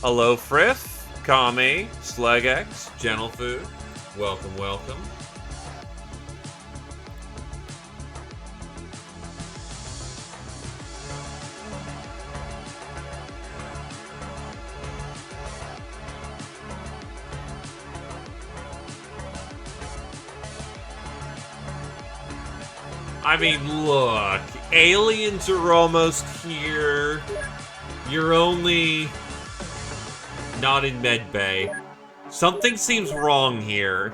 Hello, Frith, Kame, Slegex, Gentlefood. Welcome, welcome. I mean, look, aliens are almost here. You're only not in medbay. Something seems wrong here.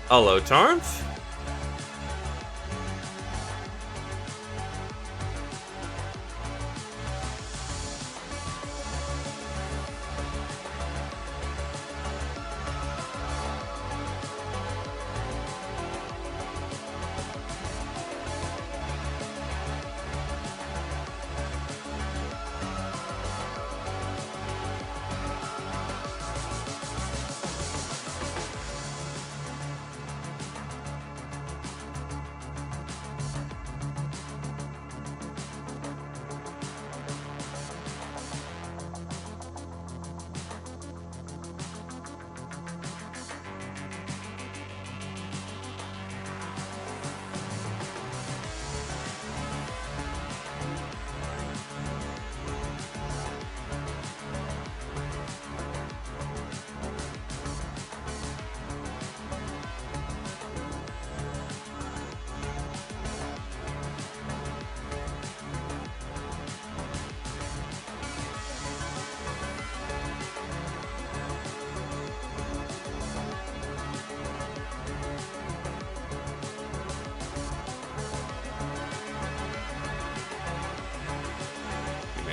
Hello, Tarnf.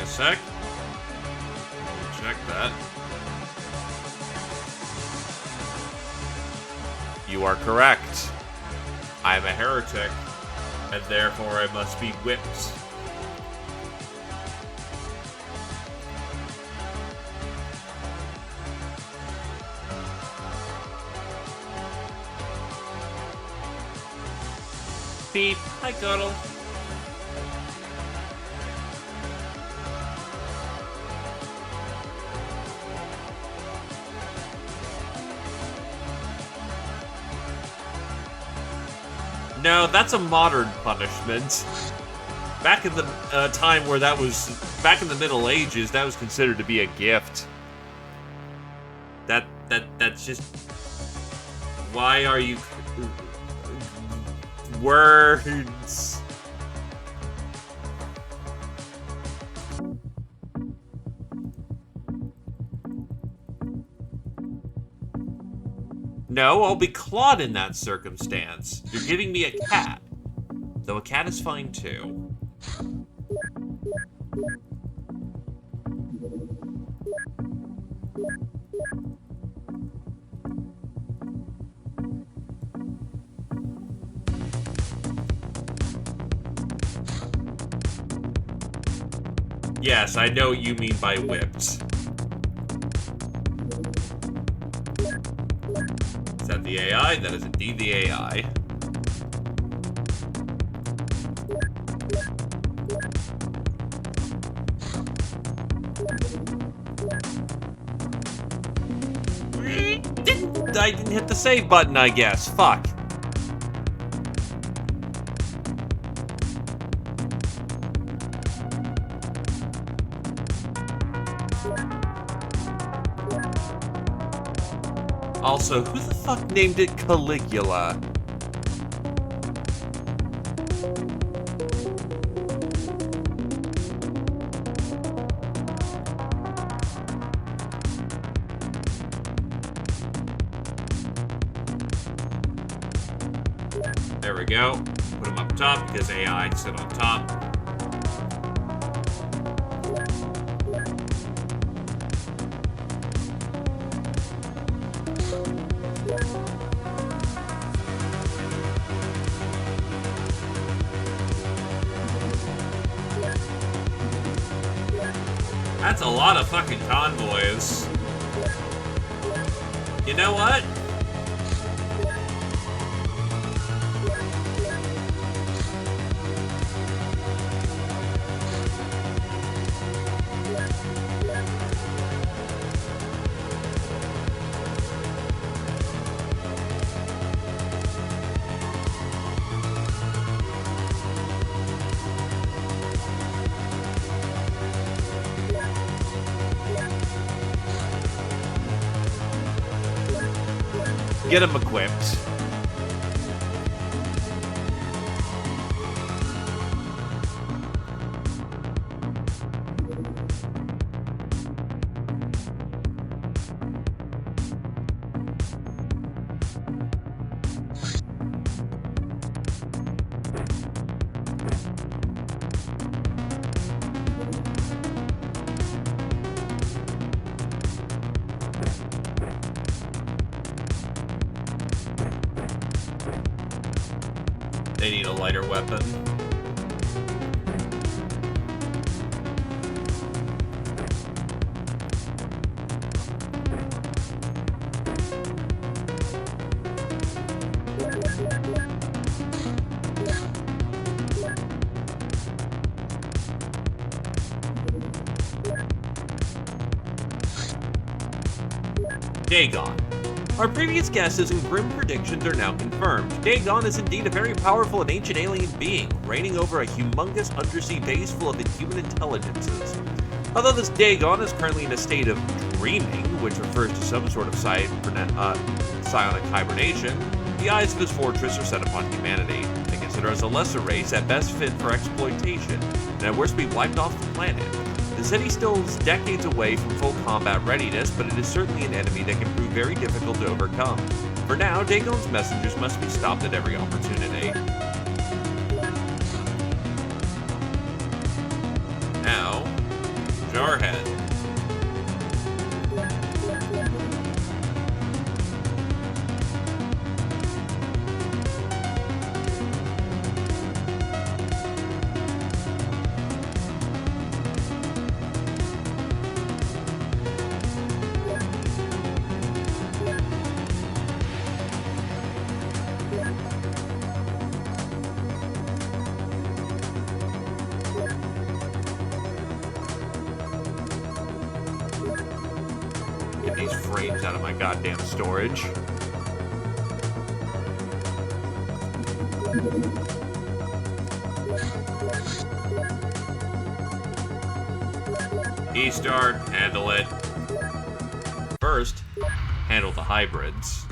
Sec. Check that. You are correct. I am a heretic, and therefore I must be whipped. Beep. Hi, Cuddle. No, that's a modern punishment. Back in the time where that was... Back in the Middle Ages, that was considered to be a gift. That's just... Why are you... Words... No, I'll be clawed in that circumstance. You're giving me a cat. Though a cat is fine too. Yes, I know what you mean by whipped. Is that the AI? That is indeed the AI. I didn't hit the save button, I guess. Fuck. Also, who the fuck named it Caligula? There we go. Put him up top because AI sit on top. lot of fucking convoys. You know what? Get them equipped. They need a lighter weapon. Dagon. Our previous guesses and grim predictions are now confirmed. Dagon is indeed a very powerful and ancient alien being, reigning over a humongous undersea base full of inhuman intelligences. Although this Dagon is currently in a state of dreaming, which refers to some sort of psionic hibernation, the eyes of his fortress are set upon humanity. They consider us a lesser race at best fit for exploitation, and at worst be wiped off the planet. The city still is decades away from full combat readiness, but it is certainly an enemy that can prove very difficult to overcome. For now, Dagon's messengers must be stopped at every opportunity. Now, Jarhead. Get these frames out of my goddamn storage. E-Start, handle it. First, handle the hybrids.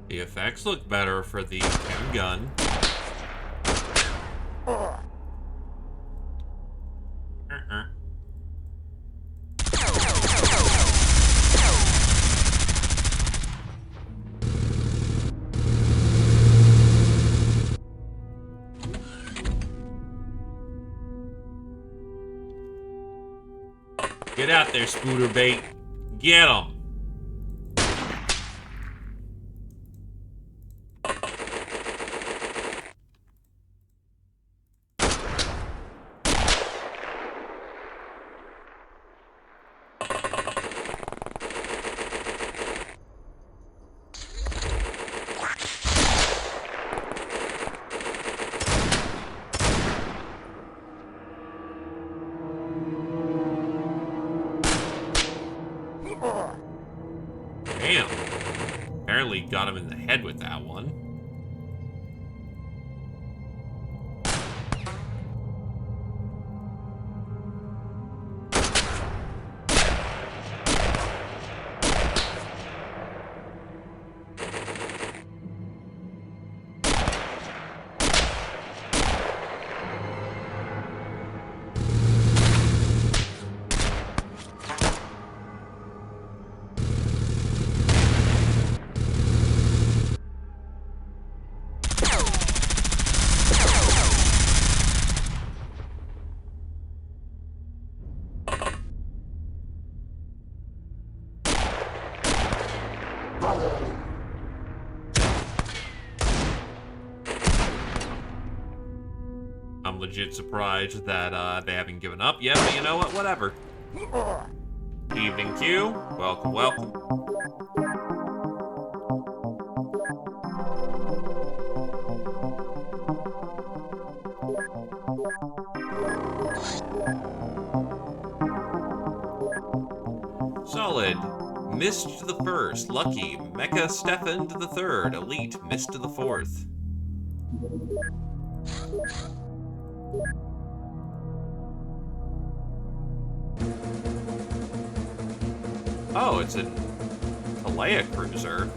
The effects look better for the new gun. Get out there, scooter bait. Get 'em. Damn. Apparently got him in the head with that one. I'm legit surprised that they haven't given up yet, but you know what? Whatever. Evening Q. Welcome, welcome. Solid. Missed the first. Lucky. Mecha Stefan to the third. Elite. Missed to the fourth. Oh, it's a Kalea cruiser.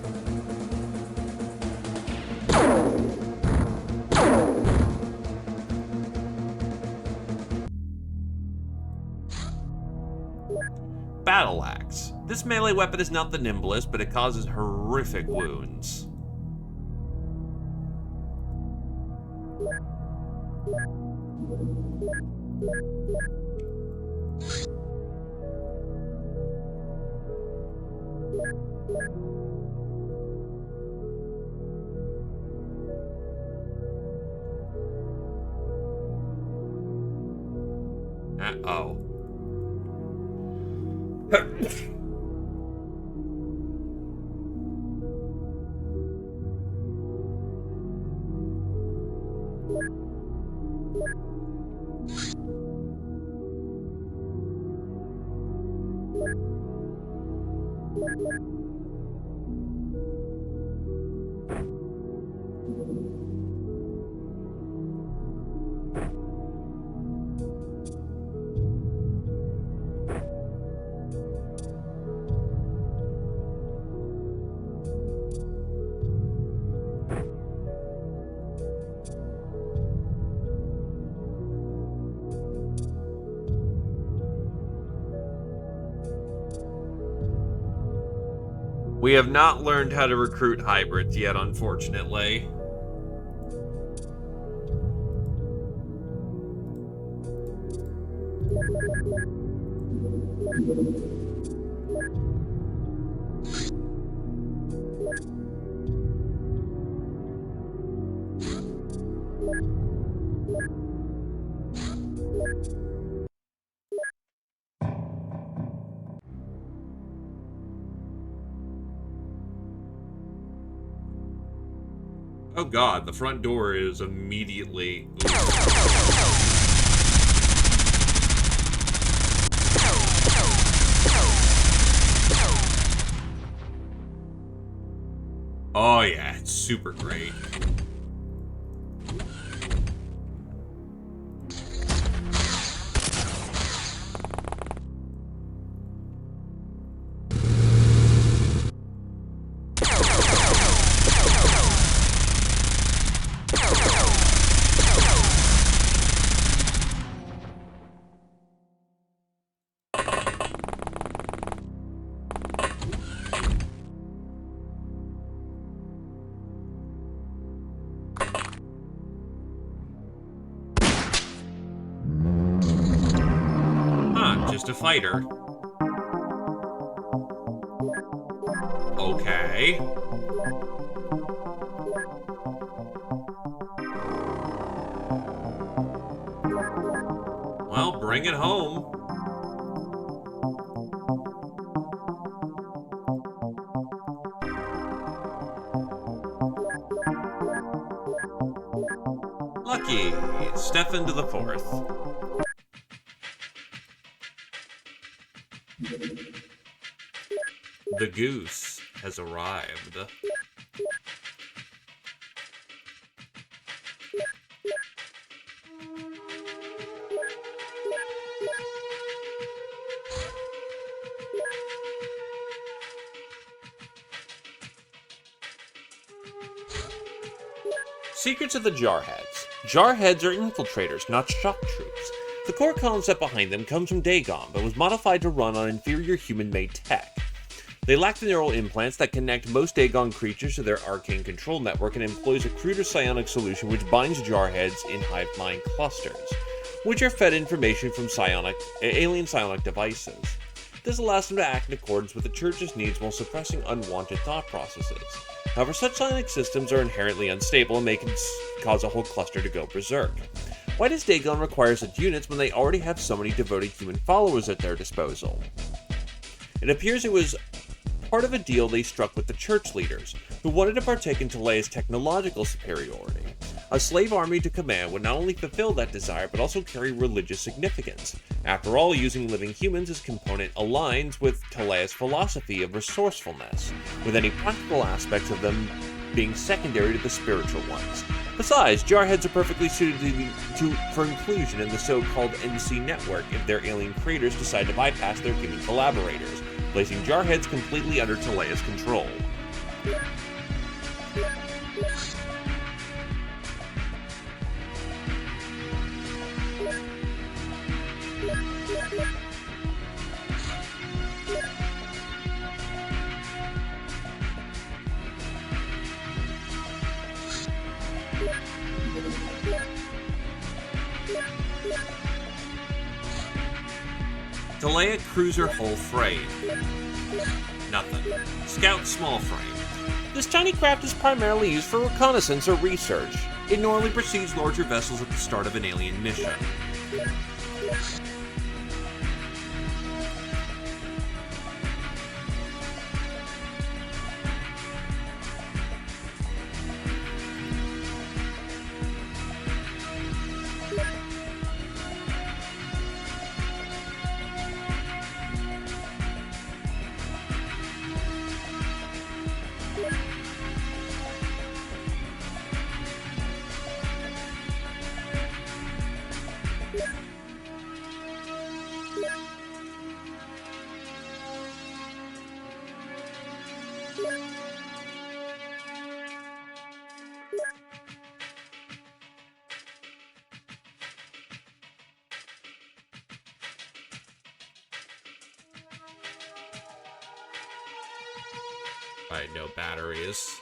Battle Axe. This melee weapon is not the nimblest, but it causes horrific wounds. Uh-oh. We have not learned how to recruit hybrids yet, unfortunately. Oh god, the front door is immediately... Oh yeah, it's super great. Just a fighter. Okay. Well, bring it home. Lucky. Stefan to the fourth. The goose has arrived. Secrets of the Jarheads. Jarheads are infiltrators, not shock troops. The core concept behind them comes from Dagon, but was modified to run on inferior human-made tech. They lack the neural implants that connect most Dagon creatures to their arcane control network and employs a cruder psionic solution which binds Jarheads in hive mind clusters, which are fed information from alien psionic devices. This allows them to act in accordance with the Church's needs while suppressing unwanted thought processes. However, such psionic systems are inherently unstable and may cause a whole cluster to go berserk. Why does Dagon require such units when they already have so many devoted human followers at their disposal? It appears it was part of a deal they struck with the church leaders, who wanted to partake in Taleia's technological superiority. A slave army to command would not only fulfill that desire, but also carry religious significance. After all, using living humans as component aligns with Taleia's philosophy of resourcefulness, with any practical aspects of them being secondary to the spiritual ones. Besides, jarheads are perfectly suited for inclusion in the so-called NC network if their alien creators decide to bypass their human collaborators, placing jarheads completely under Taleia's control. Taleia cruiser hull frame. Nothing. Scout small frame. This tiny craft is primarily used for reconnaissance or research. It normally precedes larger vessels at the start of an alien mission. Alright, no batteries.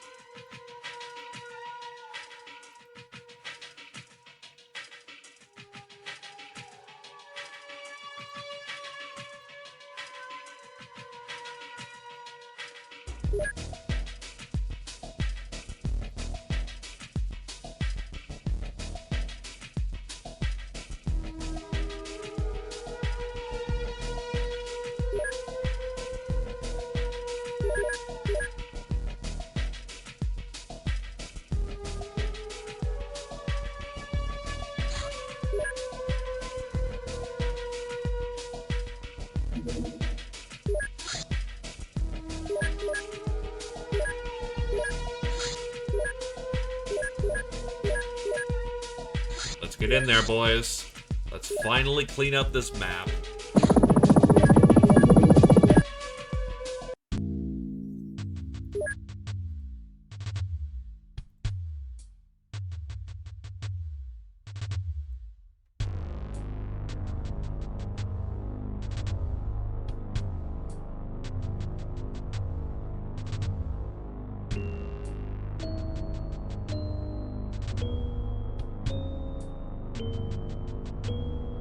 Let's get in there, boys. Let's finally clean up this map.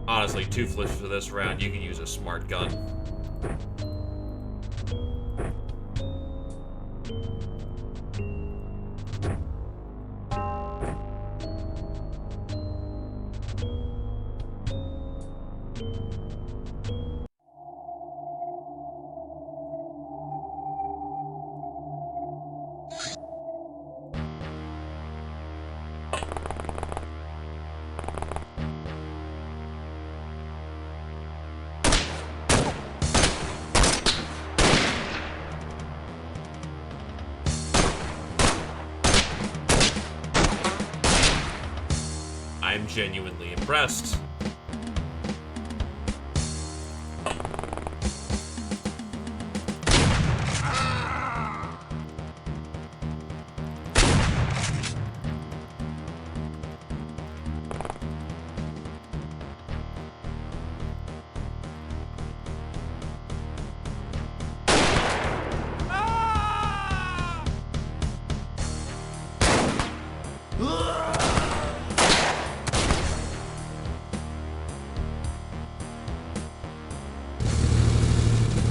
Honestly, 2 flips for this round, you can use a smart gun. I'm genuinely impressed.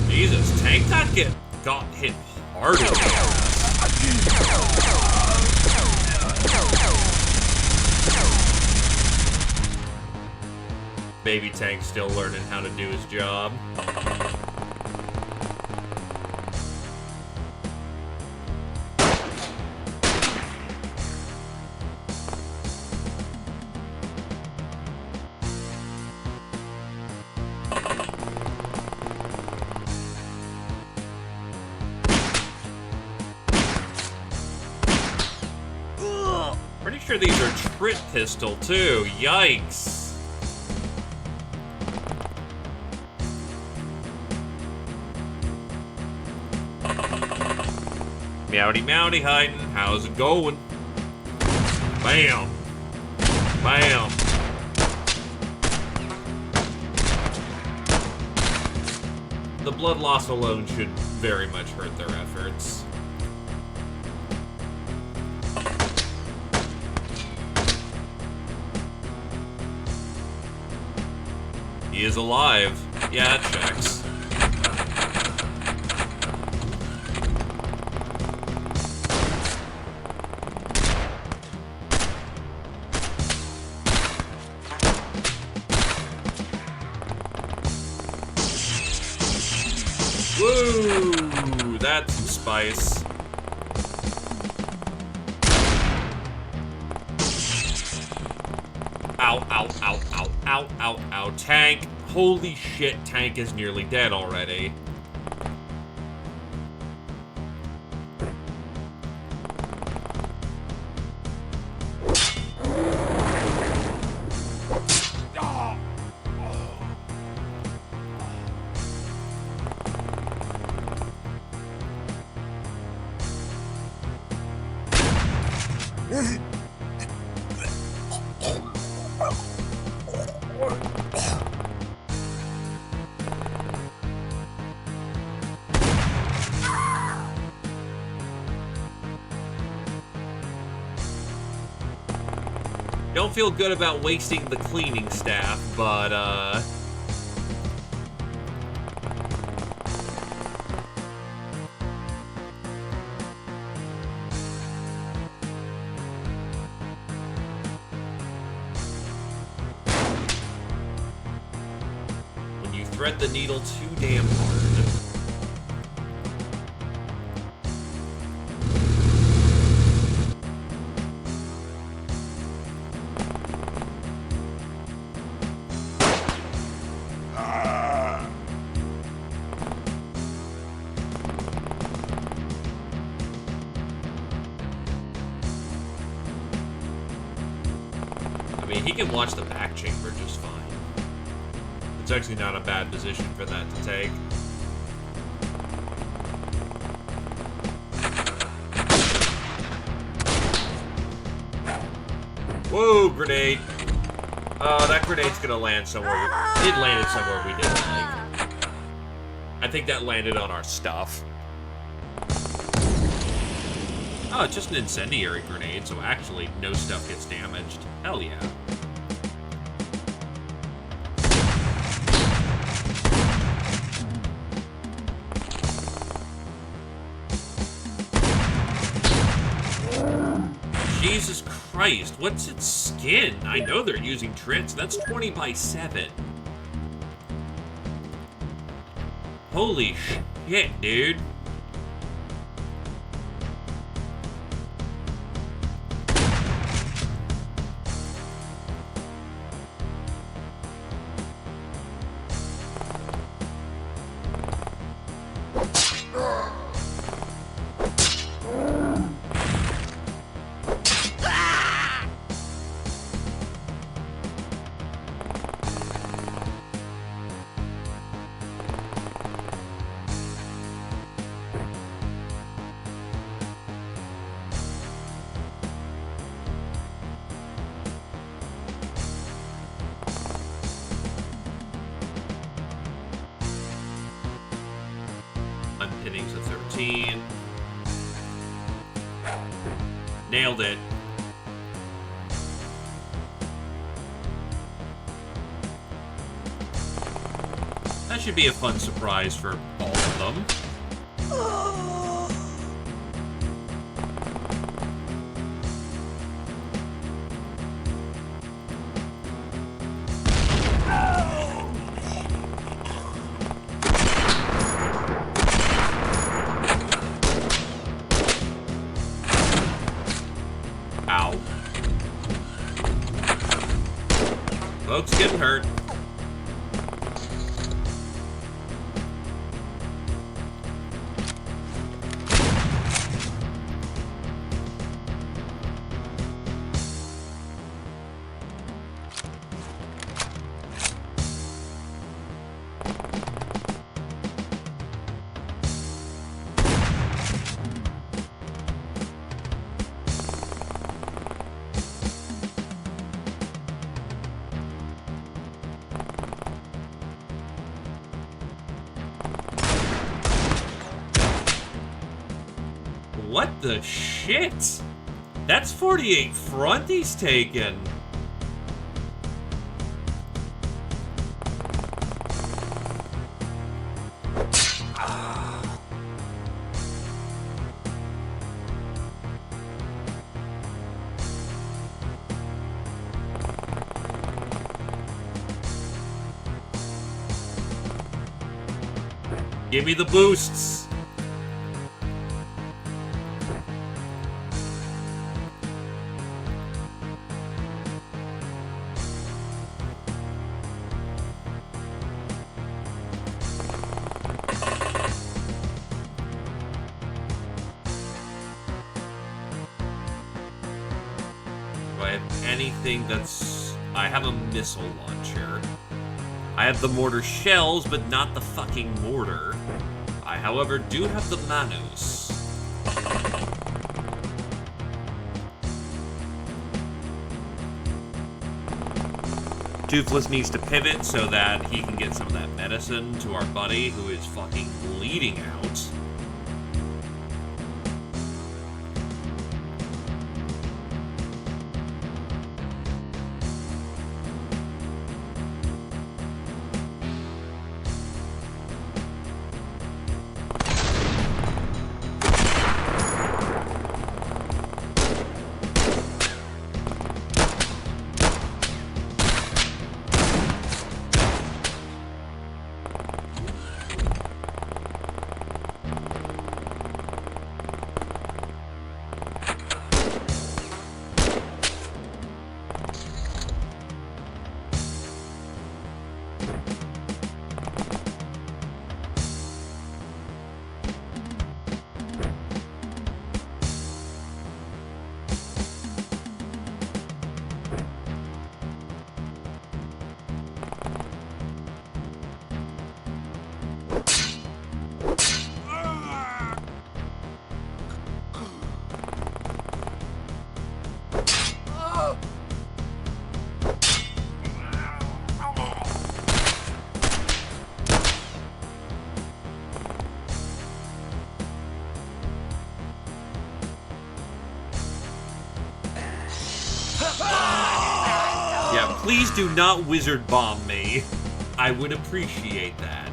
Jesus, tank got hit hard. Baby tank's still learning how to do his job. Pretty sure these are Trit pistol too. Yikes. Meowdy Meowdy hiding. How's it going? Bam. Bam. The blood loss alone should very much hurt their efforts. He is alive. Yeah, it checks. Woo! That's some spice. Ow, ow, ow, ow, ow, ow, ow. Tank. Holy shit, Tank is nearly dead already. Don't feel good about wasting the cleaning staff, but, when you thread the needle too damn hard. I mean, he can watch the back chamber just fine. It's actually not a bad position for that to take. Whoa, grenade. That grenade's gonna land somewhere. It landed somewhere we didn't like. I think that landed on our stuff. Oh, it's just an incendiary grenade, so actually no stuff gets damaged. Hell yeah. Jesus Christ, what's its skin? I know they're using Trits. That's 20 by 7. Holy shit, dude. Unpinning's a 13. Nailed it. That should be a fun surprise for all of them. He's getting hurt. What the shit? That's 48 front he's taken. Give me the boosts. Anything that's... I have a missile launcher. I have the mortar shells, but not the fucking mortar. I, however, do have the Manus. Toothless needs to pivot so that he can get some of that medicine to our buddy who is fucking bleeding out. Yeah, please do not wizard bomb me. I would appreciate that.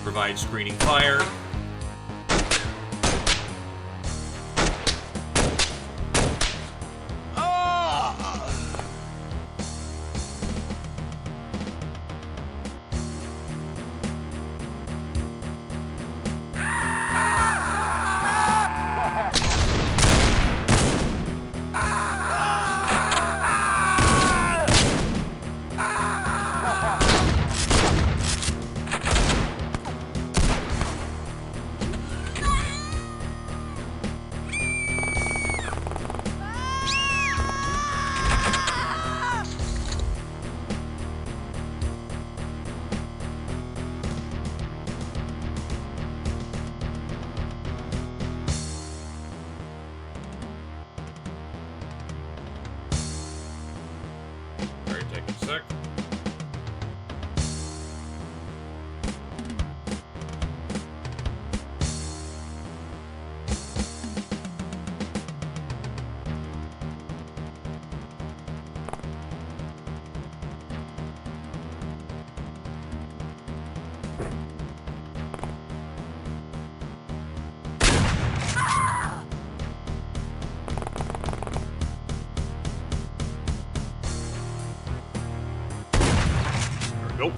Provide screening fire. Nope.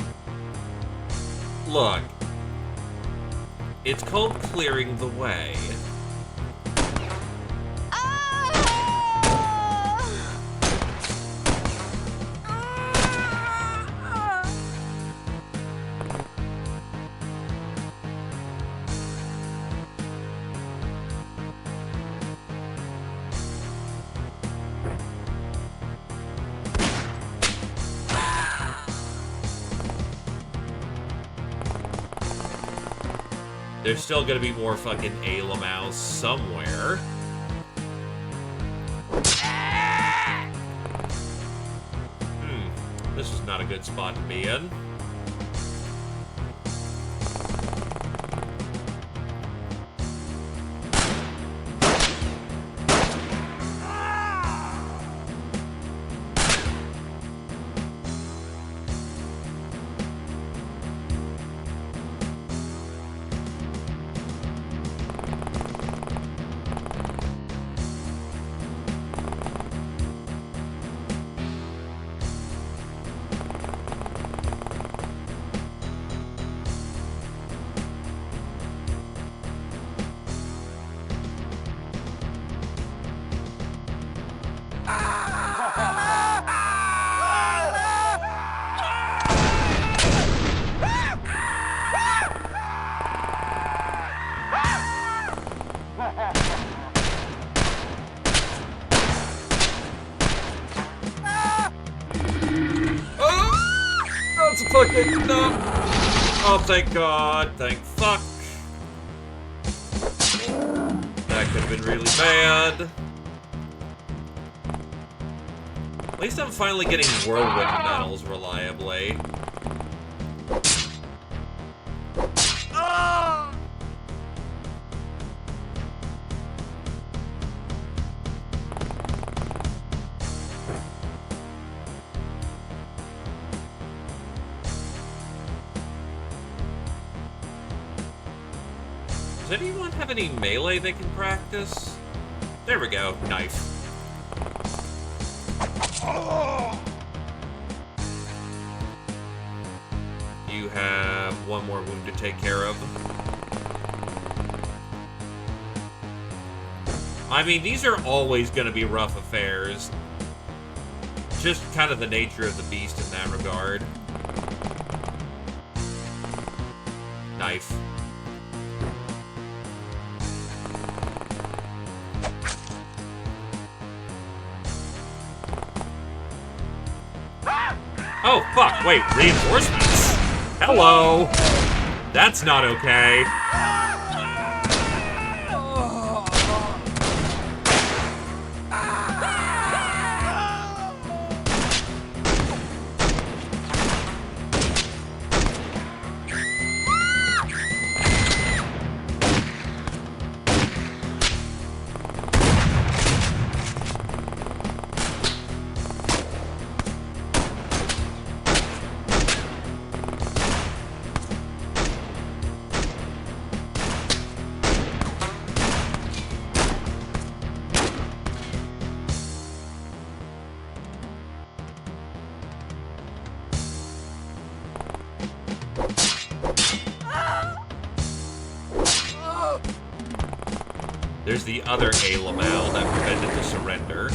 Look. It's called clearing the way. There's still gonna be more fucking Ayla somewhere. This is not a good spot to be in. Fucking no! Oh, thank God! Thank fuck! That could have been really bad. At least I'm finally getting whirlwind medals reliably. Does anyone have any melee they can practice? There we go, knife. You have one more wound to take care of. I mean, these are always going to be rough affairs. Just kind of the nature of the beast in that regard. Knife. Oh, fuck, wait, reinforcements? Hello! That's not okay. There's the other Ayla that prevented the surrender.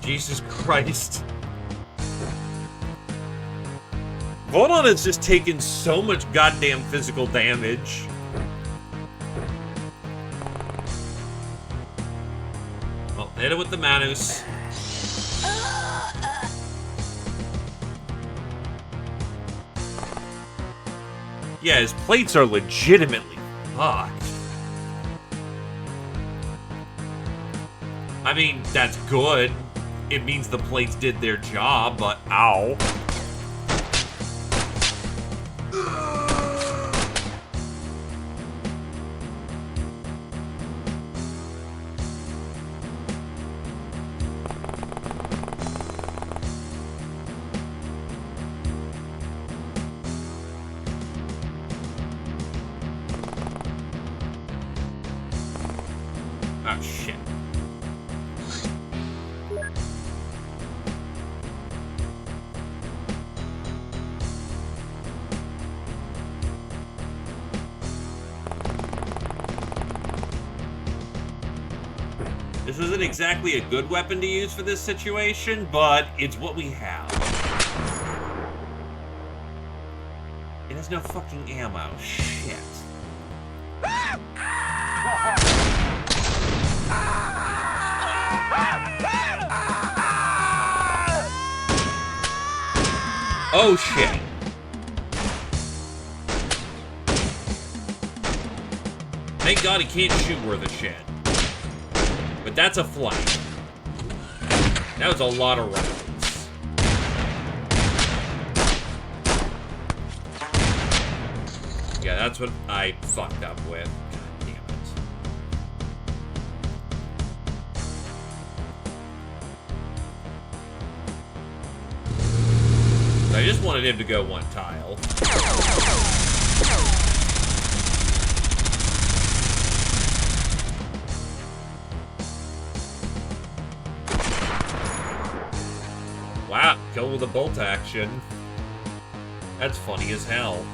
Jesus Christ. Volon has just taken so much goddamn physical damage. Well, hit it with the Manus. Yeah, his plates are legitimately fucked. I mean, that's good. It means the plates did their job, but ow. Oh, shit. This isn't exactly a good weapon to use for this situation, but it's what we have. It has no fucking ammo. Shit. Oh, shit. Thank God he can't shoot worth a shit. But that's a flight. That was a lot of rounds. Yeah, that's what I fucked up with. God damn it. I just wanted him to go one tile. Wow, kill with a bolt action. That's funny as hell.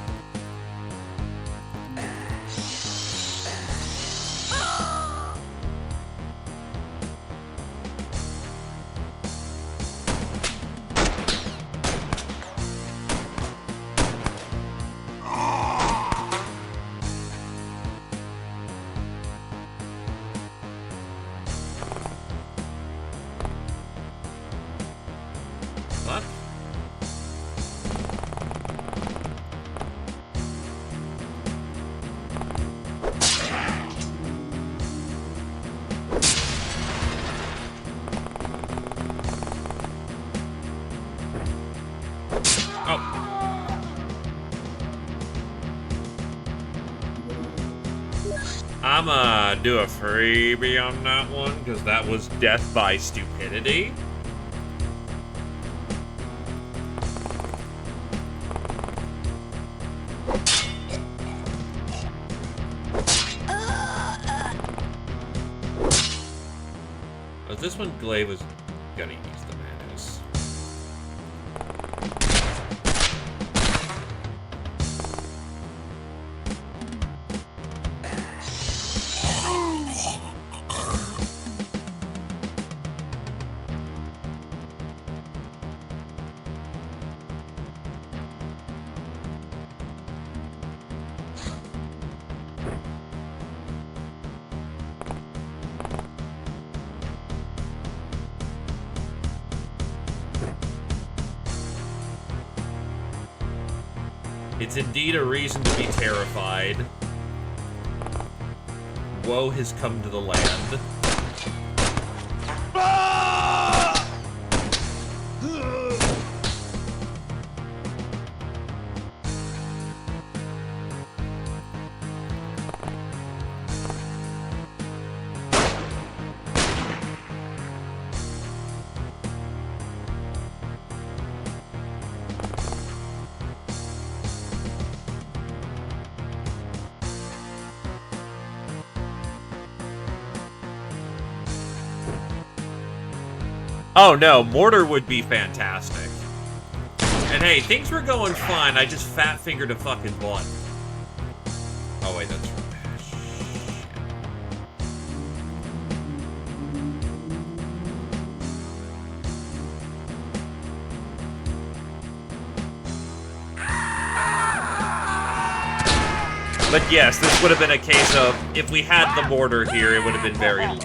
Fuck. I'm gonna do a freebie on that one, because that was death by stupidity. This one, Glaive was gonna use the madness. It's indeed a reason to be terrified. Woe has come to the land. Oh no, mortar would be fantastic. And hey, things were going fine, I just fat-fingered a fucking button. Oh wait, that's right. But yes, this would have been a case of, if we had the mortar here, it would have been very low.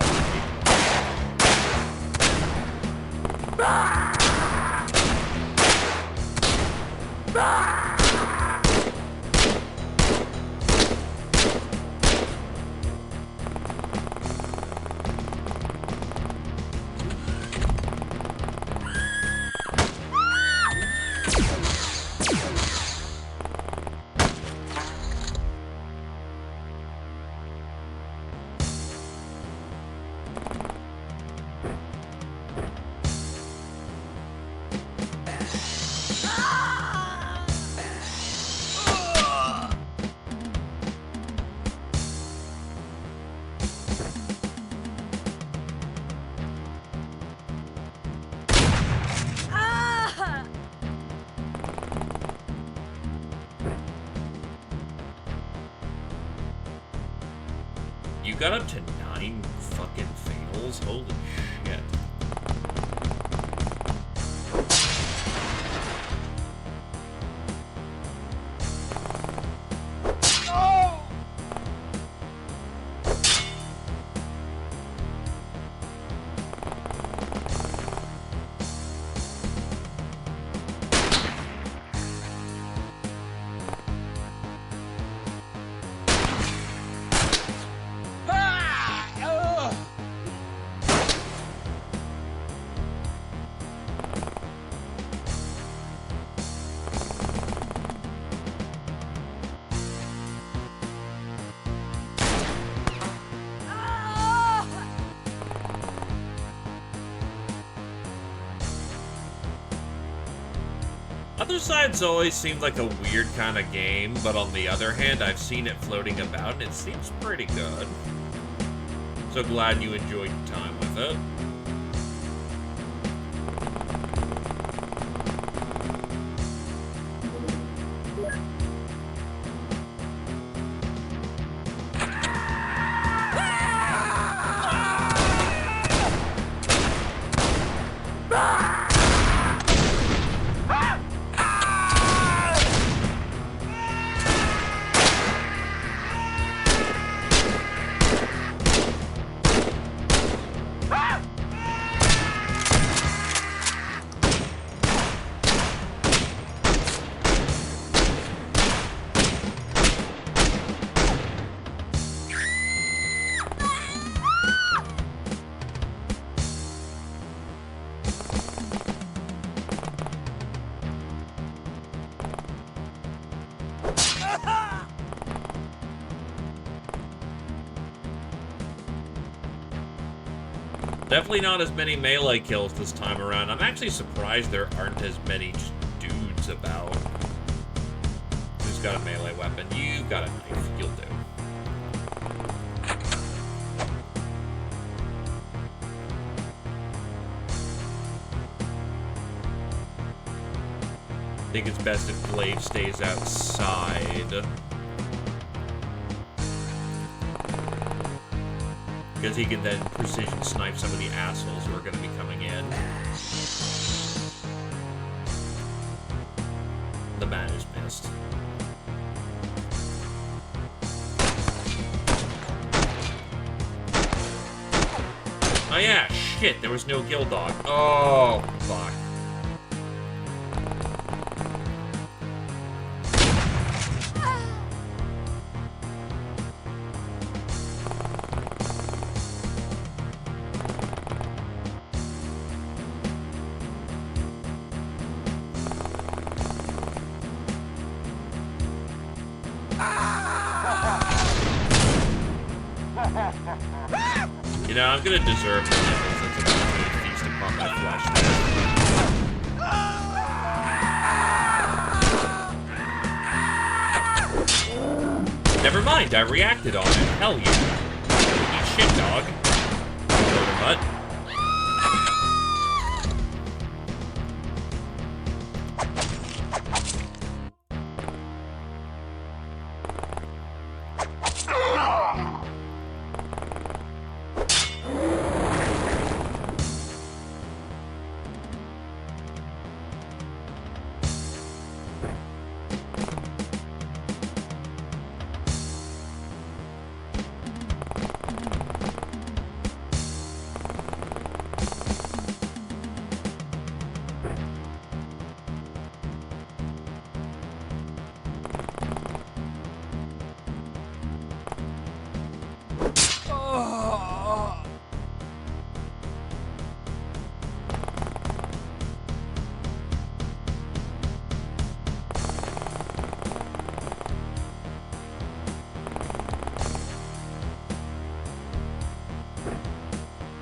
got up to 9 fucking fatals? Holy shit. Other Sides always seemed like a weird kind of game, but on the other hand, I've seen it floating about and it seems pretty good. So glad you enjoyed your time with it. Definitely not as many melee kills this time around. I'm actually surprised there aren't as many dudes about. Who's got a melee weapon? You've got a knife. You'll do. I think it's best if Glaive stays outside. Because he can then precision snipe some of the assholes who are going to be coming in. The man is missed. Oh yeah, shit, there was no Guild Dog. Oh, fuck. You know, I'm gonna deserve the nibbles that's about to feast upon my flesh. Never mind, I reacted on it. Hell yeah. Eat shit, dog. Murder butt.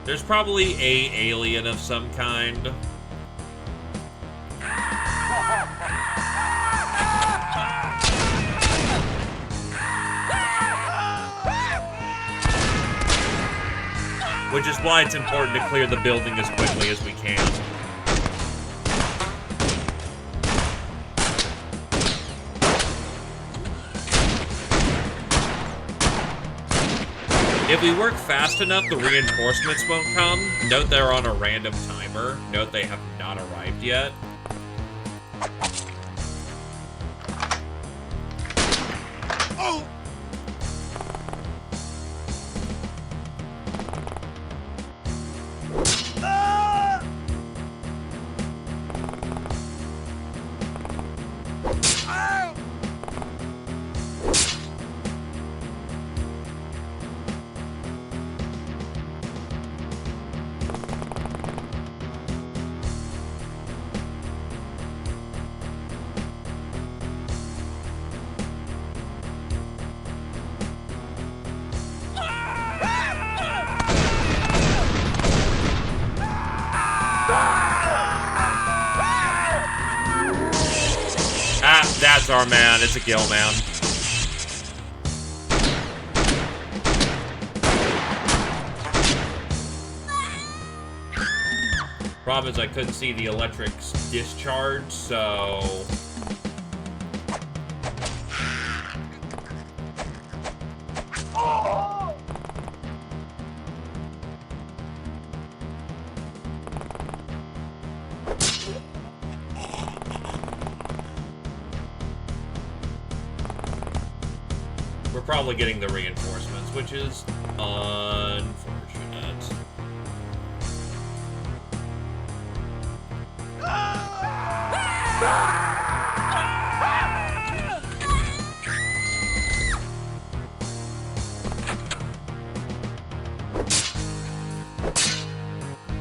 There's probably a alien of some kind. Which is why it's important to clear the building as quickly as we can. If we work fast enough, the reinforcements won't come. Note they're on a random timer. Note they have not arrived yet. Oh! Ah, that's our man. It's a gill man. Problem is I couldn't see the electric discharge, so... We're probably getting the reinforcements, which is unfortunate.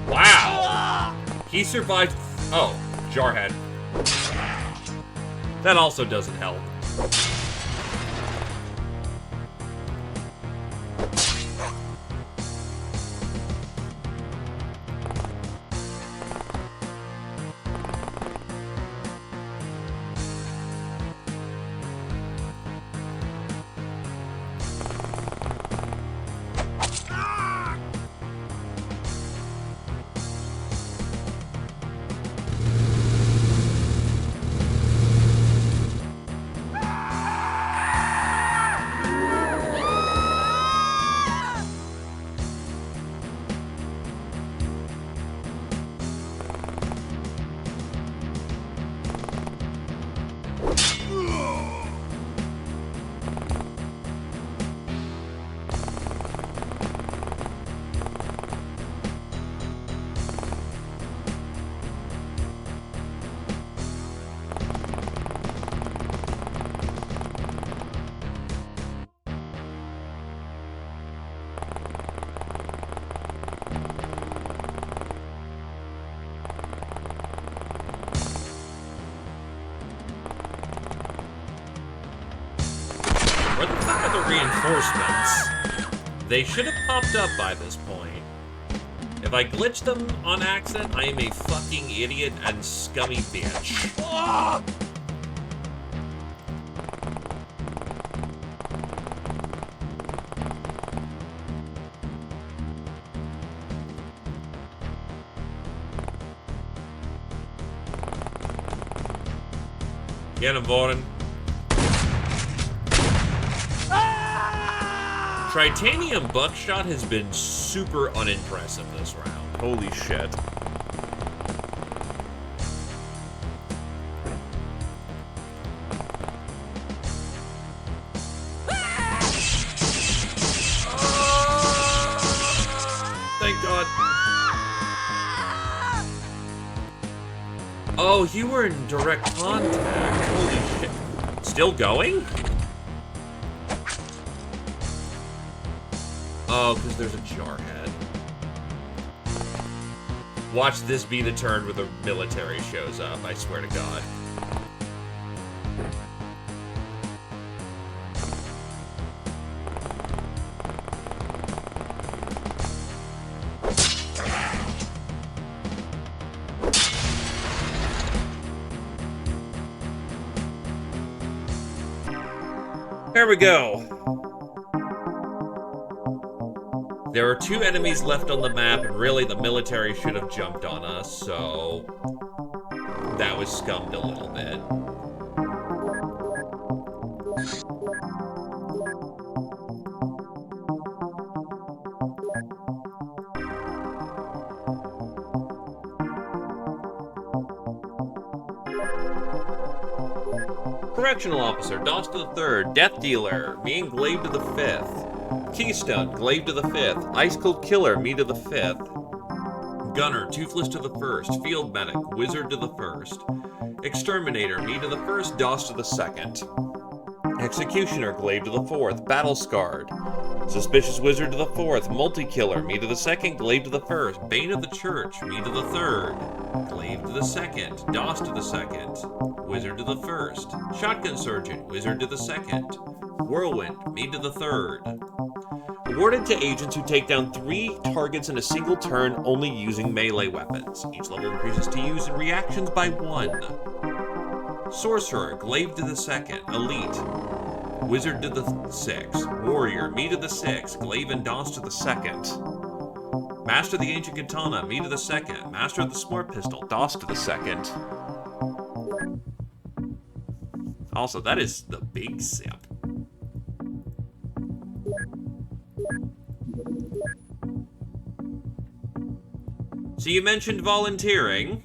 Wow! He survived... Oh, Jarhead. That also doesn't help. Where the fuck are the reinforcements? They should have popped up by this point. If I glitched them on accident, I am a fucking idiot and scummy bitch. Oh! Get him, Vorin. Tritanium buckshot has been super unimpressive this round. Holy shit. Thank God. Oh, you were in direct contact. Holy shit. Still going? Oh, because there's a jarhead. Watch this be the turn where the military shows up, I swear to God. There we go. There are 2 enemies left on the map, and really the military should have jumped on us, so that was scummed a little bit. Correctional Officer, Dost to the 3rd. Death Dealer, me and Glaive to the 5th. Keystone, Glaive to the 5th. Ice Cold Killer, me to the 5th. Gunner, Toothless to the 1st. Field Medic, Wizard to the 1st. Exterminator, me to the 1st. Dost to the 2nd. Executioner, Glaive to the 4th. Battle Scarred. Suspicious Wizard to the 4th. Multi-Killer, me to the 2nd. Glaive to the 1st. Bane of the Church, me to the 3rd. Glaive to the 2nd. Dost to the 2nd. Wizard to the 1st. Shotgun Sergeant, Wizard to the 2nd. Whirlwind, me to the 3rd. Awarded to agents who take down 3 targets in a single turn only using melee weapons. Each level increases to use reactions by 1. Sorcerer, Glaive to the 2nd. Elite. Wizard to the 6th. Warrior, me to the 6th. Glaive and Dost to the 2nd. Master of the Ancient Katana, me to the 2nd. Master of the Smart Pistol, Dost to the 2nd. Also, that is the big sip. So you mentioned volunteering.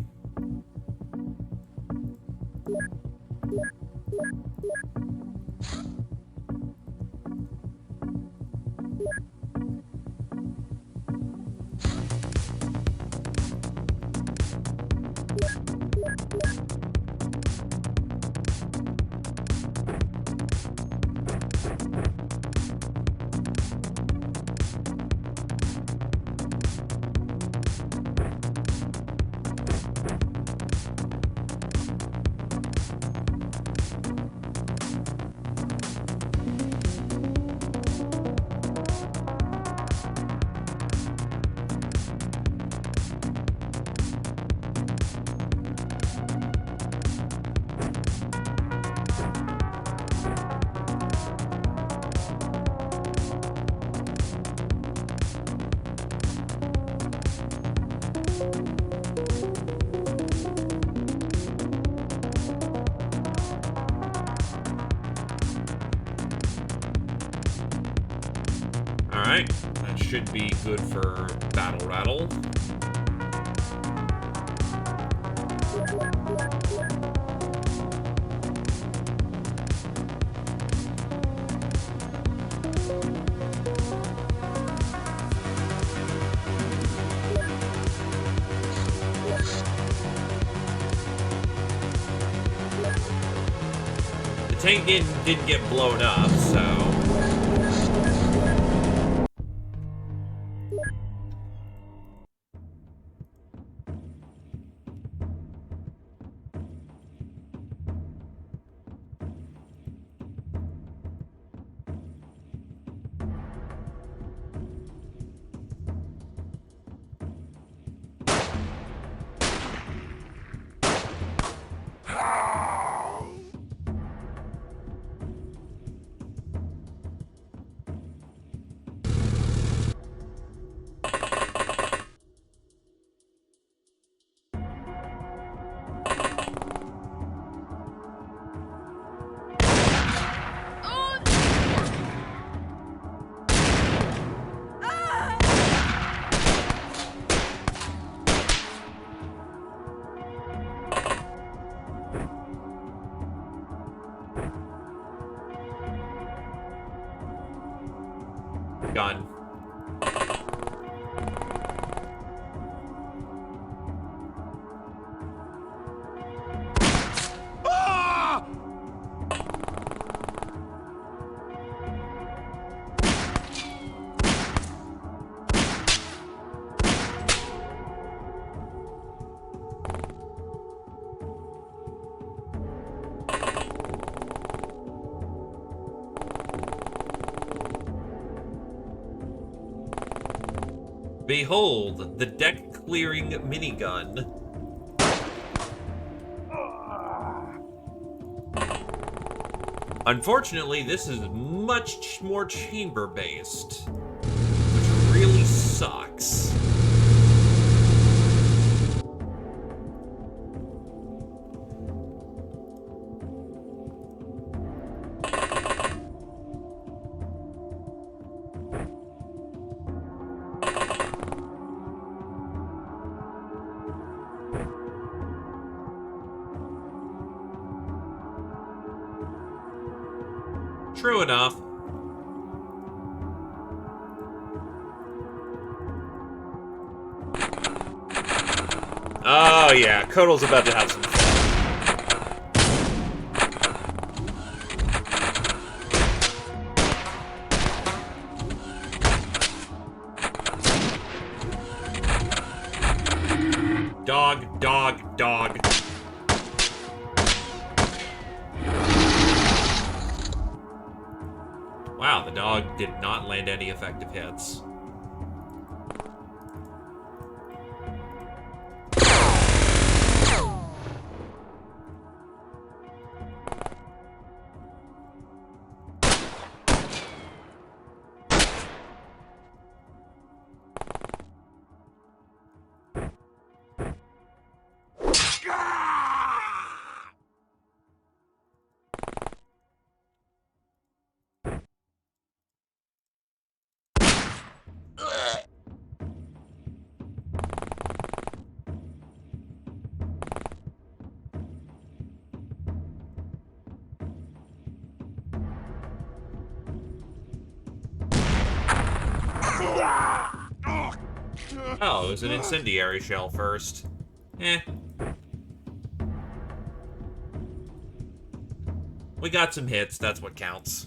Alright, that should be good for Battle Rattle. The tank didn't get blown up, so... Gun. Ah! Behold, the deck-clearing minigun. Unfortunately, this is much more chamber-based, which really sucks. True enough. Oh, yeah. Kotal's about to have some fun. Dog, dog, dog. Wow, the dog did not land any effective hits. Oh, it was an incendiary shell first. Eh. We got some hits, that's what counts.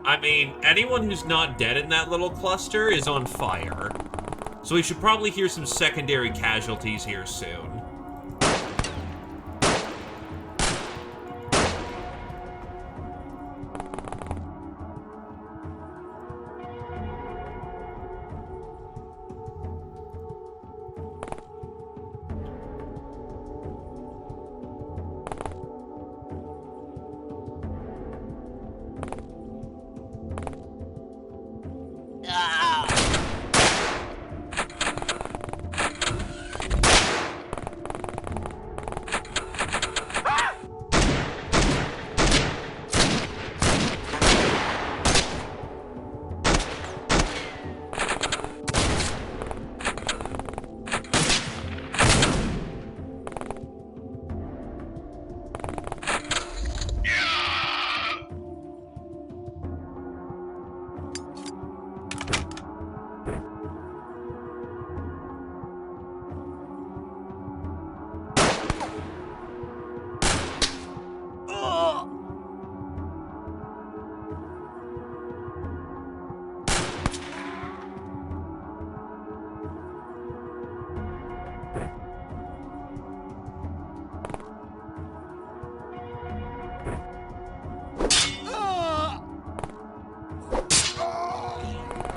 I mean, anyone who's not dead in that little cluster is on fire. So we should probably hear some secondary casualties here soon.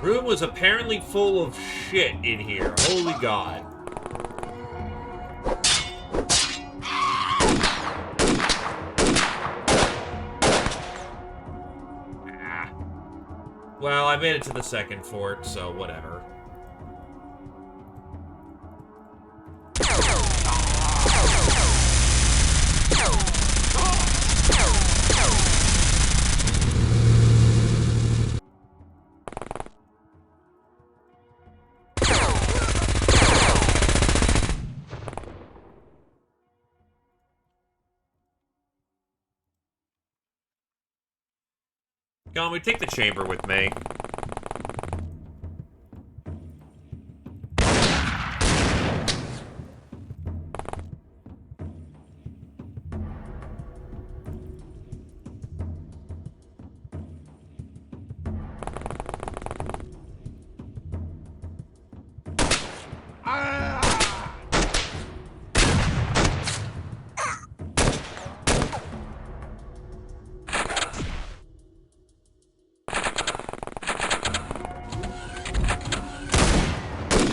Room was apparently full of shit in here. Holy God. Ah. Well, I made it to the second fort, so whatever. Can we take the chamber with me?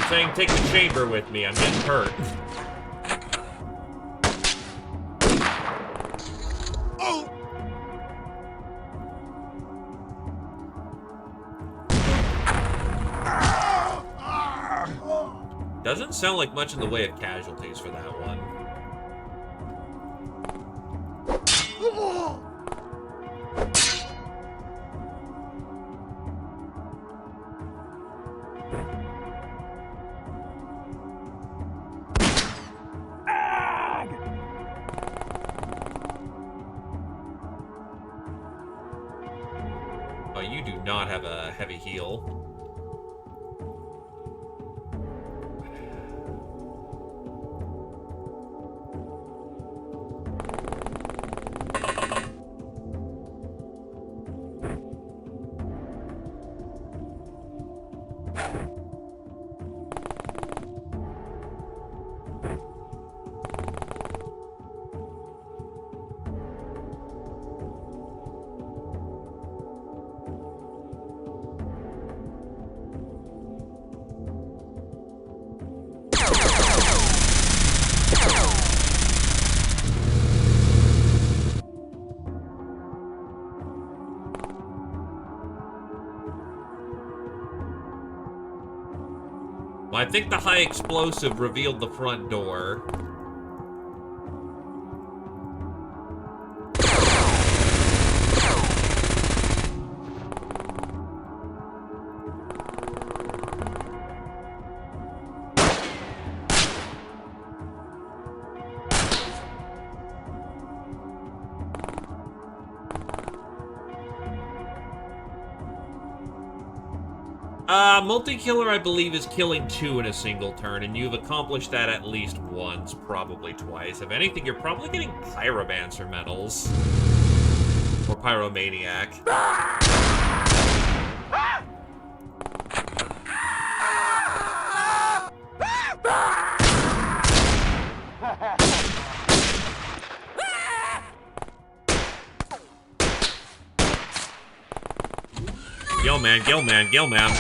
Saying take the chamber with me, I'm getting hurt. Oh! Doesn't sound like much in the way of casualties for that one. Oh, you do not have a heavy heal. I think the high explosive revealed the front door. Multi-killer, I believe, is killing 2 in a single turn, and you've accomplished that at least once, probably twice. If anything, you're probably getting Pyromancer medals. Or Pyromaniac. Gilman, Gilman, Gilman.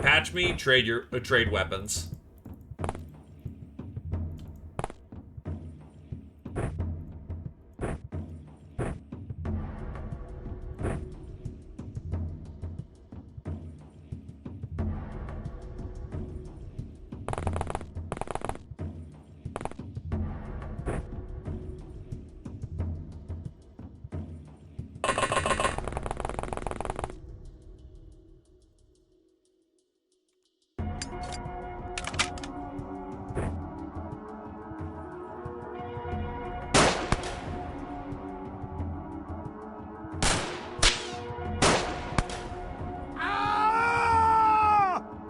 Patch me, trade weapons.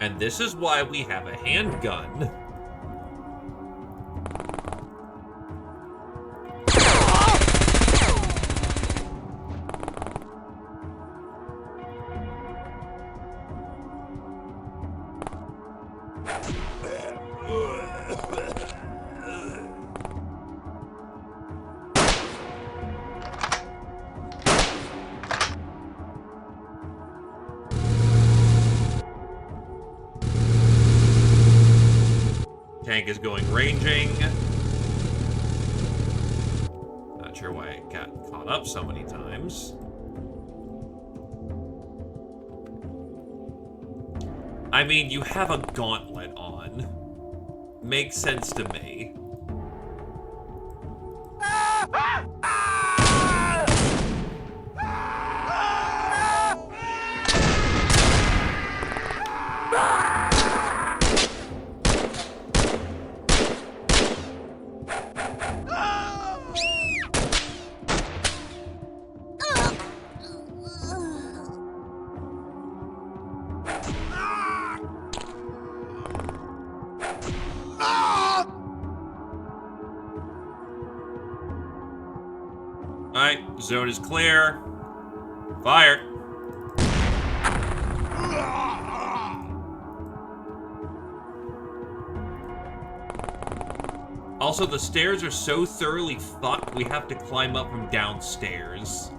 And this is why we have a handgun. Tank is going ranging. Not sure why it got caught up so many times. I mean, you have a gauntlet on. Makes sense to me. Alright, zone is clear. Fire. Also, the stairs are so thoroughly fucked, we have to climb up from downstairs.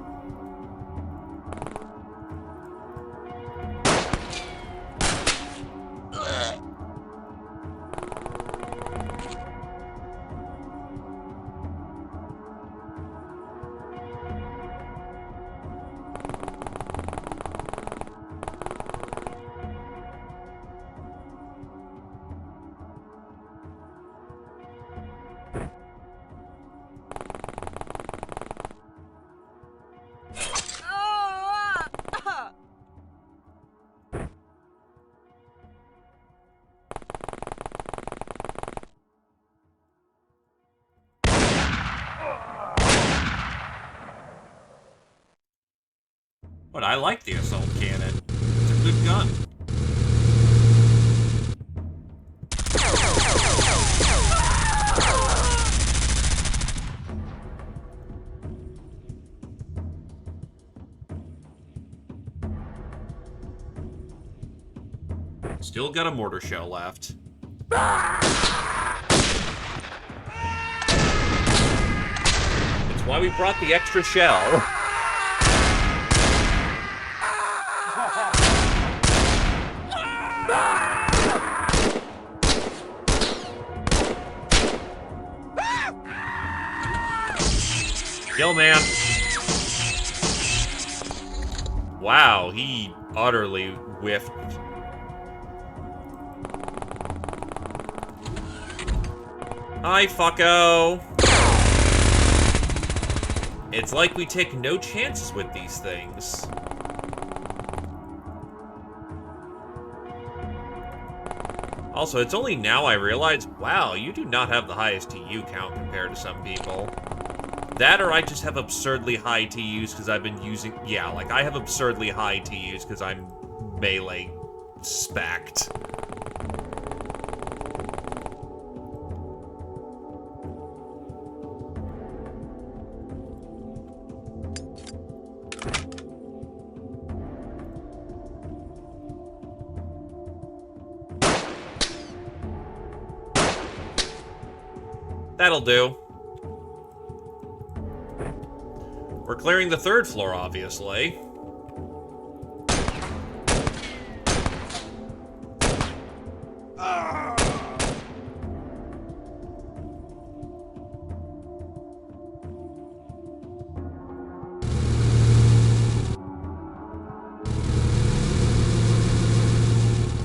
But I like the assault cannon. It's a good gun. Still got a mortar shell left. That's why we brought the extra shell. Kill, man. Wow, he utterly whiffed. Hi, fucko. It's like we take no chances with these things. Also, it's only now I realize, wow, you do not have the highest TU count compared to some people. That or I just have absurdly high TUs because I've been using... Yeah, like, I have absurdly high TUs because I'm melee specced. That'll do. We're clearing the third floor, obviously.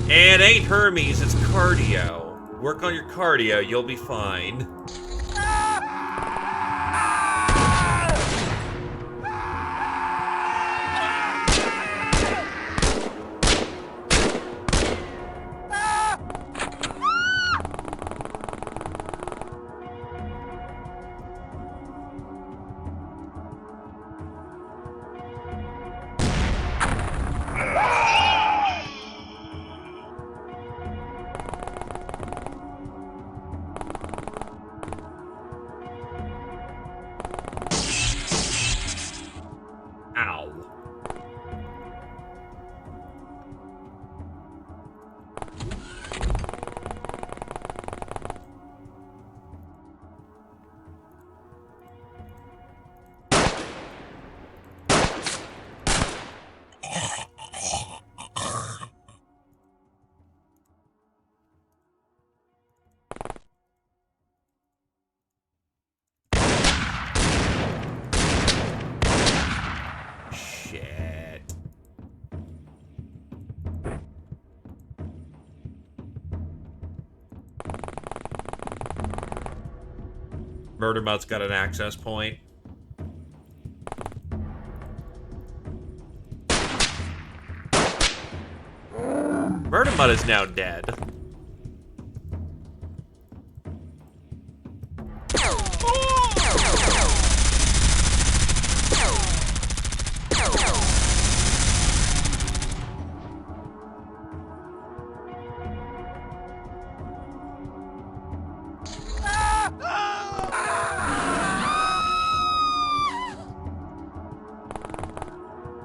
It ain't Hermes, it's cardio. Work on your cardio, you'll be fine. Murdermutt's got an access point. Murdermutt is now dead.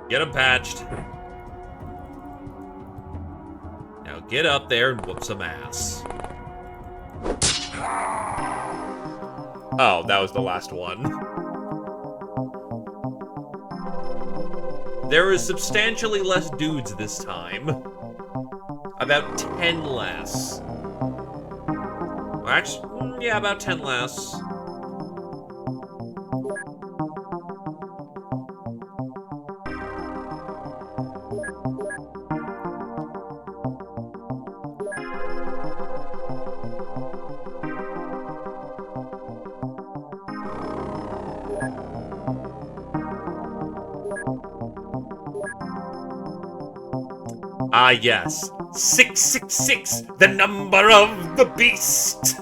Get him patched. Now get up there and whoop some ass. Oh, that was the last one. There is substantially less dudes this time. About 10 less. Actually, yeah, about 10 less. Ah, yes. 666, the number of the beast.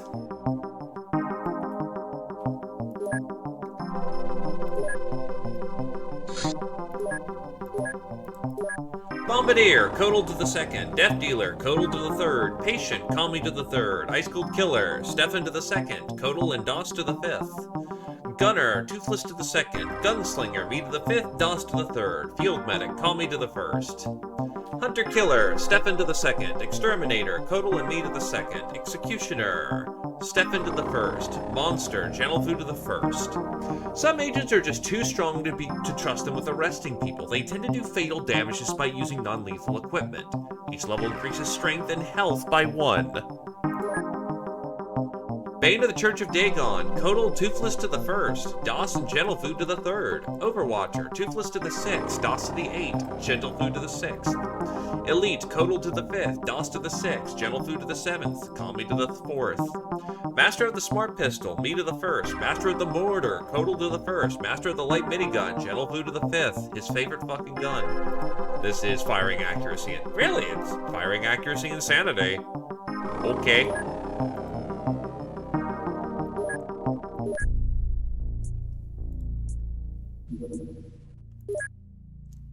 Bombardier, Codal to the second. Death Dealer, Codal to the third. Patient, Calmly to the third. Ice Cold Killer, Stefan to the second. Codal and Doss to the fifth. Gunner, Toothless to the second. Gunslinger, me to the fifth. Doss to the third. Field Medic, Calmly to the first. Hunter Killer, Stefan to the second. Exterminator, Codal and me to the second. Executioner, Stefan to the first. Monster, Channel Food to the first. Some agents are just too strong to trust them with arresting people. They tend to do fatal damage despite using non-lethal equipment. Each level increases strength and health by 1. Bane of the Church of Dagon, Codal Toothless to the first, Doss and Gentle Food to the third, Overwatcher, Toothless to the sixth, Doss to the 8th, Gentle Food to the 6th, Elite, Codal to the 5th, Doss to the 6th, Gentle Food to the 7th, Calmly to the 4th, Master of the Smart Pistol, me to the 1st, Master of the Mortar, Codal to the 1st, Master of the Light Minigun, Gentle Food to the 5th, his favorite fucking gun. This is firing accuracy. Really, it's firing accuracy insanity. Okay.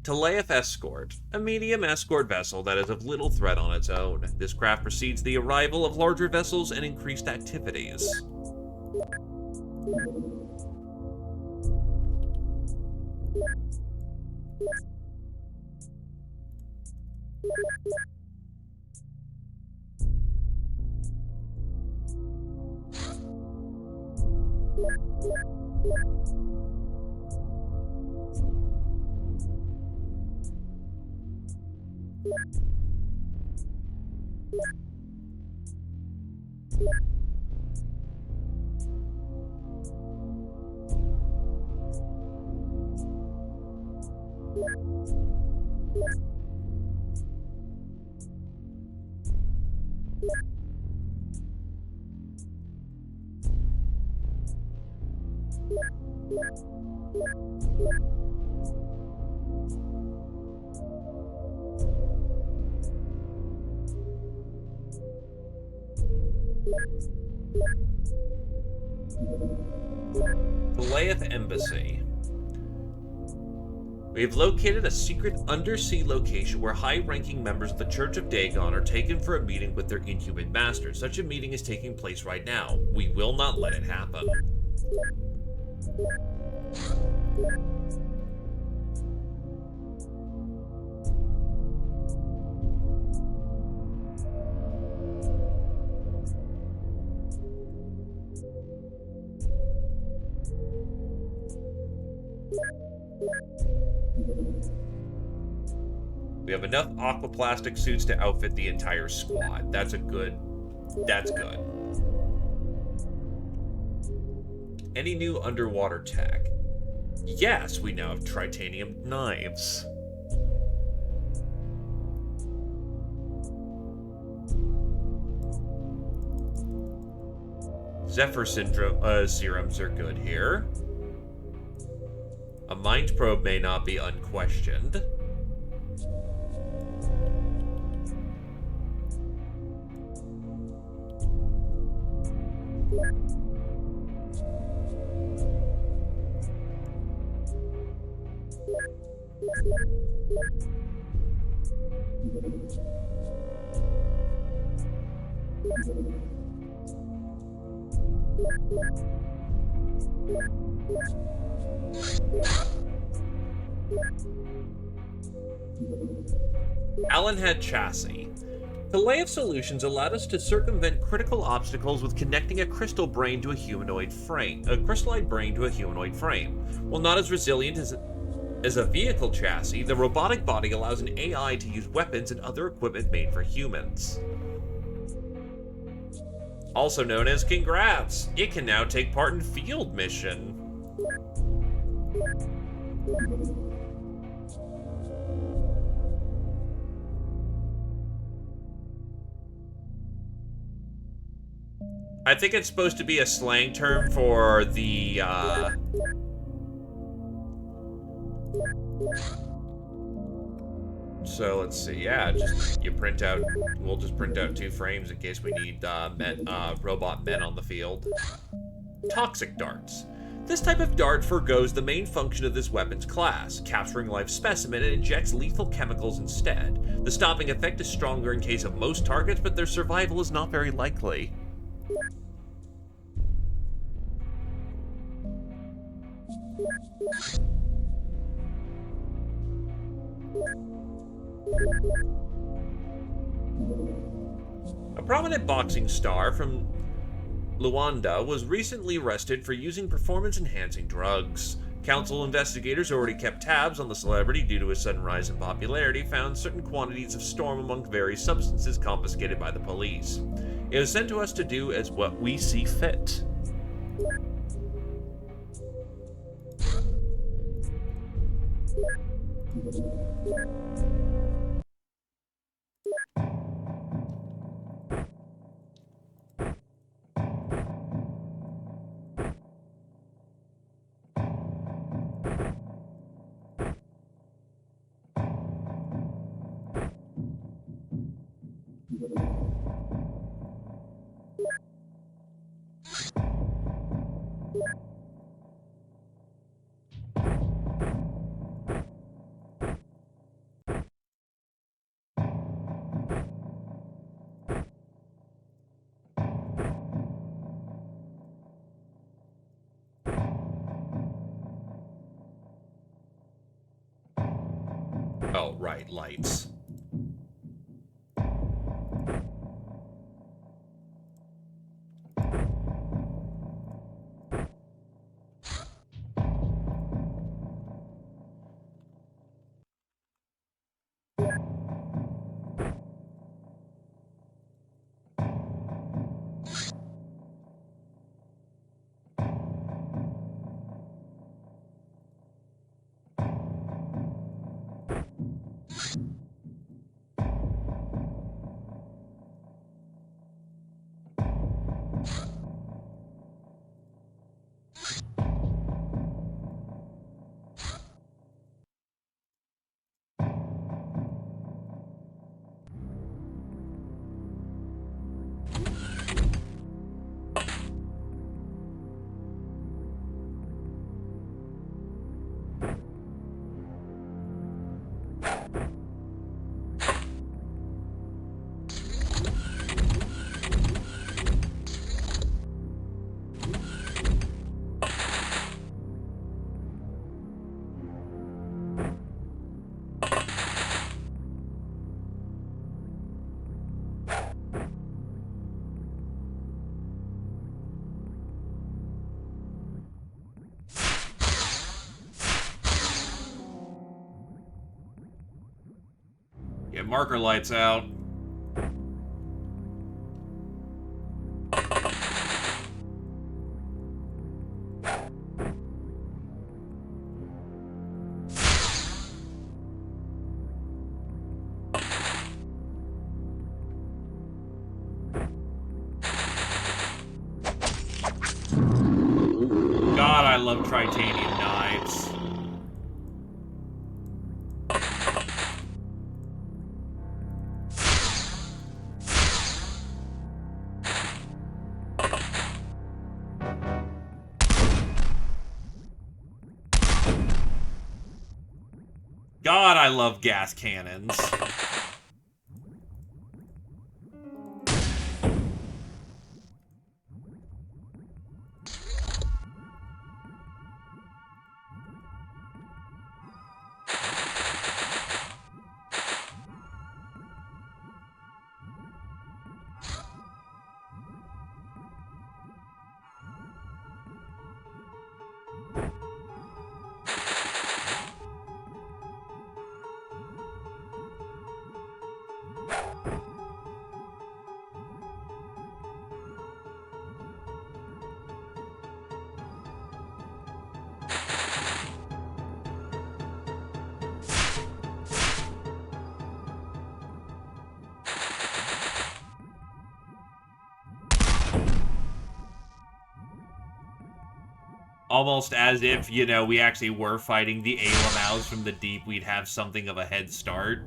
Teleif Escort, a medium escort vessel that is of little threat on its own. This craft precedes the arrival of larger vessels and increased activities. Teleif Embassy. We have located a secret undersea location where high-ranking members of the Church of Dagon are taken for a meeting with their inhuman masters. Such a meeting is taking place right now. We will not let it happen. We have enough aquaplastic suits to outfit the entire squad. That's good. Any new underwater tech? Yes, we now have tritanium knives. Zephyr serums are good here. A mind probe may not be unquestioned. Allenhead chassis. Teleif Solutions allowed us to circumvent critical obstacles with connecting a crystal brain to a humanoid frame, a crystallite brain to a humanoid frame. While not as resilient as a vehicle chassis, the robotic body allows an AI to use weapons and other equipment made for humans. Also known as Congrats! It can now take part in field mission. I think it's supposed to be a slang term for the, So let's see, yeah, we'll just print out 2 frames in case we need robot men on the field. Toxic darts. This type of dart forgoes the main function of this weapon's class, capturing live specimen, and injects lethal chemicals instead. The stopping effect is stronger in case of most targets, but their survival is not very likely. A prominent boxing star from Luanda was recently arrested for using performance-enhancing drugs. Council investigators already kept tabs on the celebrity due to his sudden rise in popularity, found certain quantities of Storm among various substances confiscated by the police. It was sent to us to do as what we see fit. Oh, right, lights. Yeah, marker lights out. God, I love titanium knives. God, I love gas cannons. Almost as if, you know, we actually were fighting the Alamows from the deep, we'd have something of a head start.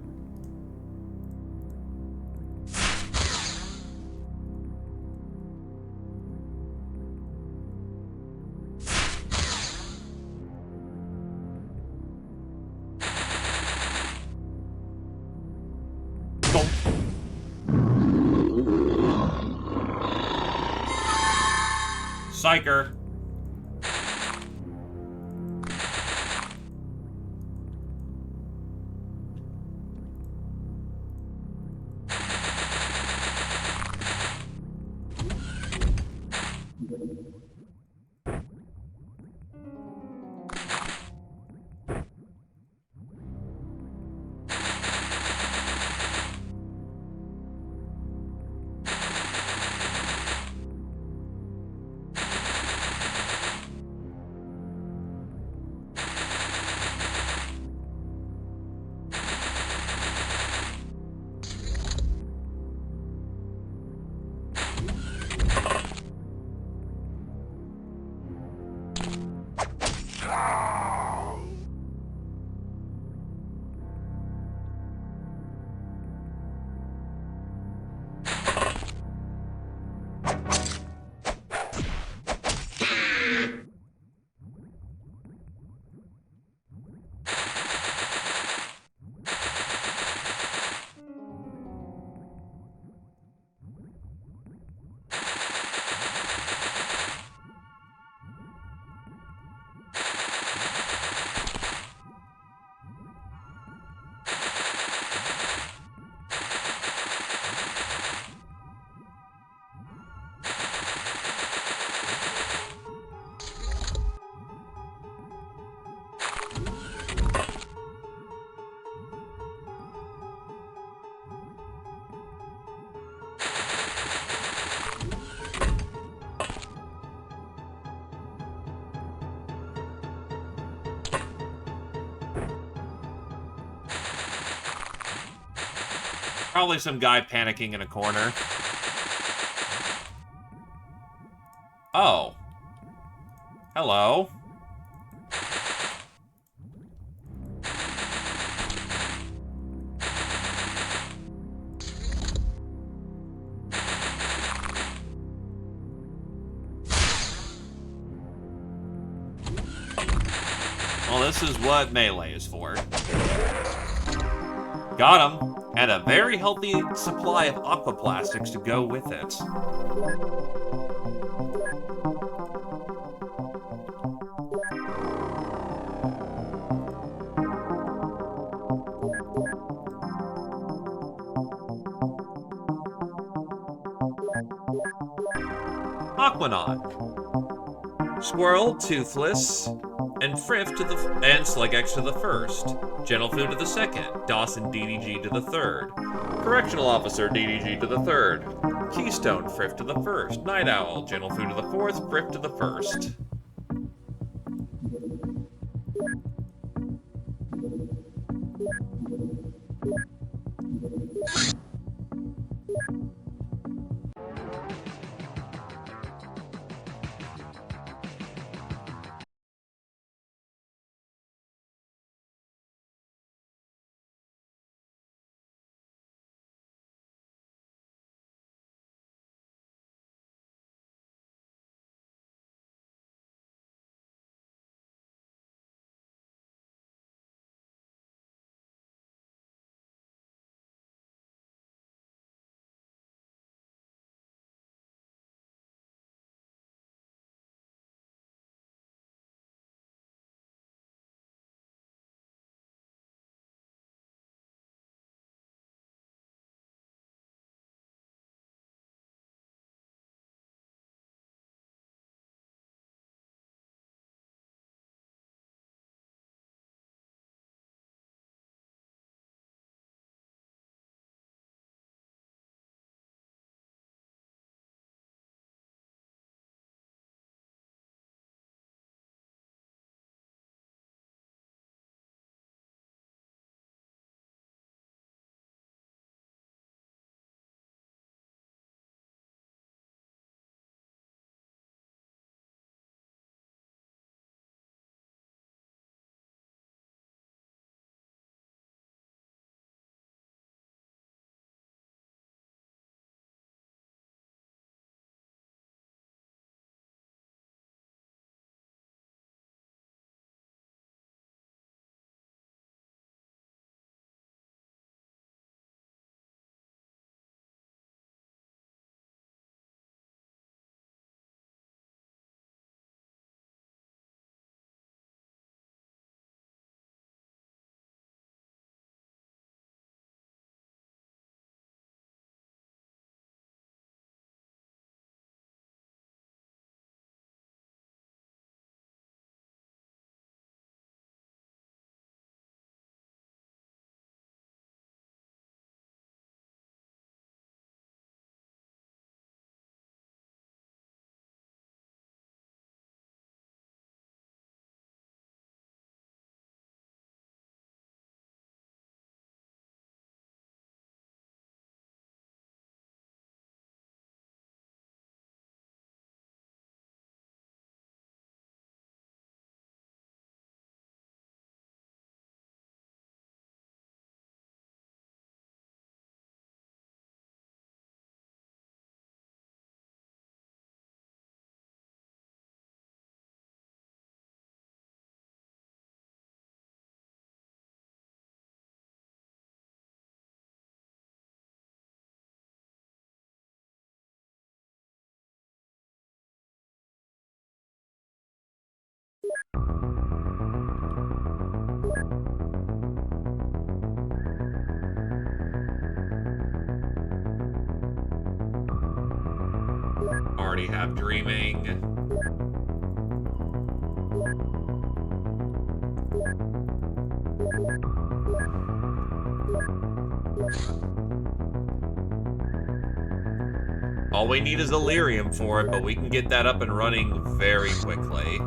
Psycher. Probably some guy panicking in a corner. Oh. Hello. Well, this is what melee is for. Got him. And a very healthy supply of aquaplastics to go with it. Aquanaut. Squirrel, Toothless, and Friff to the and Slugx to the first. Gentlefoo to the second. Dawson DDG to the third. Correctional Officer DDG to the third. Keystone Friff to the first. Night Owl, Gentlefoo to the fourth. Friff to the first. Already have dreaming. All we need is Illyrium for it, but we can get that up and running very quickly.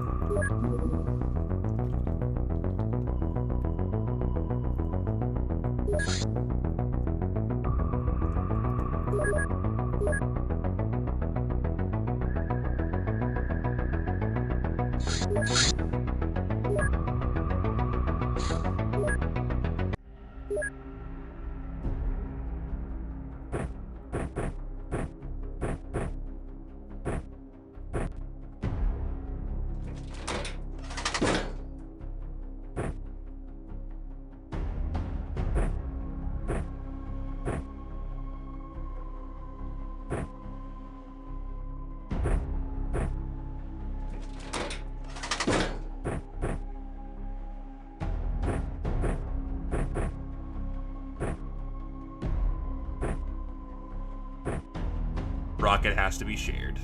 Rocket has to be shared.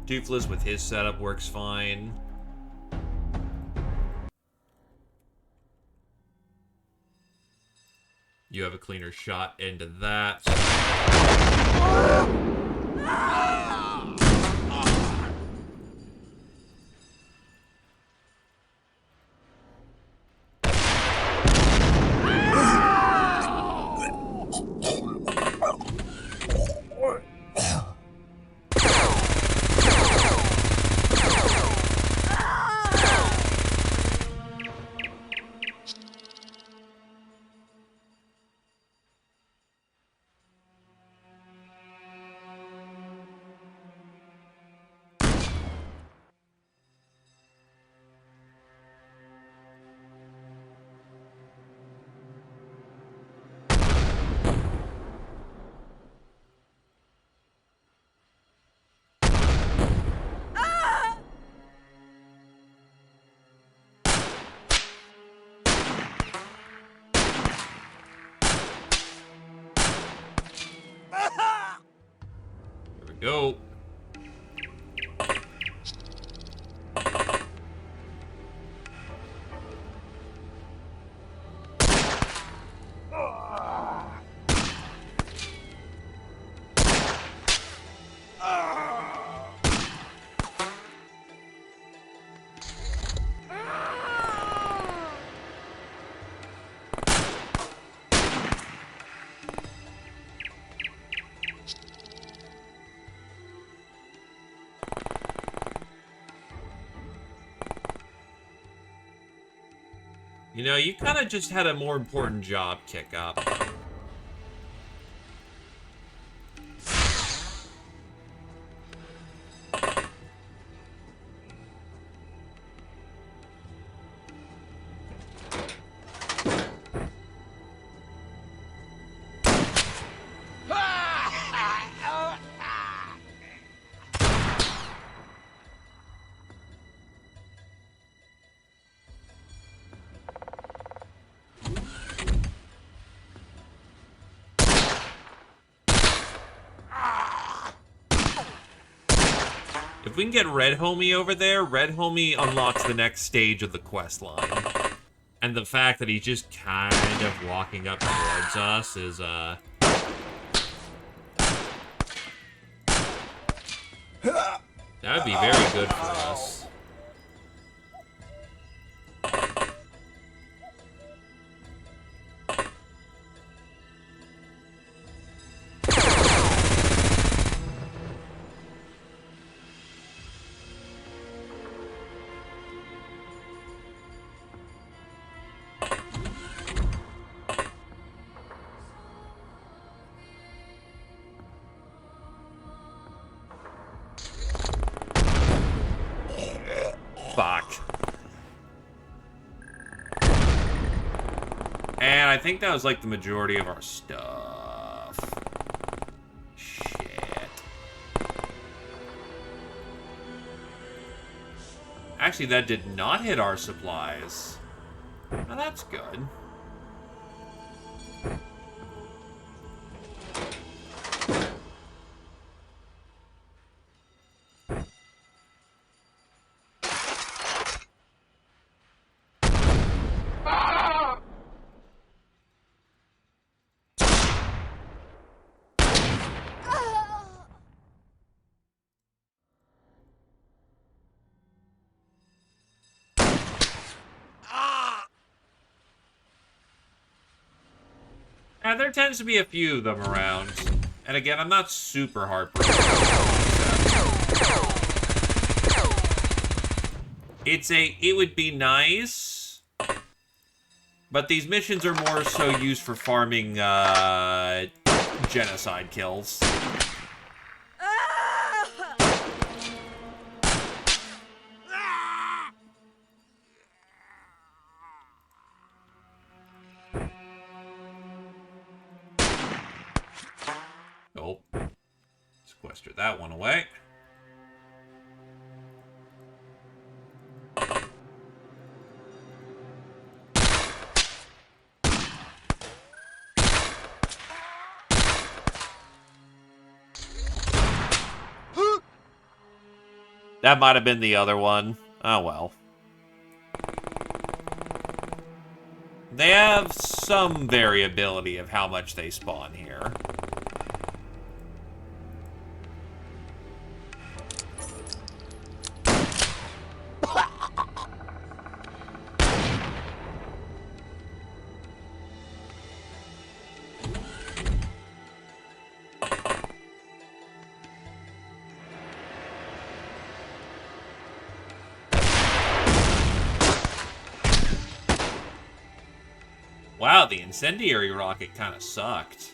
Toothless with his setup works fine. You have a cleaner shot into that. Go. You know, you kind of just had a more important job kick up. If we can get Red Homie over there, Red Homie unlocks the next stage of the quest line. And the fact that he's just kind of walking up towards us is, that would be very good for us. And I think that was like the majority of our stuff. Shit. Actually, that did not hit our supplies. Now that's good. Yeah, there tends to be a few of them around. And again, I'm not super heartbroken about the concept. It would be nice, but these missions are more so used for farming, genocide kills. Nope. Sequester that one away. That might have been the other one. Oh well. They have some variability of how much they spawn here. Wow, the incendiary rocket kind of sucked.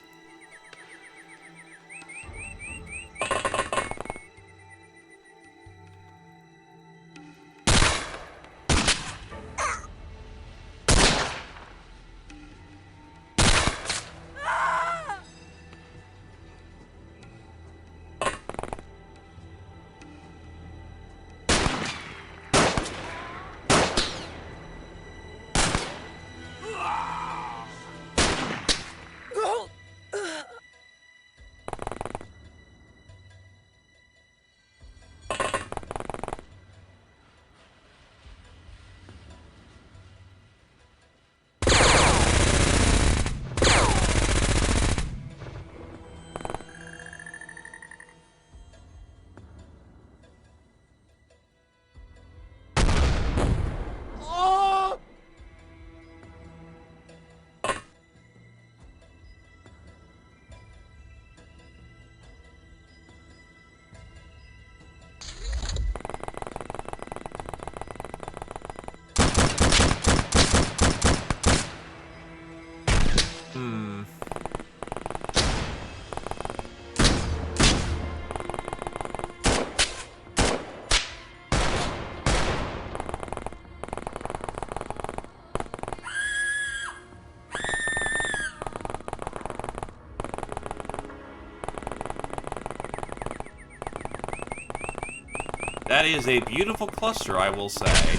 That is a beautiful cluster, I will say.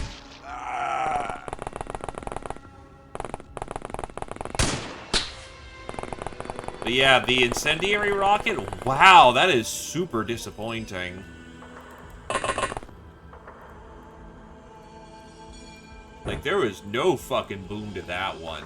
But yeah, the incendiary rocket, wow, that is super disappointing. Like, there was no fucking boom to that one.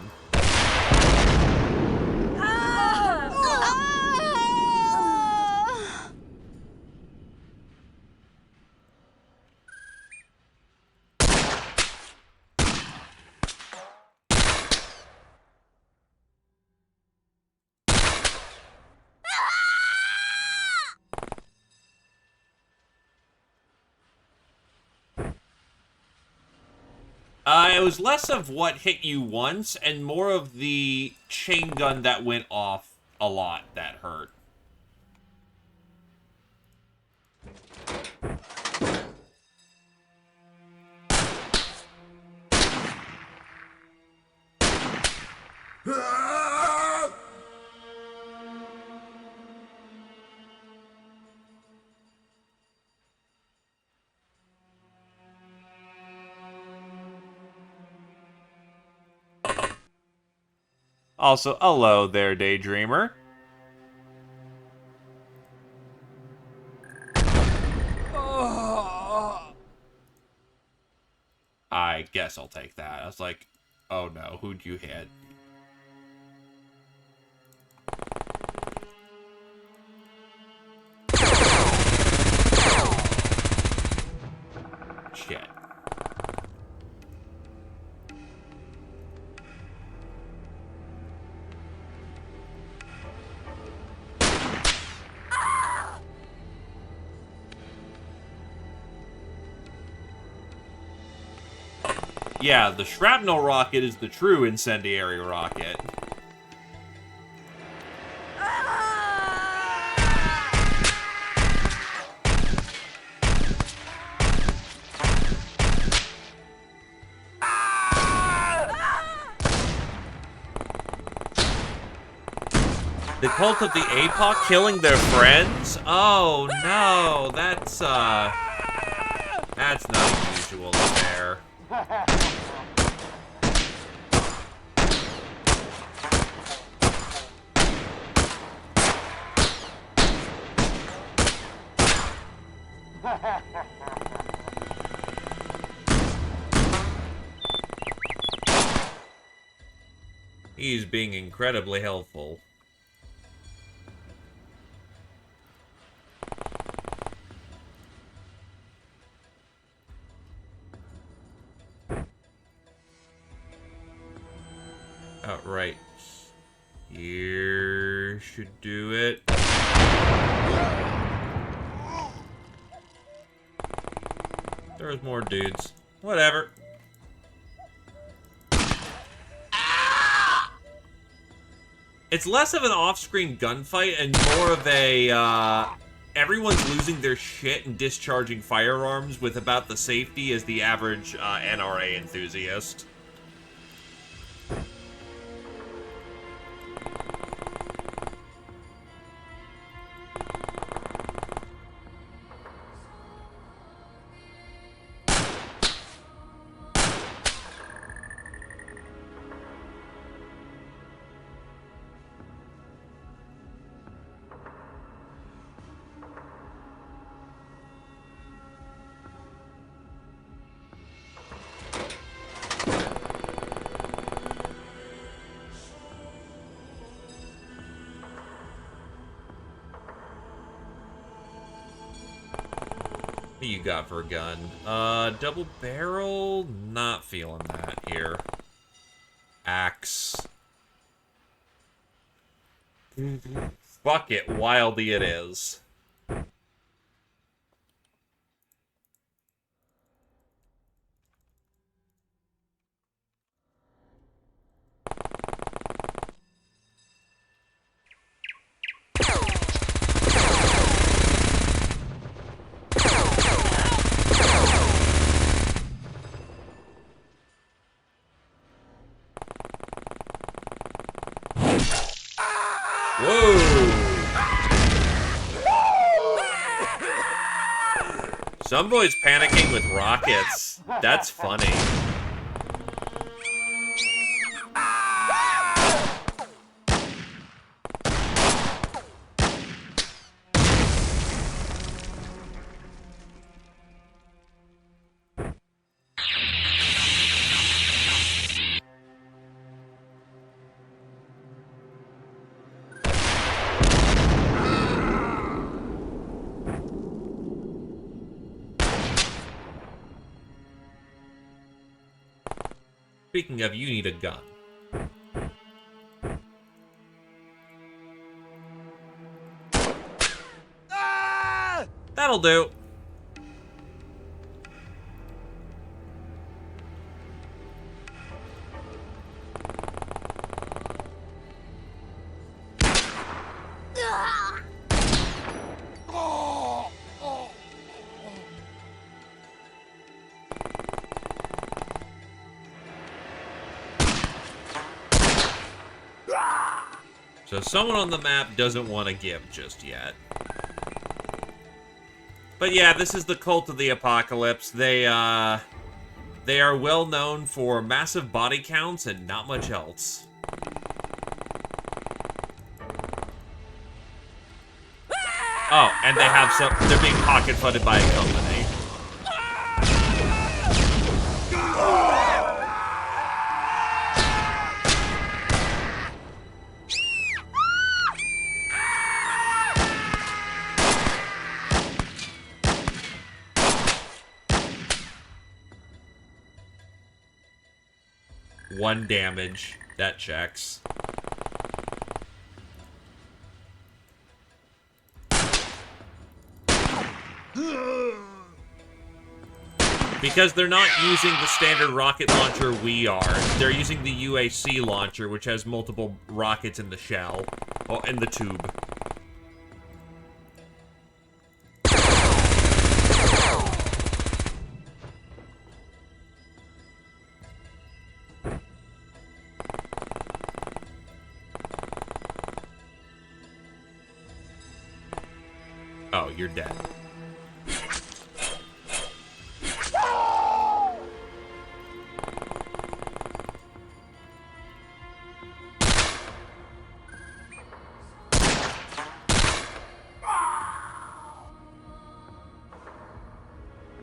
It was less of what hit you once and more of the chain gun that went off a lot that hurt. Also, hello there, Daydreamer. I guess I'll take that. I was like, oh no, who'd you hit? Shit. Yeah, the shrapnel rocket is the true incendiary rocket. The cult of the APOC killing their friends? Oh no, that's not a usual affair. He's being incredibly helpful. Right. Here should do it. There's more dudes. Whatever. It's less of an off-screen gunfight and more of a, everyone's losing their shit and discharging firearms with about the safety as the average, NRA enthusiast. What you got for a gun? Double barrel? Not feeling that here. Axe. Fuck it, wildy it is. Whoa! Some boy's panicking with rockets. That's funny. Speaking of, you need a gun. That'll do. So someone on the map doesn't want to give just yet. But yeah, this is the Cult of the Apocalypse. They are well known for massive body counts and not much else. Oh, and they have some. They're being pocket funded by a company. One damage. That checks. Because they're not using the standard rocket launcher we are. They're using the UAC launcher, which has multiple rockets in the shell. Oh, in the tube. Oh, you're dead.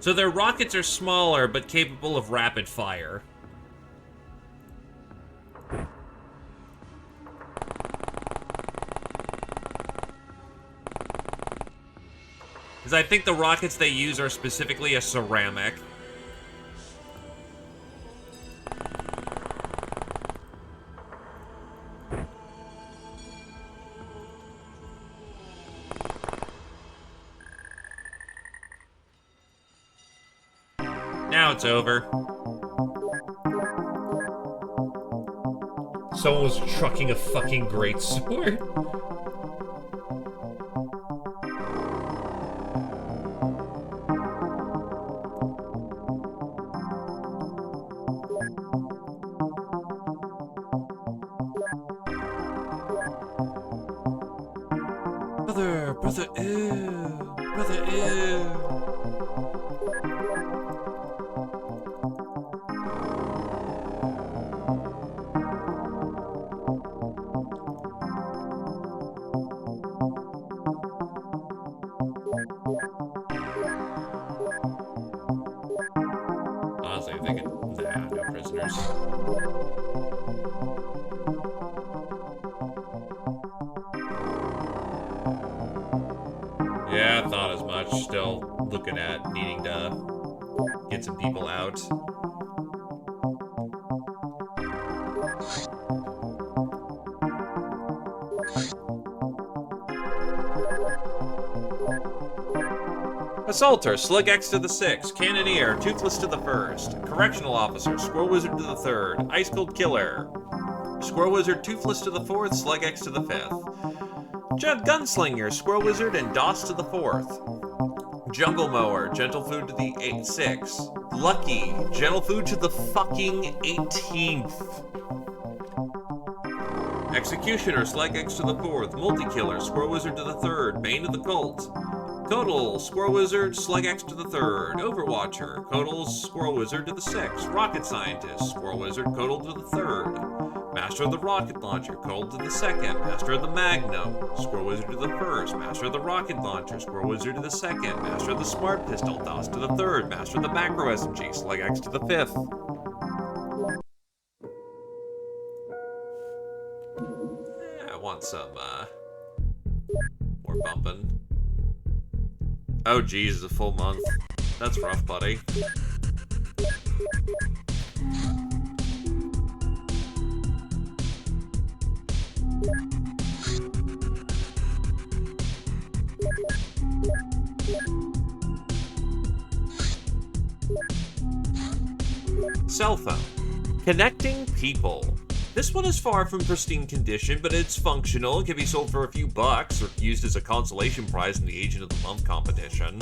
So their rockets are smaller, but capable of rapid fire. Because I think the rockets they use are specifically a ceramic. Now it's over. Someone was trucking a fucking greatsword. Brother, ew. Brother, ew. Honestly, I'm thinking, nah, no prisoners. Yeah, thought as much. Still looking at needing to get some people out. Assaulter, Slug X to the 6th. Cannoneer, Toothless to the 1st. Correctional Officer, Squirrel Wizard to the 3rd. Ice Cold Killer, Squirrel Wizard, Toothless to the 4th. Slug X to the 5th. Gunslinger, Squirrel Wizard, and Doss to the 4th. Jungle Mower, Gentle Food to the 6th. Lucky, Gentle Food to the fucking 18th. Executioner, Slug X to the 4th. Multi-Killer, Squirrel Wizard to the 3rd. Bane of the Cult. Codal, Squirrel Wizard, Slug X to the 3rd. Overwatcher, Codal, Squirrel Wizard to the 6th. Rocket Scientist, Squirrel Wizard, Codal to the 3rd. Master of the Rocket Launcher, Codal to the 2nd. Master of the Magnum, Squirrel Wizard to the 1st. Master of the Rocket Launcher, Squirrel Wizard to the 2nd. Master of the Smart Pistol, Doss to the 3rd. Master of the Macro SMG, Slug X to the 5th. Yeah, I want some, more bumping. Oh geez, a full month. That's rough, buddy. Cell phone. Connecting people. This one is far from pristine condition, but it's functional. It can be sold for a few bucks or used as a consolation prize in the Agent of the Month competition.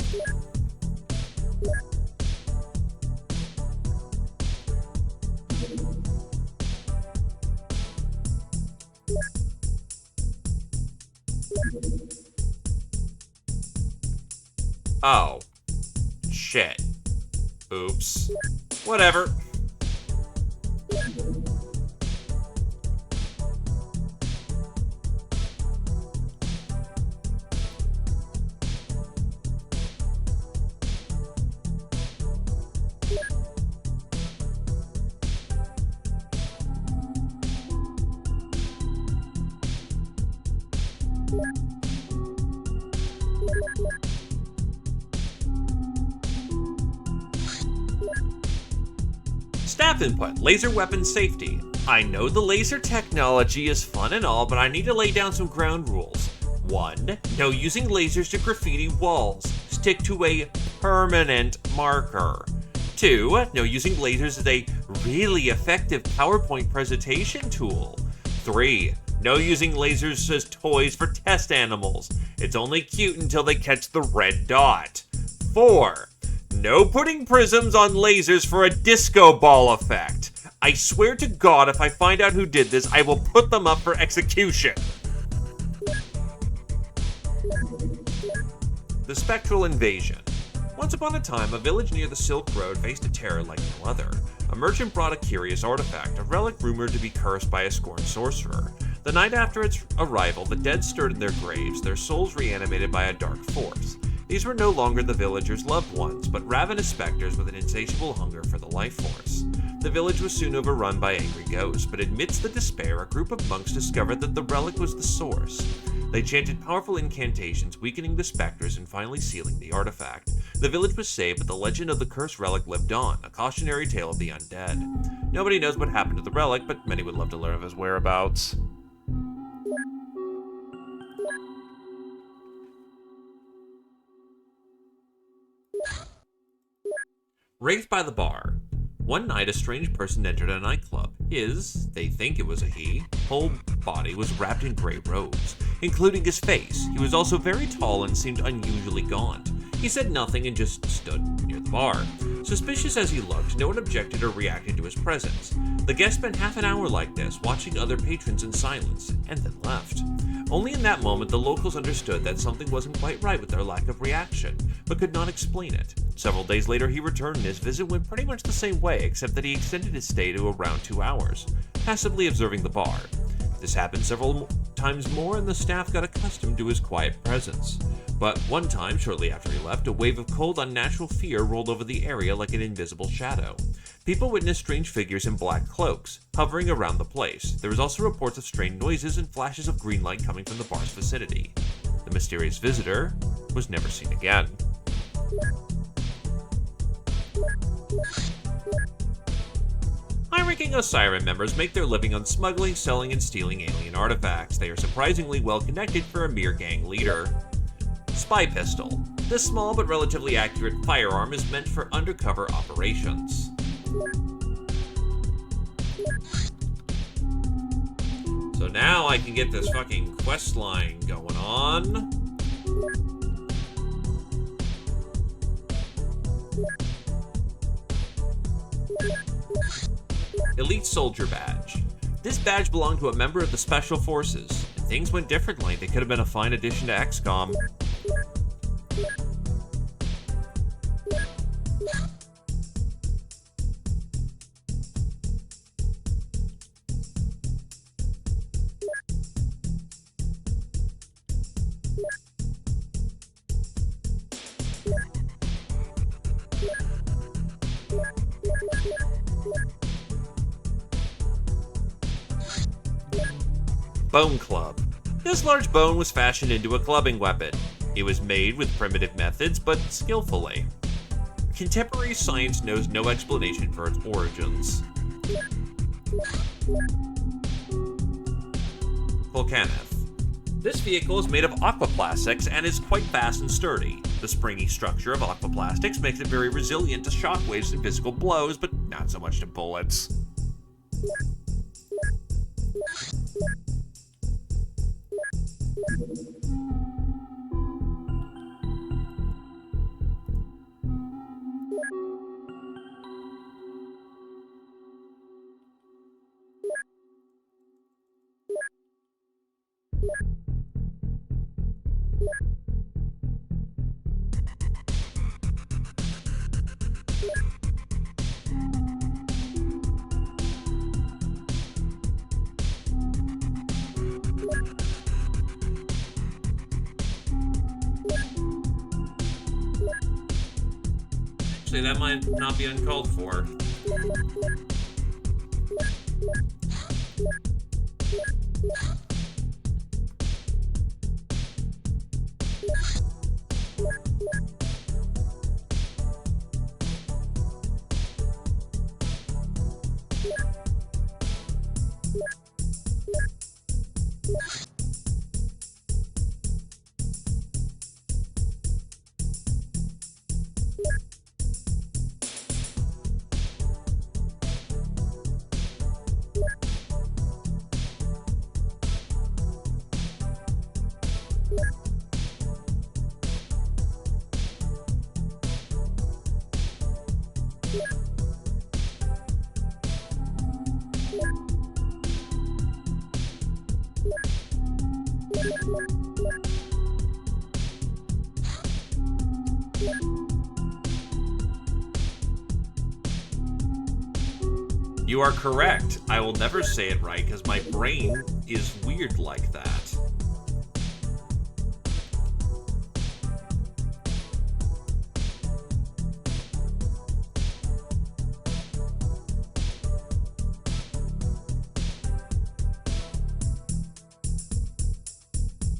Oh. Shit. Oops. Whatever. Staff input, laser weapon safety. I know the laser technology is fun and all, but I need to lay down some ground rules. 1. No using lasers to graffiti walls. Stick to a permanent marker. 2. No using lasers as a really effective PowerPoint presentation tool. 3. No using lasers as toys for test animals. It's only cute until they catch the red dot. 4. No putting prisms on lasers for a disco ball effect. I swear to God, if I find out who did this, I will put them up for execution. The Spectral Invasion. Once upon a time, a village near the Silk Road faced a terror like no other. A merchant brought a curious artifact, a relic rumored to be cursed by a scorned sorcerer. The night after its arrival, the dead stirred in their graves, their souls reanimated by a dark force. These were no longer the villagers' loved ones, but ravenous specters with an insatiable hunger for the life force. The village was soon overrun by angry ghosts, but amidst the despair, a group of monks discovered that the relic was the source. They chanted powerful incantations, weakening the specters and finally sealing the artifact. The village was saved, but the legend of the cursed relic lived on, a cautionary tale of the undead. Nobody knows what happened to the relic, but many would love to learn of his whereabouts. Raped by the bar. One night, a strange person entered a nightclub. They think it was a he, whole body was wrapped in gray robes, including his face. He was also very tall and seemed unusually gaunt. He said nothing and just stood near the bar. Suspicious as he looked, no one objected or reacted to his presence. The guest spent half an hour like this, watching other patrons in silence, and then left. Only in that moment, the locals understood that something wasn't quite right with their lack of reaction, but could not explain it. Several days later, he returned and his visit went pretty much the same way, except that he extended his stay to around 2 hours, passively observing the bar. This happened several times more, and the staff got accustomed to his quiet presence. But one time, shortly after he left, a wave of cold, unnatural fear rolled over the area like an invisible shadow. People witnessed strange figures in black cloaks, hovering around the place. There was also reports of strange noises and flashes of green light coming from the bar's vicinity. The mysterious visitor was never seen again. High-ranking Osiris members make their living on smuggling, selling, and stealing alien artifacts. They are surprisingly well connected for a mere gang leader. Spy pistol. This small but relatively accurate firearm is meant for undercover operations. So now I can get this fucking quest line going on. Elite Soldier Badge. This badge belonged to a member of the Special Forces. If things went differently, they could have been a fine addition to XCOM. Bone Club. This large bone was fashioned into a clubbing weapon. It was made with primitive methods, but skillfully. Contemporary science knows no explanation for its origins. Volcaneth. This vehicle is made of aquaplastics and is quite fast and sturdy. The springy structure of aquaplastics makes it very resilient to shockwaves and physical blows, but not so much to bullets. Actually, that might not be uncalled for. You are correct. I will never say it right because my brain is weird like that.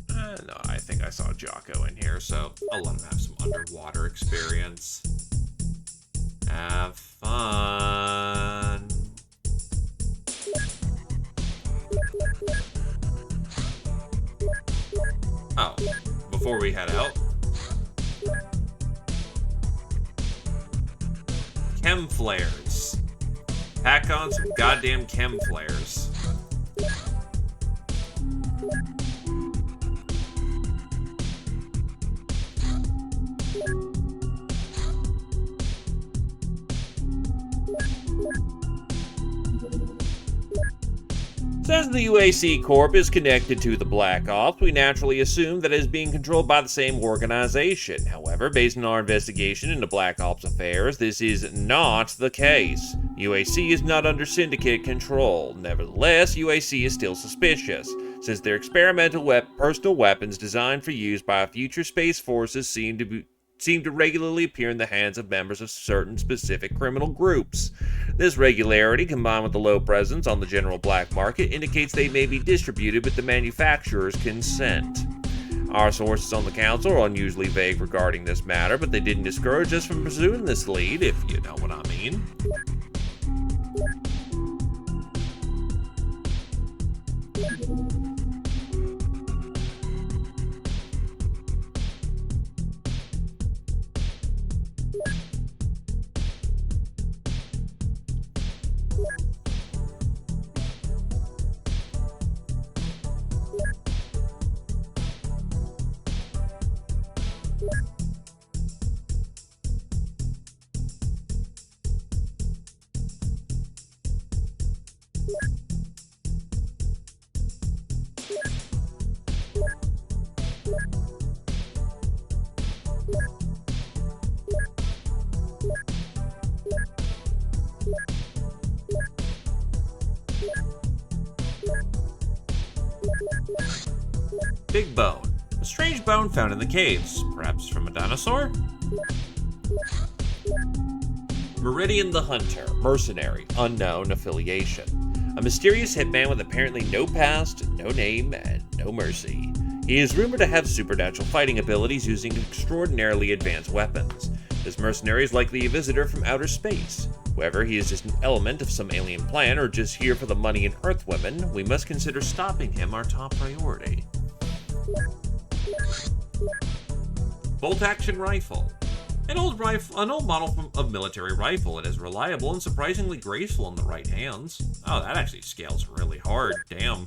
No, I think I saw Jocko in here, so I'll let him have some underwater experience. Have fun. Oh, before we head out, chem flares. Pack on some goddamn chem flares. Since the UAC Corp is connected to the Black Ops, we naturally assume that it is being controlled by the same organization. However, based on our investigation into Black Ops affairs, this is not the case. UAC is not under syndicate control. Nevertheless, UAC is still suspicious, since their experimental personal weapons designed for use by future space forces seem to regularly appear in the hands of members of certain specific criminal groups. This regularity, combined with the low presence on the general black market, indicates they may be distributed with the manufacturer's consent. Our sources on the council are unusually vague regarding this matter, but they didn't discourage us from pursuing this lead, if you know what I mean. Big bone. A strange bone found in the caves, perhaps from a dinosaur? Meridian the Hunter, mercenary, unknown affiliation. A mysterious hitman with apparently no past, no name, and no mercy. He is rumored to have supernatural fighting abilities using extraordinarily advanced weapons. This mercenary is likely a visitor from outer space. Whether he is just an element of some alien plan or just here for the money and Earth women, we must consider stopping him our top priority. Bolt-action rifle. An old model of military rifle. It is reliable and surprisingly graceful in the right hands. Oh, that actually scales really hard. Damn.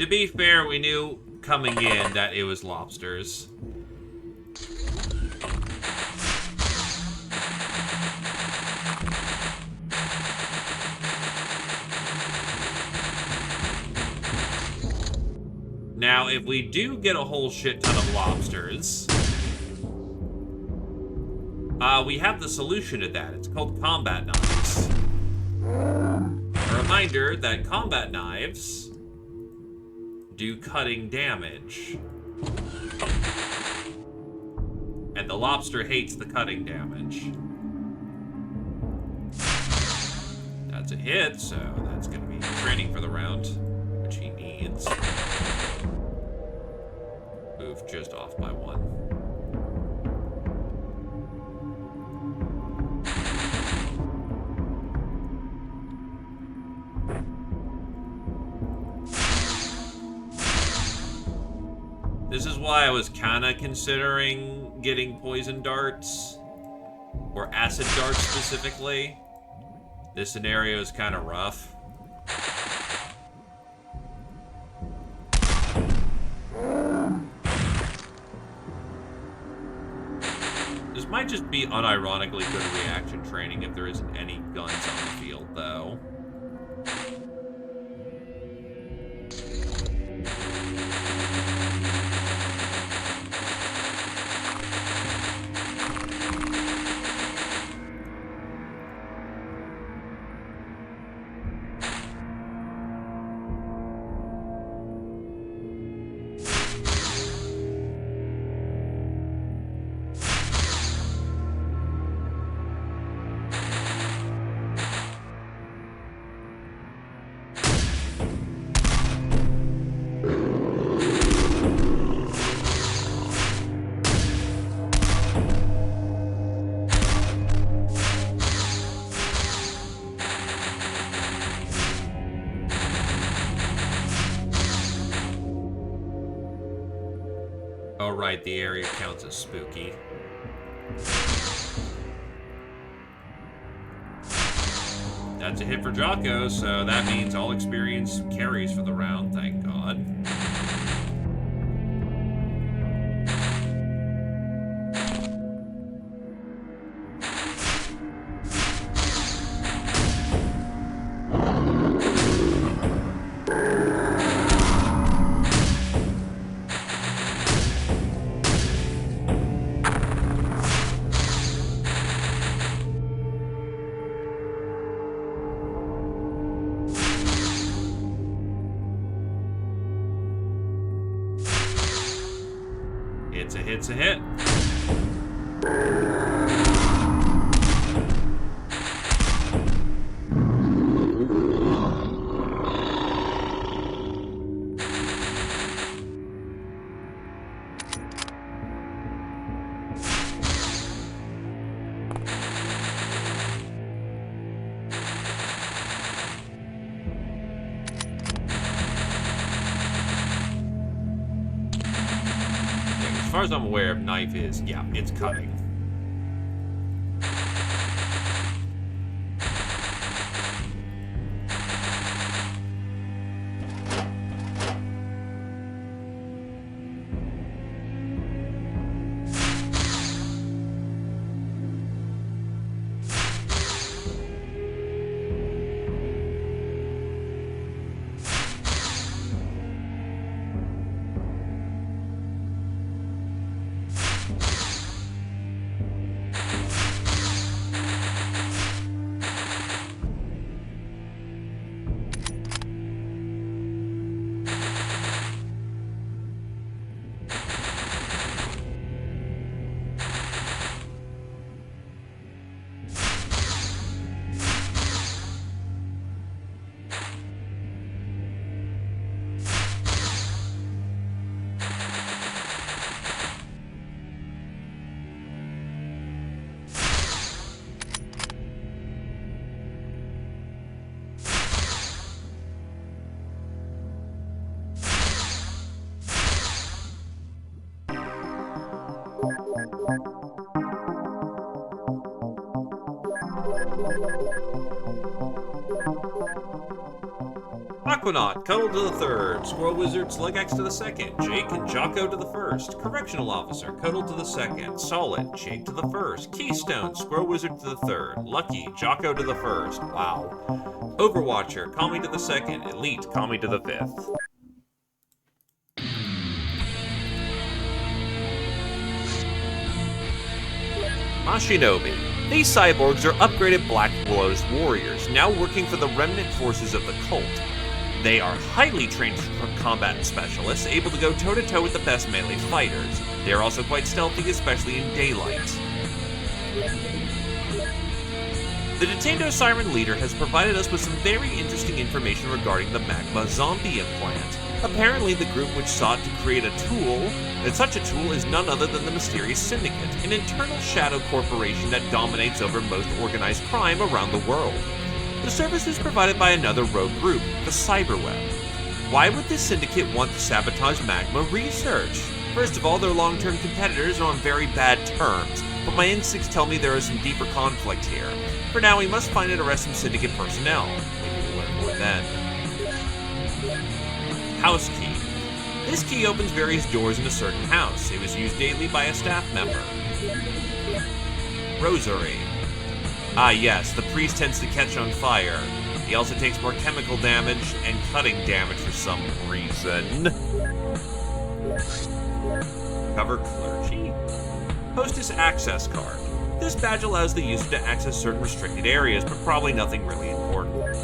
To be fair, we knew coming in that it was lobsters. Now, if we do get a whole shit ton of lobsters, we have the solution to that. It's called combat knives. A reminder that combat knives do cutting damage. And the lobster hates the cutting damage. That's a hit, so that's going to be training for the round, which he needs. Move just off by 1. This is why I was kind of considering getting poison darts, or acid darts specifically. This scenario is kind of rough. This might just be unironically good reaction training if there isn't any guns on the field, though. Oh, right, the area counts as spooky. That's a hit for Jocko, so that means all experience carries for the round, thank God. It's a hit. As far as I'm aware, knife is, yeah, it's cutting. Aquanaut, Cuddle to the third. Squirrel Wizard, Slugax to the second. Jake and Jocko to the first. Correctional Officer, Cuddle to the second. Solid, Jake to the first. Keystone, Squirrel Wizard to the third. Lucky, Jocko to the first. Wow. Overwatcher, Call Me to the second. Elite, Call Me to the fifth. Mashinobi. These cyborgs are upgraded Black Willow's warriors, now working for the remnant forces of the cult. They are highly trained combat specialists, able to go toe-to-toe with the best melee fighters. They are also quite stealthy, especially in daylight. The Nintendo Siren leader has provided us with some very interesting information regarding the Magma Zombie implant. Apparently, the group which sought to create a tool, and such a tool is none other than the Mysterious Syndicate, an internal shadow corporation that dominates over most organized crime around the world. The service is provided by another rogue group, the Cyberweb. Why would this syndicate want to sabotage Magma research? First of all, their long-term competitors are on very bad terms, but my instincts tell me there is some deeper conflict here. For now, we must find and arrest some syndicate personnel. Maybe we'll learn more then. House key. This key opens various doors in a certain house. It was used daily by a staff member. Rosary. Ah yes, the priest tends to catch on fire. He also takes more chemical damage and cutting damage for some reason. Cover clergy. Hostess access card. This badge allows the user to access certain restricted areas, but probably nothing really important.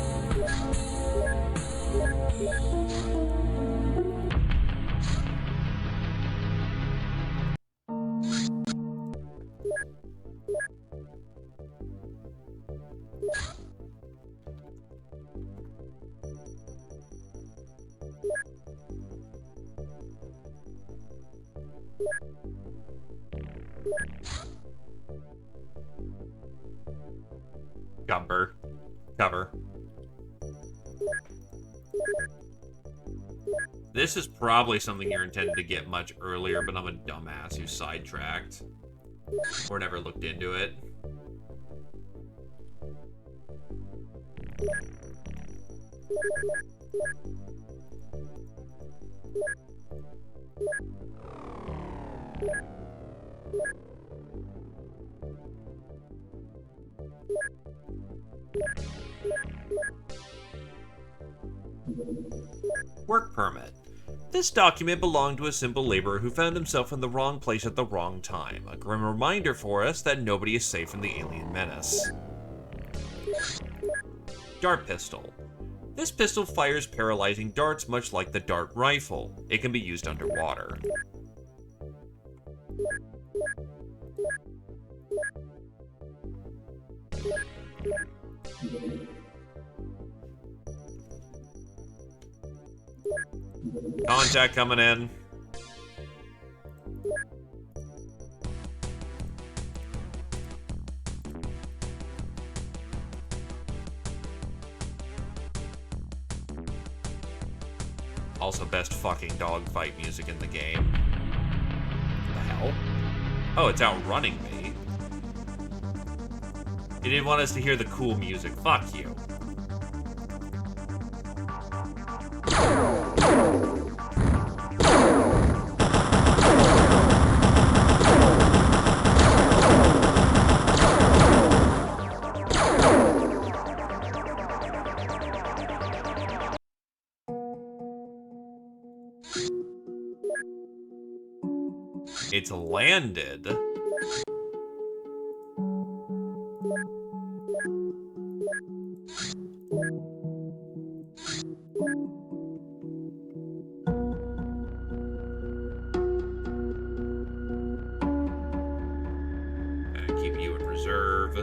Cover. This is probably something you're intended to get much earlier, but I'm a dumbass who sidetracked. Or never looked into it. Work permit. This document belonged to a simple laborer who found himself in the wrong place at the wrong time. A grim reminder for us that nobody is safe from the alien menace. Dart pistol. This pistol fires paralyzing darts much like the dart rifle. It can be used underwater. Contact coming in. Also, best fucking dogfight music in the game. What the hell? Oh, it's outrunning me. You didn't want us to hear the cool music. Fuck you. It's landed. Gonna keep you in reserve.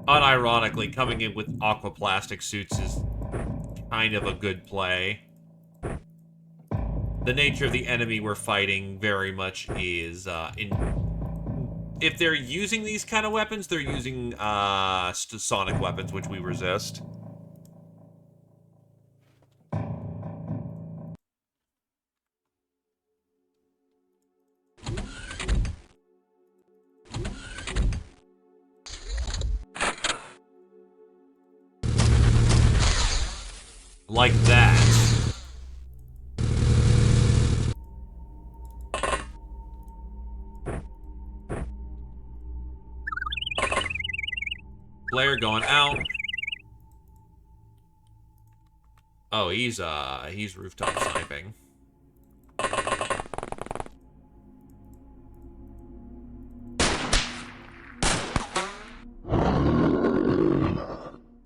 Unironically, coming in with aquaplastic suits is kind of a good play. The nature of the enemy we're fighting very much is if they're using these kind of weapons, they're using sonic weapons, which we resist. Like that. Flare going out. Oh, he's rooftop sniping.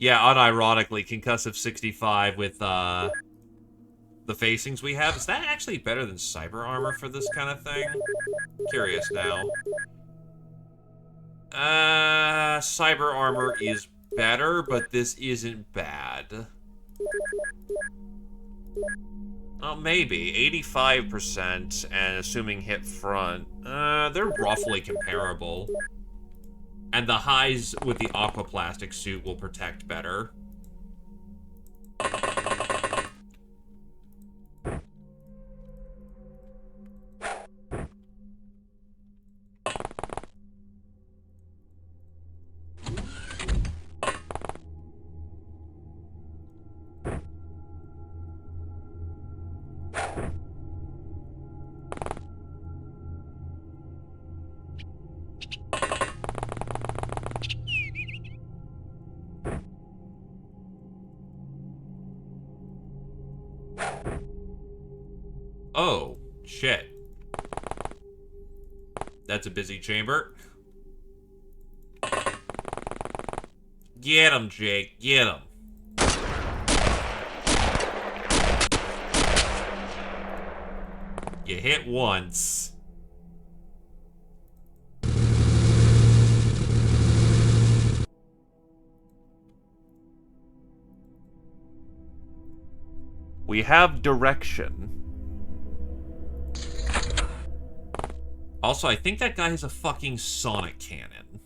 Yeah, unironically, concussive 65 with the facings we have. Is that actually better than cyber armor for this kind of thing? Curious now. Cyber armor is better, but this isn't bad. Oh, maybe. 85%, and assuming hit front. They're roughly comparable. And the highs with the aquaplastic suit will protect better. Oh, shit. That's a busy chamber. Get him, Jake. Get him. You hit once. We have direction. Also, I think that guy has a fucking sonic cannon.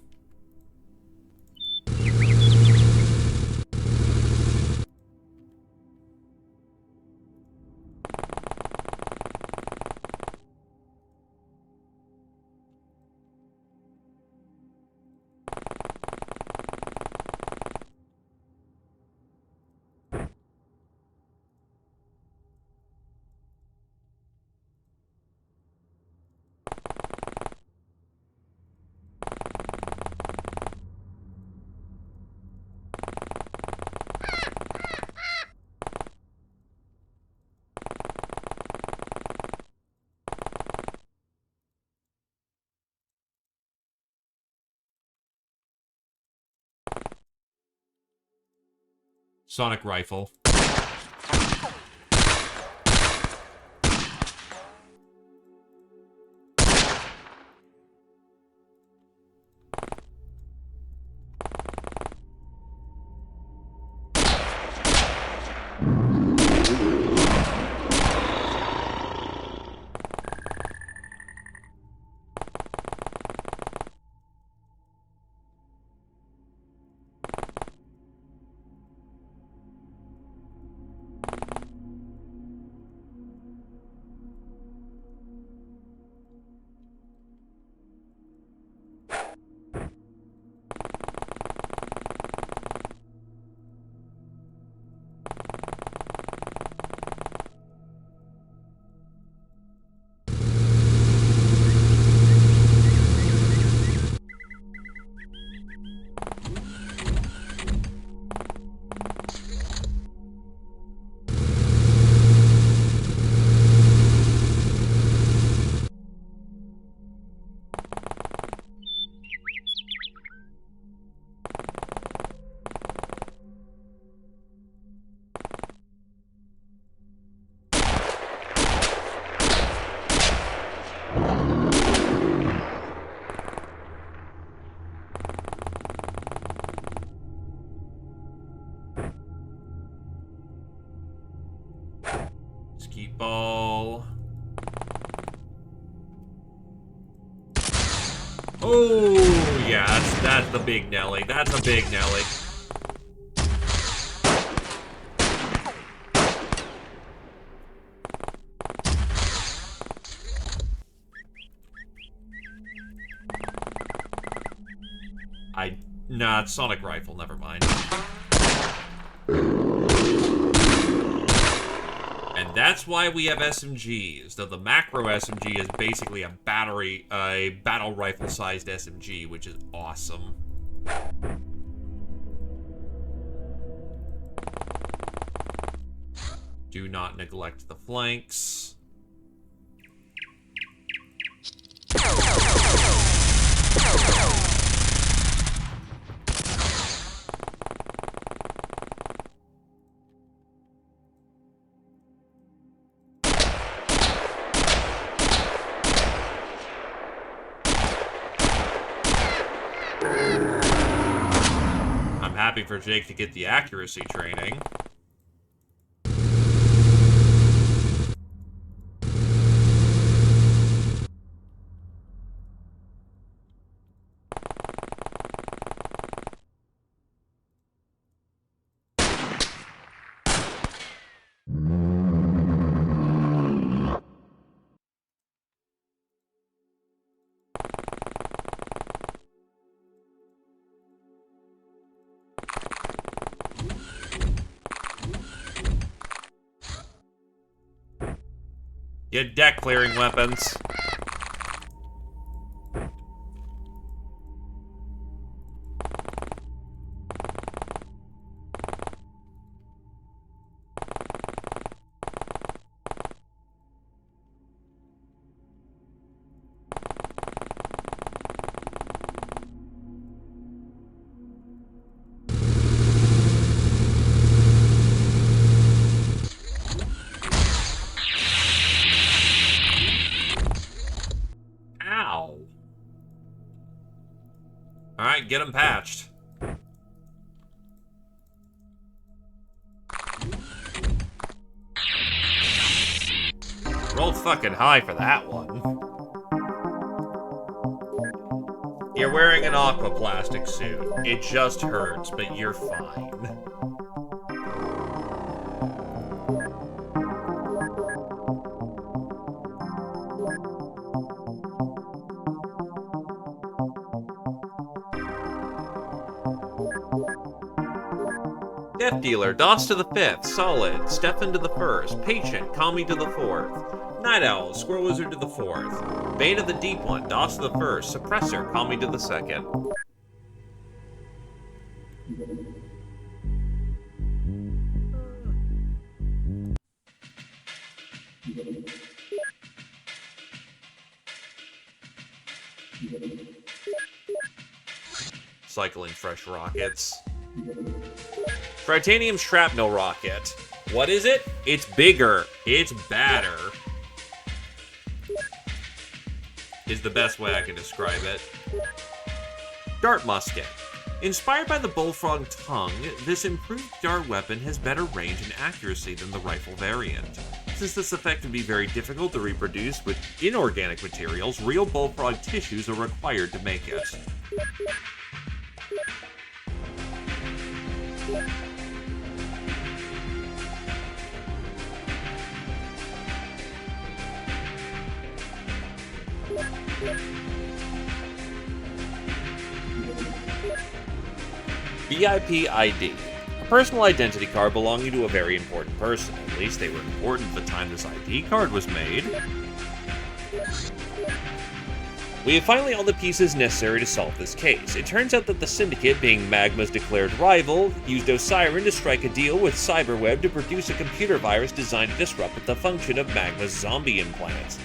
Sonic rifle. Oh, yeah, that's the big Nelly. That's a big Nelly. Nah, it's Sonic Rifle, never mind. And that's why we have SMGs, though the macro SMG is basically a battle rifle-sized SMG, which is awesome. Do not neglect the flanks. I'm happy for Jake to get the accuracy training. Get deck clearing weapons. Alright, get them patched. Rolled fucking high for that one. You're wearing an aquaplastic suit. It just hurts, but you're fine. Death Dealer, DOS to the 5th, Solid, Stefan to the 1st, Patient, Kami to the 4th, Night Owl, Squirrel Wizard to the 4th, Bane of the Deep One, DOS to the 1st, Suppressor, Kami to the 2nd. Cycling fresh rockets. Tritanium Shrapnel Rocket. What is it? It's bigger. It's badder. Is the best way I can describe it. Dart Musket. Inspired by the Bullfrog Tongue, this improved dart weapon has better range and accuracy than the rifle variant. Since this effect would be very difficult to reproduce with inorganic materials, real bullfrog tissues are required to make it. VIP ID. A personal identity card belonging to a very important person. At least they were important at the time this ID card was made. We have finally all the pieces necessary to solve this case. It turns out that the Syndicate, being Magma's declared rival, used Osiren to strike a deal with Cyberweb to produce a computer virus designed to disrupt the function of Magma's zombie implants.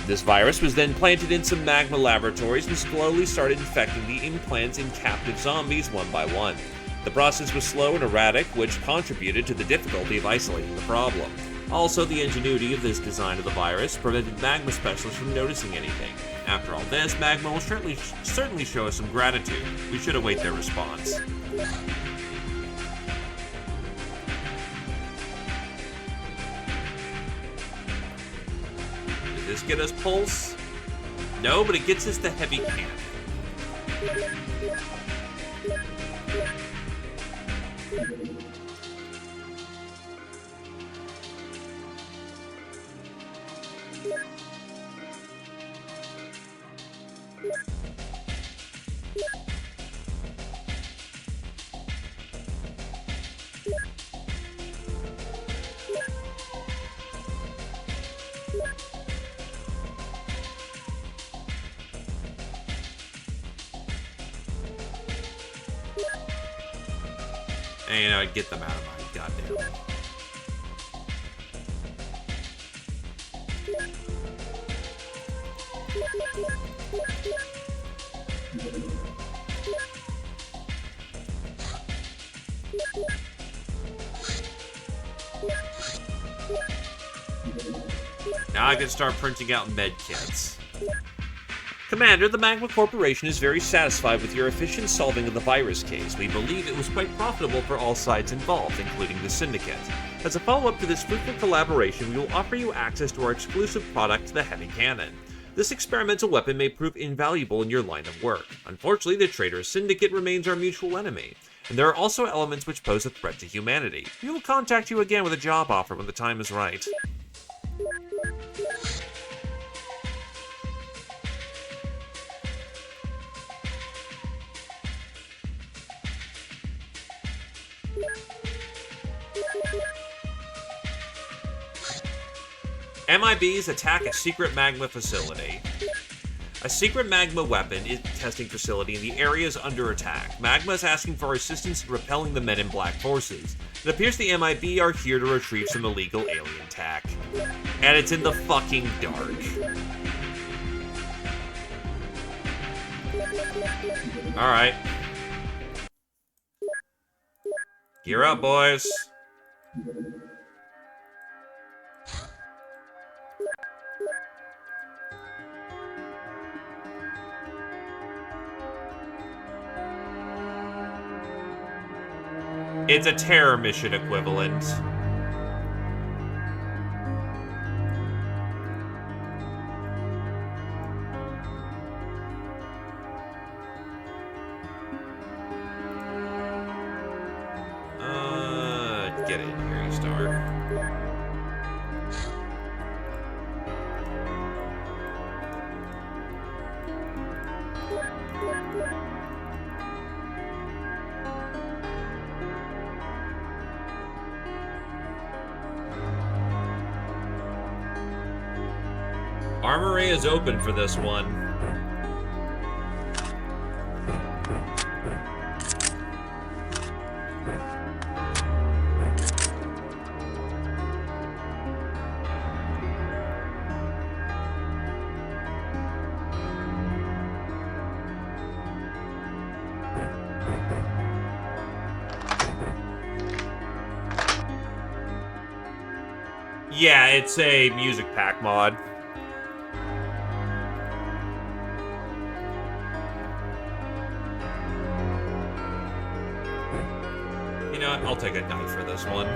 This virus was then planted in some Magma laboratories and slowly started infecting the implants in captive zombies one by one. The process was slow and erratic, which contributed to the difficulty of isolating the problem. Also, the ingenuity of this design of the virus prevented Magma specialists from noticing anything. After all this, Magma will certainly show us some gratitude. We should await their response. Did this get us Pulse? No, but it gets us the Heavy Cannon. And I'd get them out of my goddamn. Now I can start printing out med kits. Commander, the Magma Corporation is very satisfied with your efficient solving of the virus case. We believe it was quite profitable for all sides involved, including the Syndicate. As a follow-up to this fruitful collaboration, we will offer you access to our exclusive product, the Heavy Cannon. This experimental weapon may prove invaluable in your line of work. Unfortunately, the traitorous Syndicate remains our mutual enemy, and there are also elements which pose a threat to humanity. We will contact you again with a job offer when the time is right. MIBs attack a secret magma facility. A secret magma weapon testing facility in the area is under attack. Magma is asking for assistance in repelling the Men in Black forces. It appears the MIB are here to retrieve some illegal alien tech. And it's in the fucking dark. Alright. Gear up, boys. It's a terror mission equivalent. Get in here, you star. Armory is open for this one. Yeah, it's a music pack mod. You know what? I'll take a knife for this one.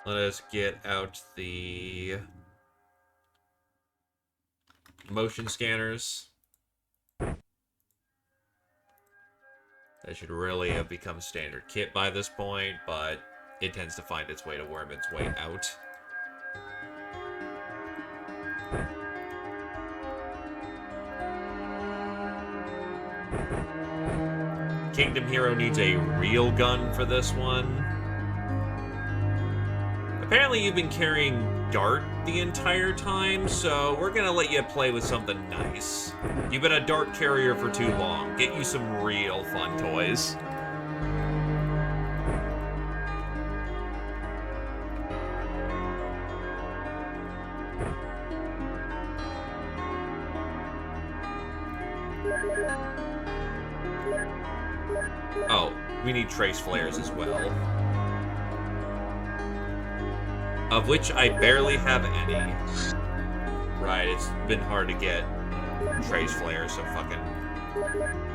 Let us get out the motion scanners. That should really have become standard kit by this point, but it tends to find its way to worm its way out. Kingdom Hero needs a real gun for this one. Apparently you've been carrying Dart the entire time, so we're gonna let you play with something nice. You've been a Dart carrier for too long. Get you some real fun toys. Oh, we need trace flares as well. Of which I barely have any. Right, it's been hard to get trace flares, so fucking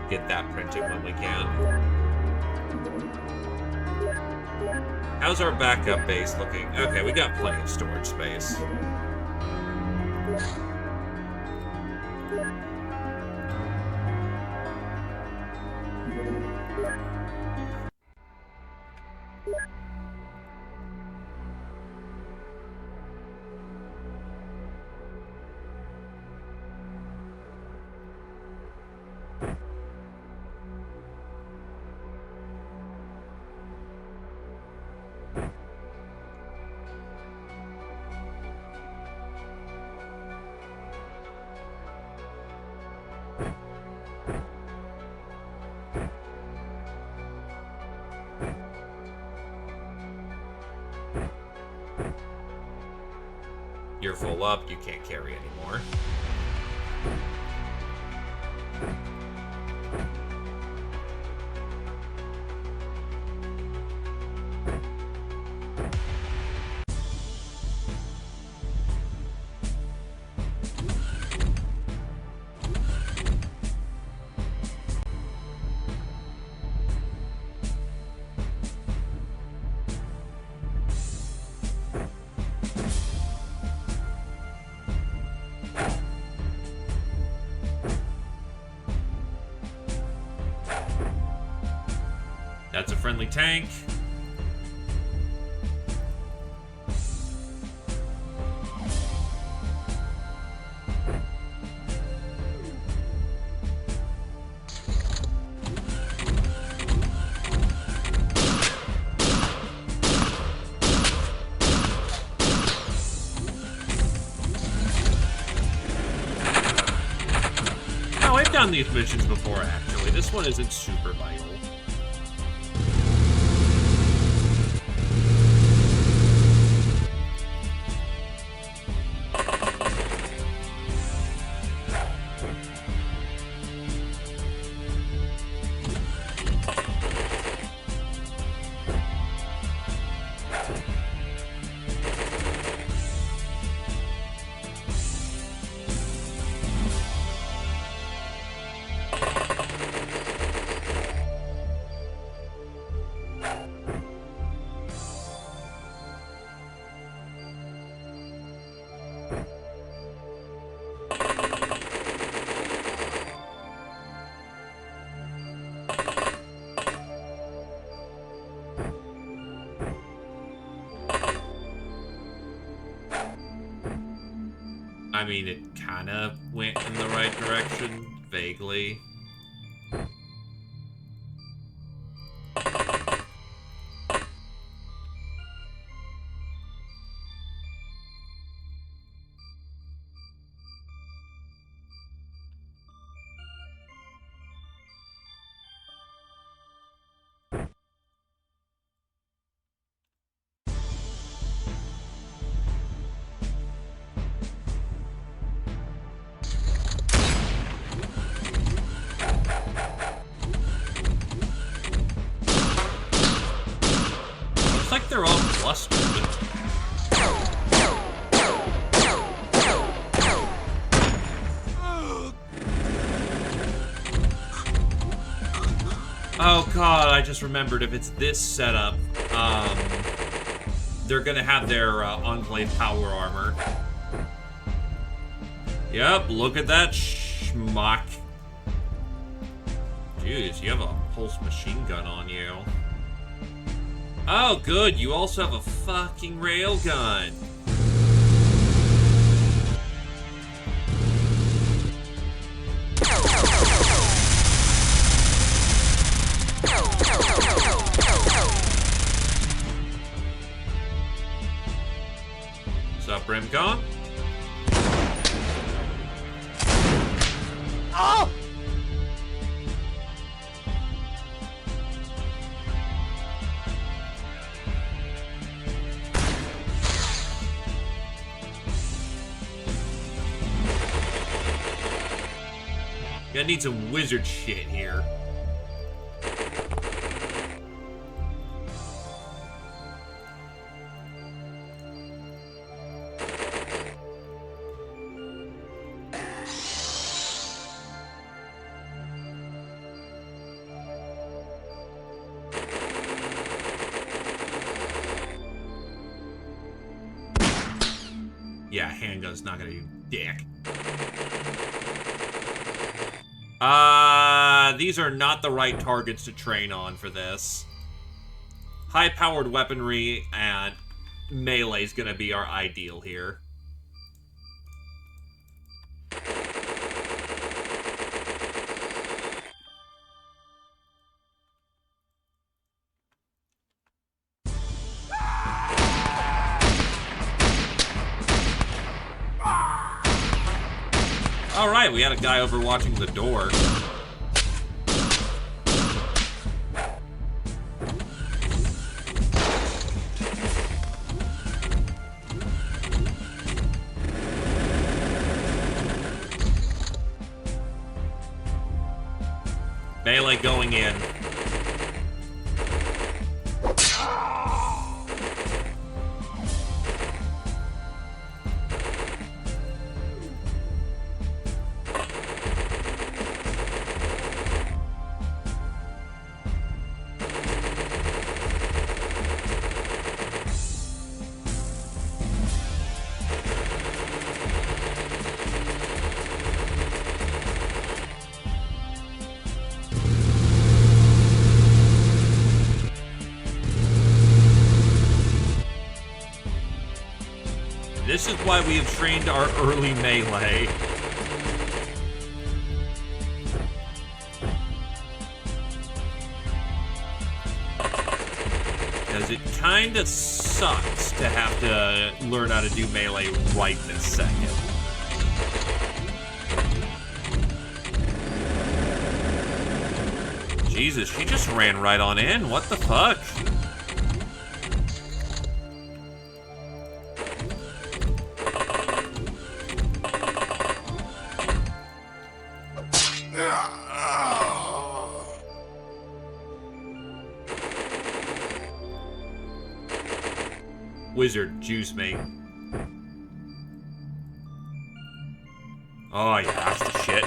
get that printed when we can. How's our backup base looking? Okay, we got plenty of storage space. You're full up, you can't carry anymore. That's a friendly tank. Oh, I've done these missions before, actually. This one isn't super vital. I mean, it kind of went in the right direction, vaguely. Like they're all clustered. Oh god, I just remembered, if it's this setup, they're gonna have their Enclave power armor. Yep, look at that schmuck. Jeez, you have a pulse machine gun on you. Oh, good. You also have a fucking railgun. up, Brimcon? Oh! Gonna need some wizard shit here. Yeah, handgun's not gonna do dick. These are not the right targets to train on for this. High-powered weaponry and melee is gonna be our ideal here. Alright, we had a guy over watching the door. Melee going in. This is why we have trained our early melee. Because it kinda sucks to have to learn how to do melee right this second. Jesus, she just ran right on in. What the fuck? Wizard, juice me. Oh yeah, that's the shit.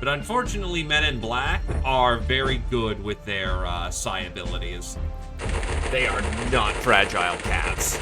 But unfortunately, Men in Black are very good with their psi abilities. They are not fragile cats.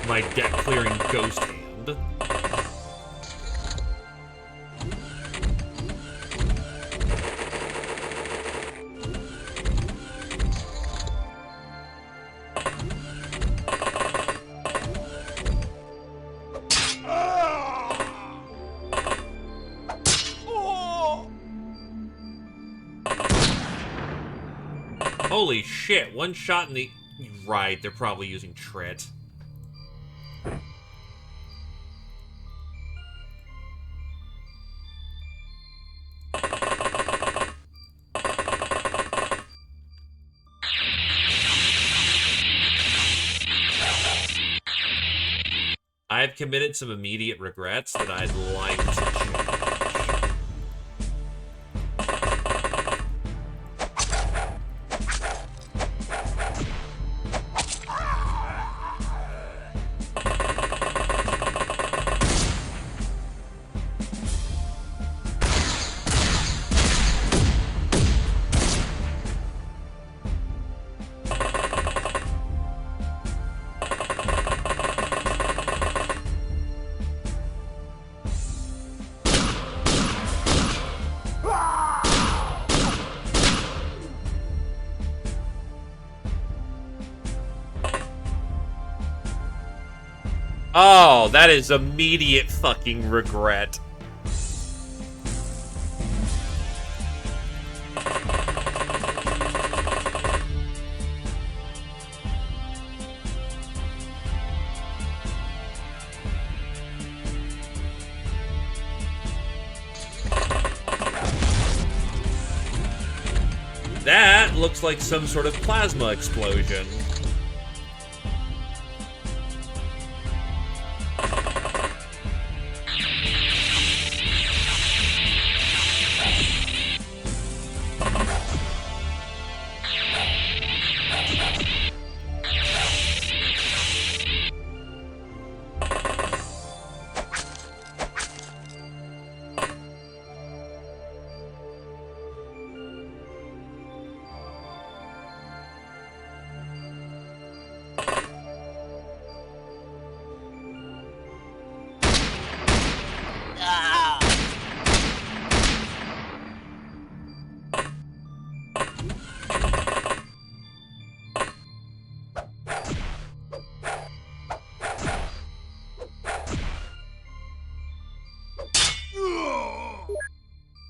My deck-clearing ghost hand. Holy shit, one shot in the... Right, they're probably using Trit. I've committed some immediate regrets that I'd like to change. Oh, that is immediate fucking regret. That looks like some sort of plasma explosion.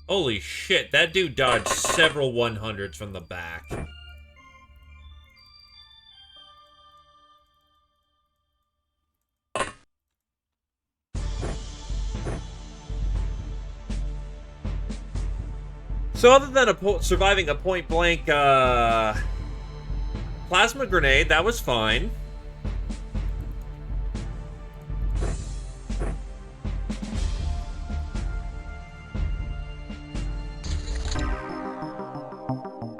Holy shit, that dude dodged several 100s from the back. So other than surviving a point-blank, plasma grenade, that was fine.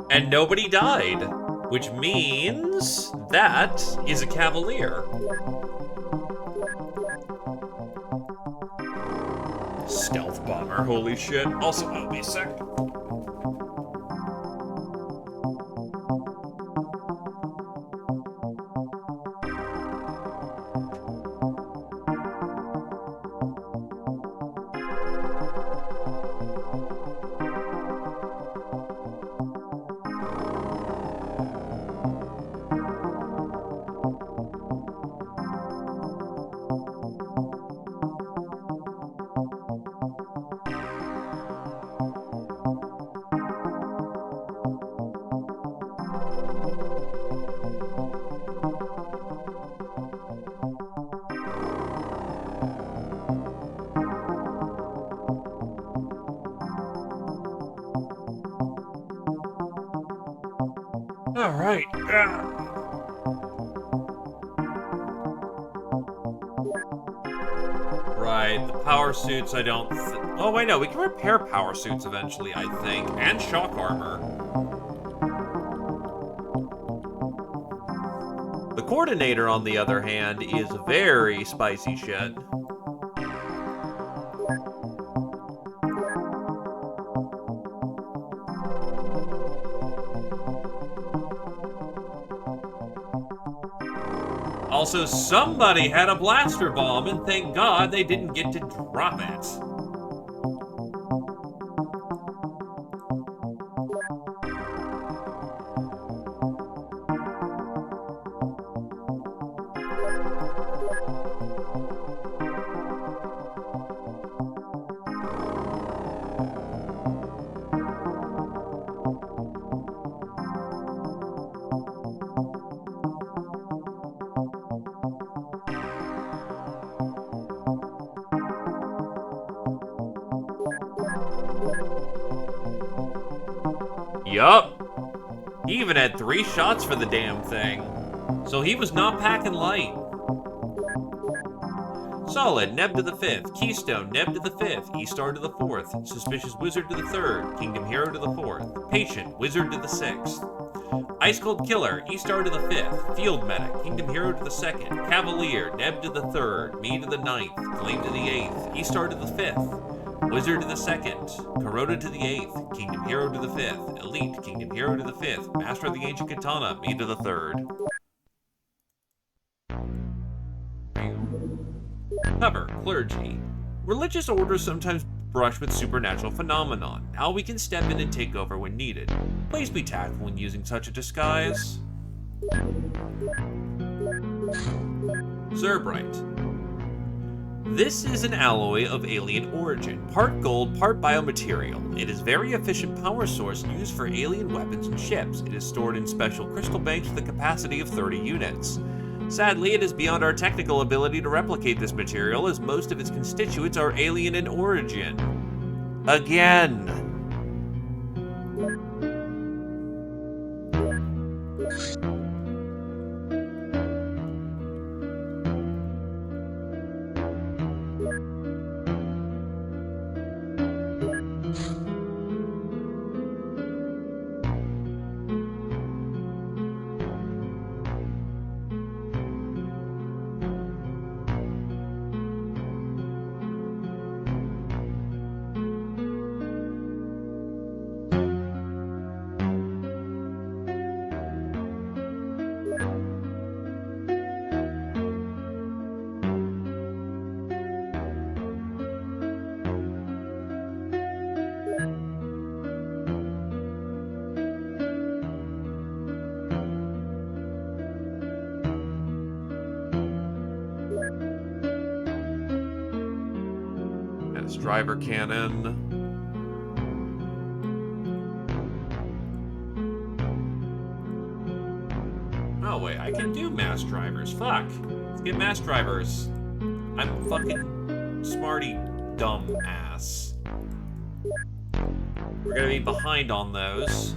And nobody died, which means that is a Cavalier. Stealth bomber, holy shit. Also, I'll be a sec. All right. Right, the power suits, I don't... Oh, wait, no, we can repair power suits eventually, I think. And shock armor. The Coordinator, on the other hand, is very spicy shit. Also, somebody had a blaster bomb, and thank God they didn't get to drop it. Yup. He even had 3 shots for the damn thing. So he was not packing light. Solid, Neb to the 5th. Keystone, Neb to the 5th. E-Star to the 4th. Suspicious Wizard to the 3rd. Kingdom Hero to the 4th. Patient, Wizard to the 6th. Ice Cold Killer, E-Star to the 5th. Field Medic, Kingdom Hero to the 2nd. Cavalier, Neb to the 3rd. Me to the 9th. Flame to the 8th. E-Star to the 5th. Wizard to the 2nd. Kuroda to the 8th. Kingdom Hero to the 5th. Elite, Kingdom Hero to the 5th. Master of the Ancient Katana, me to the 3rd. Cover, Clergy. Religious orders sometimes brush with supernatural phenomenon. Now we can step in and take over when needed. Please be tactful when using such a disguise. Zerbrite. This is an alloy of alien origin, part gold, part biomaterial. It is very efficient power source used for alien weapons and ships. It is stored in special crystal banks with a capacity of 30 units. Sadly, it is beyond our technical ability to replicate this material, as most of its constituents are alien in origin. Again. As driver cannon. Oh wait, I can do mass drivers. Fuck. Let's get mass drivers. I'm fucking smarty dumb ass. We're gonna be behind on those.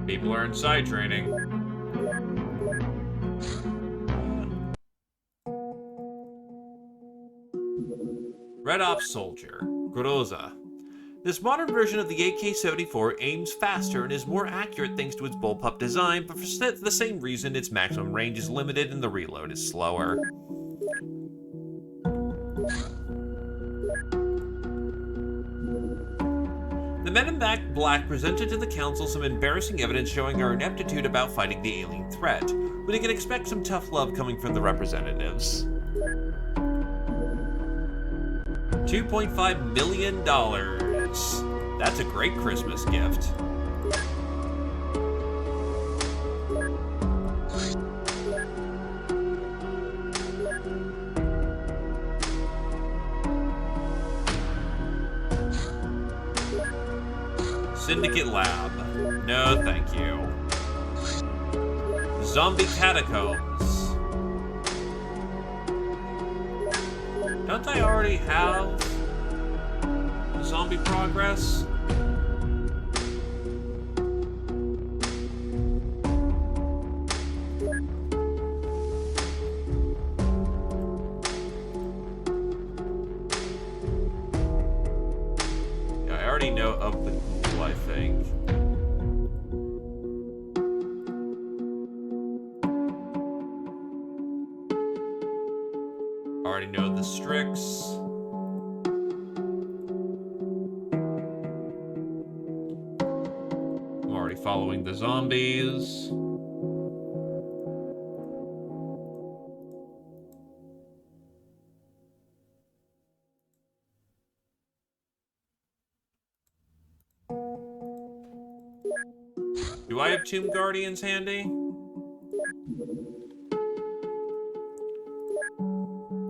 People are inside training. Red Ops Soldier, Groza. This modern version of the AK-74 aims faster and is more accurate thanks to its bullpup design, but for the same reason its maximum range is limited and the reload is slower. The Men in Black presented to the Council some embarrassing evidence showing our ineptitude about fighting the alien threat, but you can expect some tough love coming from the representatives. $2.5 million. That's a great Christmas gift. Syndicate Lab. No, thank you. Zombie Catacombs. Don't I already have zombie progress? Yeah, I already know of the ghoul, I think. Already know the Strix. I'm already following the zombies. Do I have Tomb Guardians handy?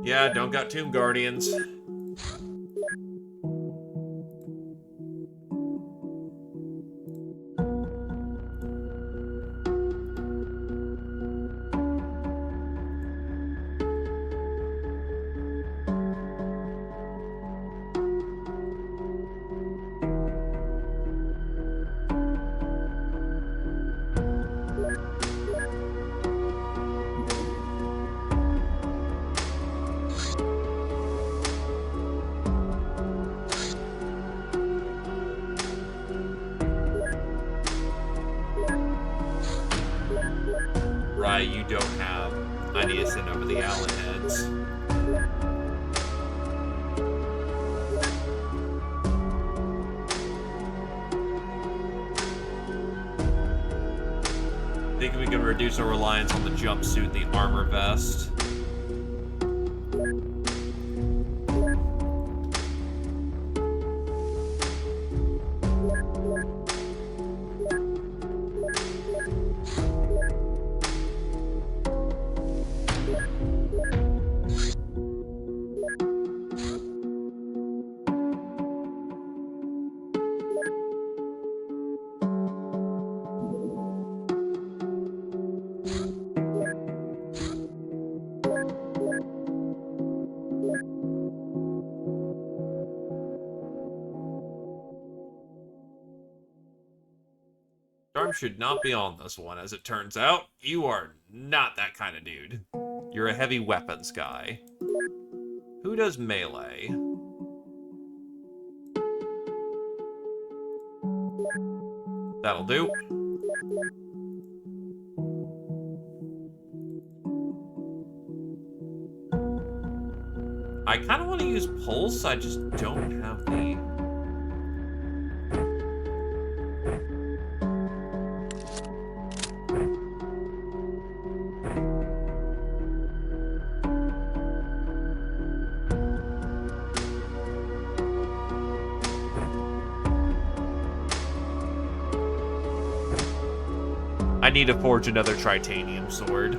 Yeah, don't got Tomb Guardians. Right, you don't have. I need to send over the Allen heads. Think we can reduce our reliance on the jumpsuit and the armor vest. Charm should not be on this one, as it turns out. You are not that kind of dude. You're a heavy weapons guy. Who does melee? That'll do. I kind of want to use Pulse, I just don't have the... I need to forge another titanium sword.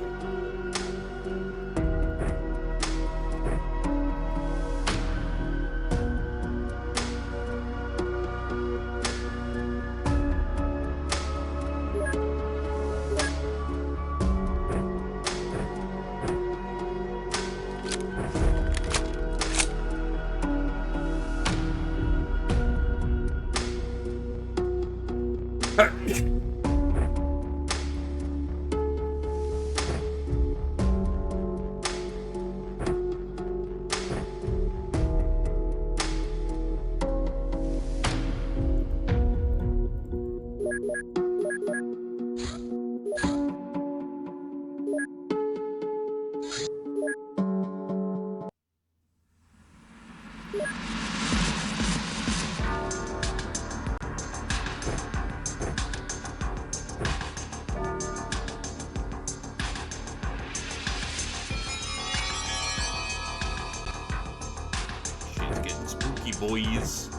Shit's getting spooky, boys.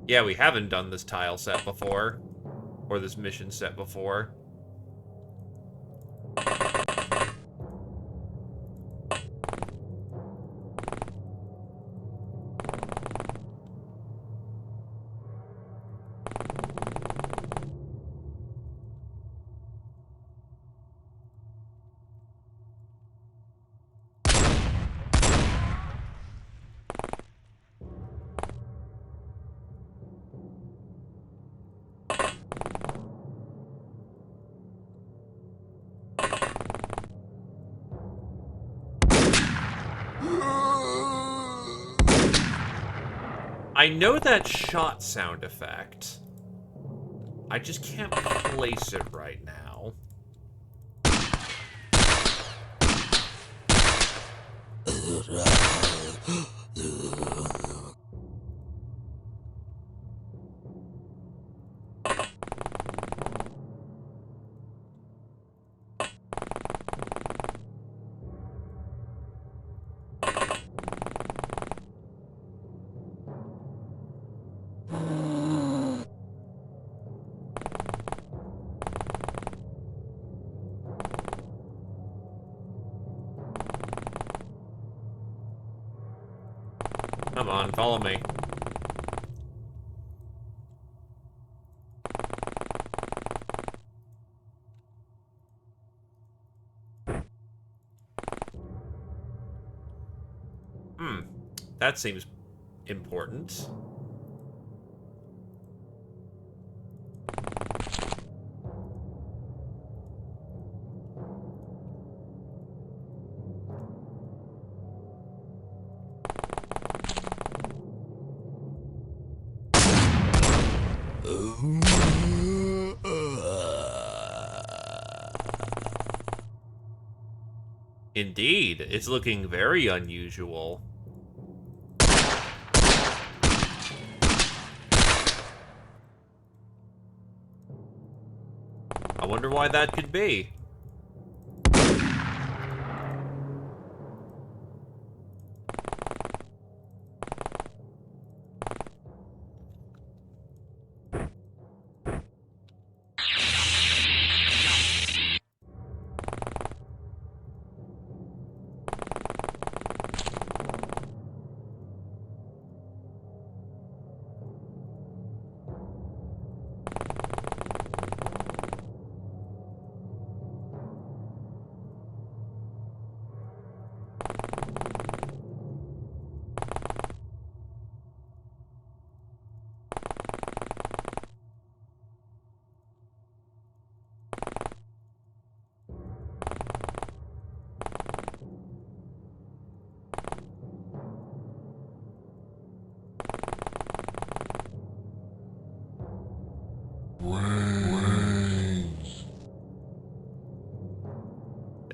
Yeah, we haven't done this tile set before. Or this mission set before. I know that shot sound effect. I just can't place it right now. Come on, follow me. That seems important. Indeed, it's looking very unusual. I wonder why that could be.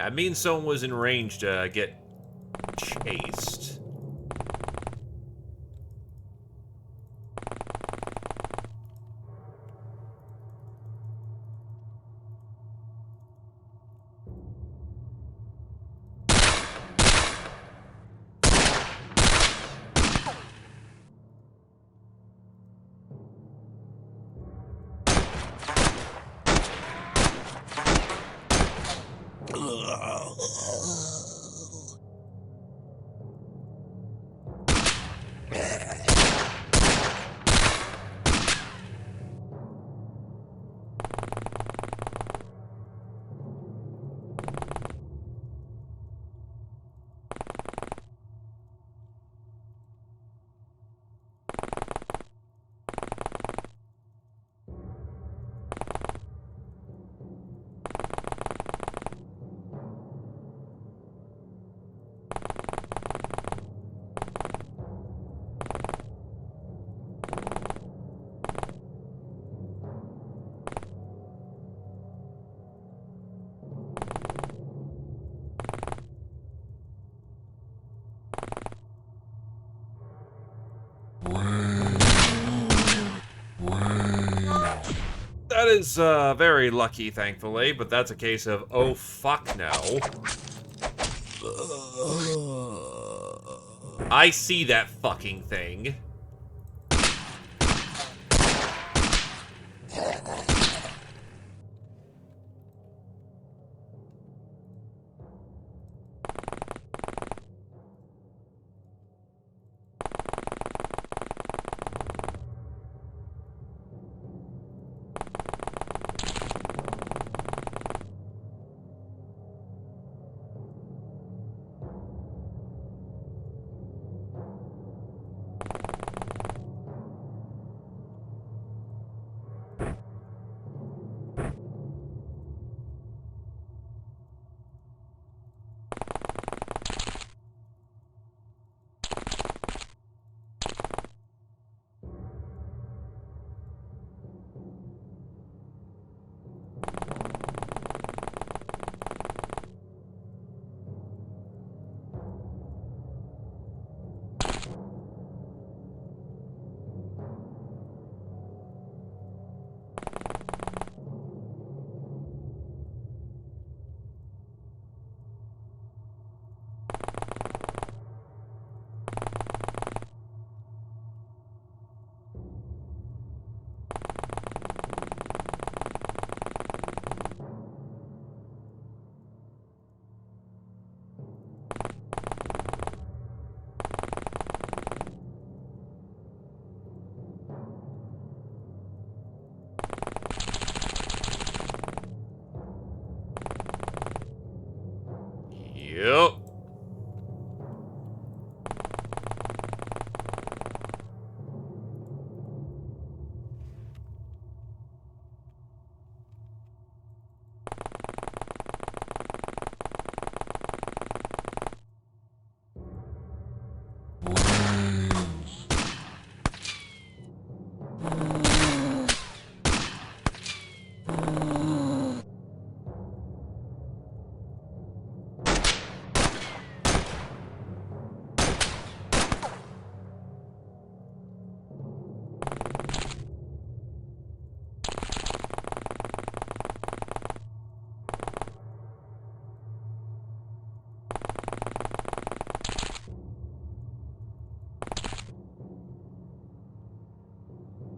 That means someone was in range to get chased. That is very lucky, thankfully, but that's a case of, oh fuck no. I see that fucking thing.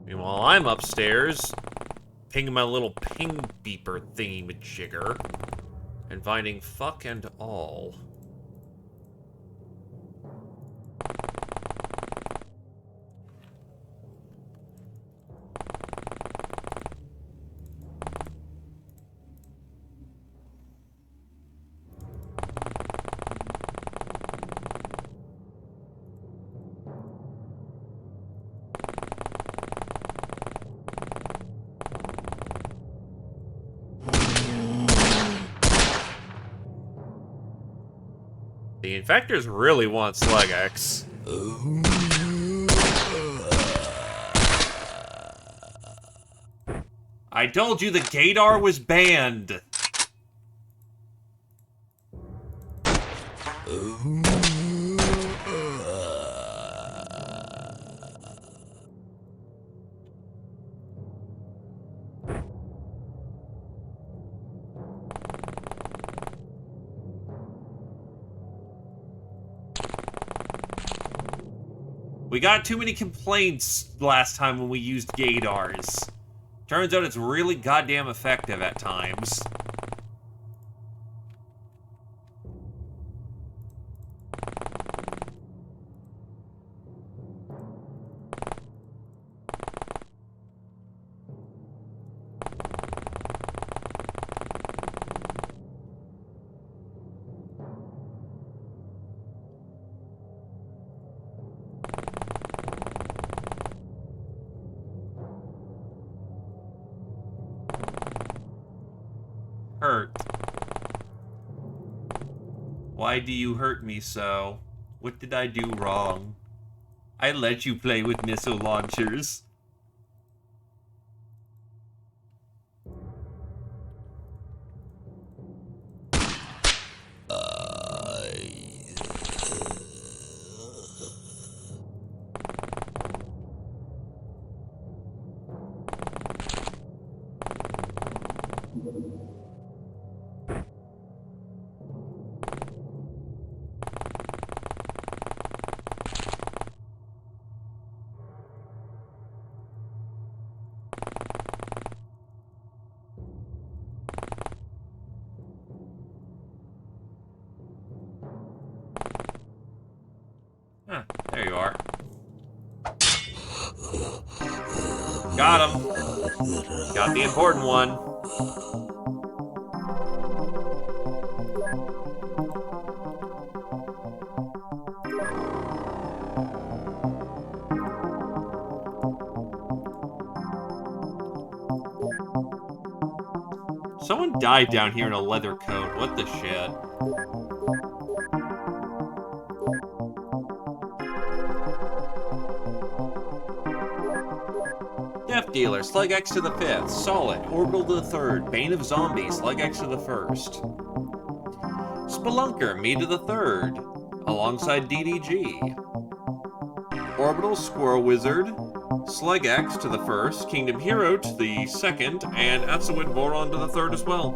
Meanwhile, I'm upstairs, pinging my little ping beeper thingy-majigger, and finding fuck and all. The infectors really want Slug X. I told you the Gator was banned. We got too many complaints last time when we used Gators. Turns out it's really goddamn effective at times. Hurt. Why do you hurt me so? What did I do wrong? I let you play with missile launchers. Huh, there you are. Got him. Got the important one. Someone died down here in a leather coat. What the shit? Death Dealer, Slug X to the 5th. Solid, Orbital to the 3rd. Bane of Zombies, Slug X to the 1st. Spelunker, me to the 3rd. Alongside DDG. Orbital, Squirrel Wizard, Slug X to the 1st. Kingdom Hero to the 2nd. And Absolute Voron to the 3rd as well.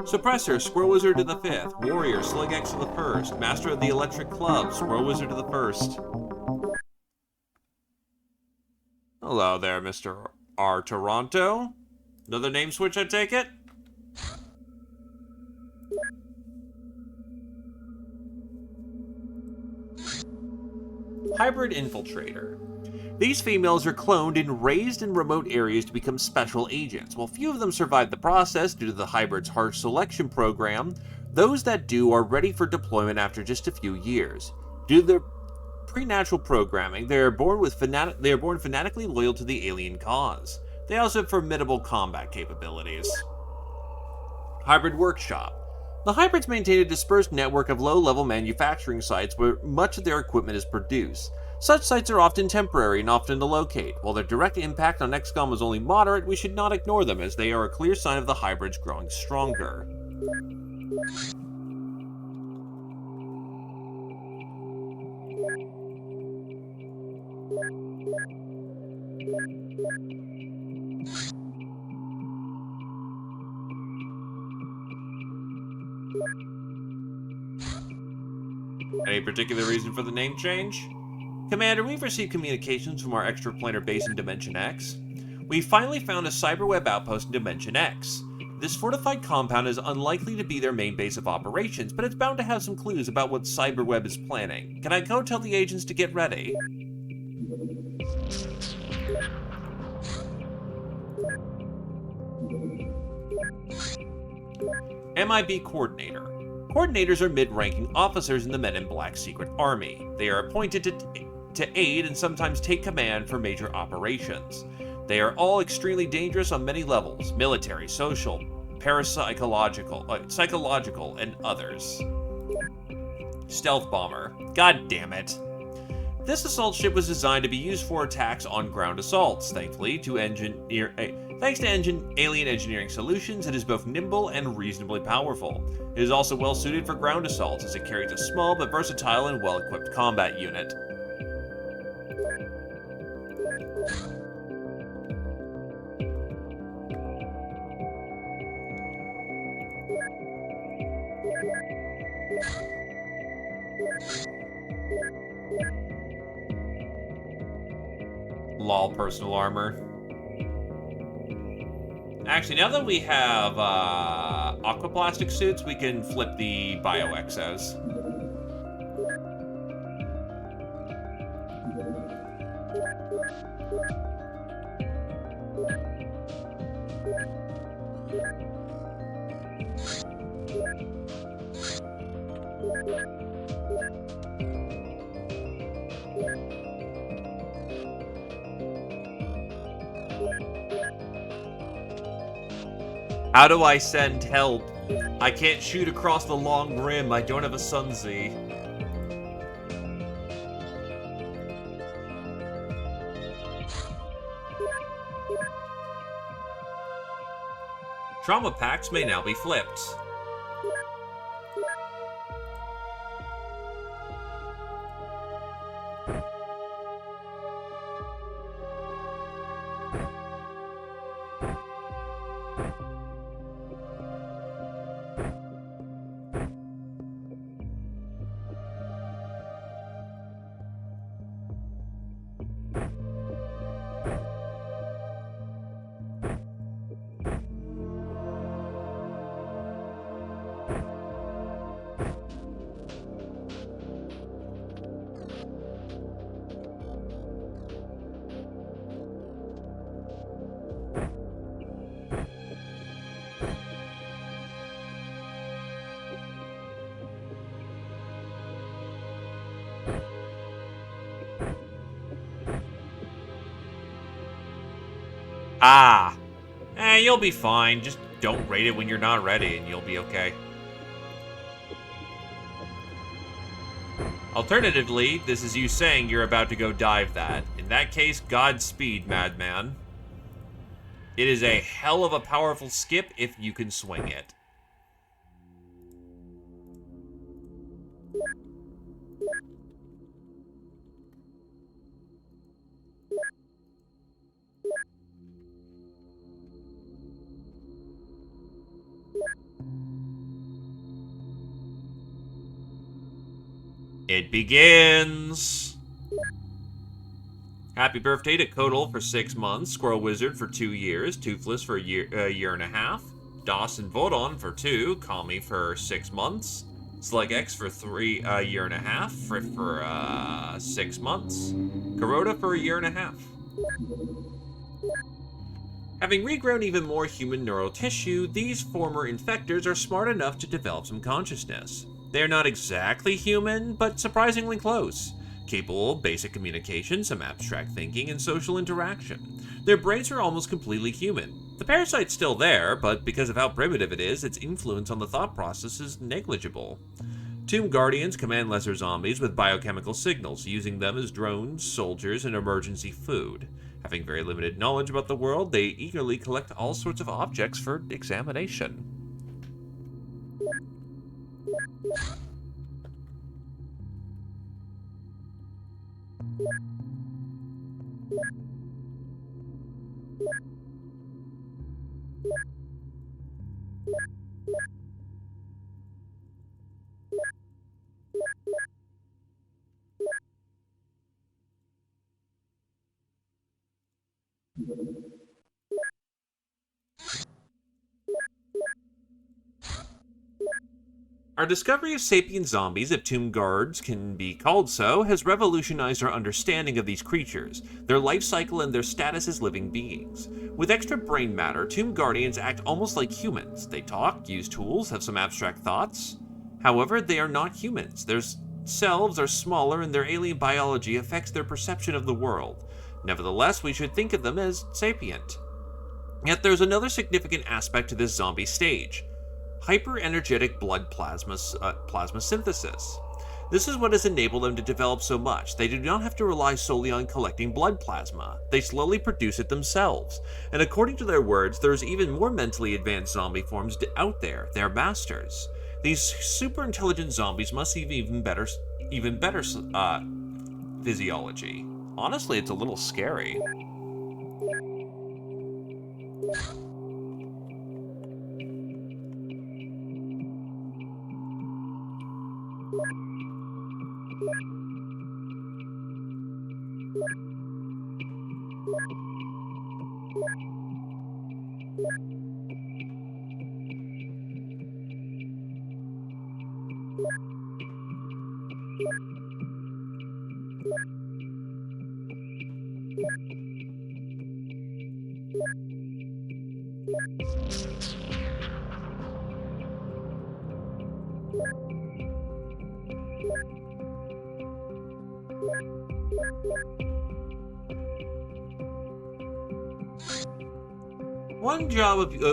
Suppressor, Squirrel Wizard to the 5th. Warrior, Slug X to the 1st. Master of the Electric Club, Squirrel Wizard to the 1st. Hello there, Mr. R. Toronto. Another name switch, I take it? Hybrid Infiltrator. These females are cloned and raised in remote areas to become special agents. While few of them survive the process due to the hybrid's harsh selection program, those that do are ready for deployment after just a few years. Due to their pre-natural programming, they are born fanatically loyal to the alien cause. They also have formidable combat capabilities. Hybrid Workshop. The hybrids maintain a dispersed network of low-level manufacturing sites where much of their equipment is produced. Such sites are often temporary and often to locate. While their direct impact on XCOM is only moderate, we should not ignore them as they are a clear sign of the hybrids growing stronger. Any particular reason for the name change? Commander, we've received communications from our extraplanar base in Dimension X. We finally found a cyberweb outpost in Dimension X. This fortified compound is unlikely to be their main base of operations, but it's bound to have some clues about what cyberweb is planning. Can I go tell the agents to get ready? MIB Coordinator. Coordinators are mid-ranking officers in the Men in Black Secret Army. They are appointed to aid and sometimes take command for major operations. They are all extremely dangerous on many levels: military, social, parapsychological, psychological, and others. Stealth Bomber. God damn it. This assault ship was designed to be used for attacks on ground assaults. Thanks to Alien Engineering Solutions, it is both nimble and reasonably powerful. It is also well suited for ground assaults, as it carries a small but versatile and well-equipped combat unit. Lol, personal armor. Actually, now that we have aquaplastic suits, we can flip the bioexos. How do I send help? I can't shoot across the long rim. I don't have a Sunzi. Trauma packs may now be flipped. Ah. You'll be fine. Just don't rate it when you're not ready and you'll be okay. Alternatively, this is you saying you're about to go dive that. In that case, Godspeed, madman. It is a hell of a powerful skip if you can swing it. It begins! Happy birthday to Kodal for 6 months, Squirrel Wizard for 2 years, Toothless for a year and a half, Doss and Vodon for 2, Kami for 6 months, Slug X for a year and a half, Frith for 6 months, Kuroda for a year and a half. Having regrown even more human neural tissue, these former infectors are smart enough to develop some consciousness. They are not exactly human, but surprisingly close, capable of basic communication, some abstract thinking, and social interaction. Their brains are almost completely human. The parasite's still there, but because of how primitive it is, its influence on the thought process is negligible. Tomb Guardians command lesser zombies with biochemical signals, using them as drones, soldiers, and emergency food. Having very limited knowledge about the world, they eagerly collect all sorts of objects for examination. Our discovery of sapient zombies, if tomb guards can be called so, has revolutionized our understanding of these creatures, their life cycle, and their status as living beings. With extra brain matter, tomb guardians act almost like humans. They talk, use tools, have some abstract thoughts. However, they are not humans. Their selves are smaller, and their alien biology affects their perception of the world. Nevertheless, we should think of them as sapient. Yet there's another significant aspect to this zombie stage: hyper-energetic blood plasma synthesis. This is what has enabled them to develop so much. They do not have to rely solely on collecting blood plasma. They slowly produce it themselves. And according to their words, there's even more mentally advanced zombie forms out there. They're masters. These super intelligent zombies must have even better physiology. Honestly, it's a little scary.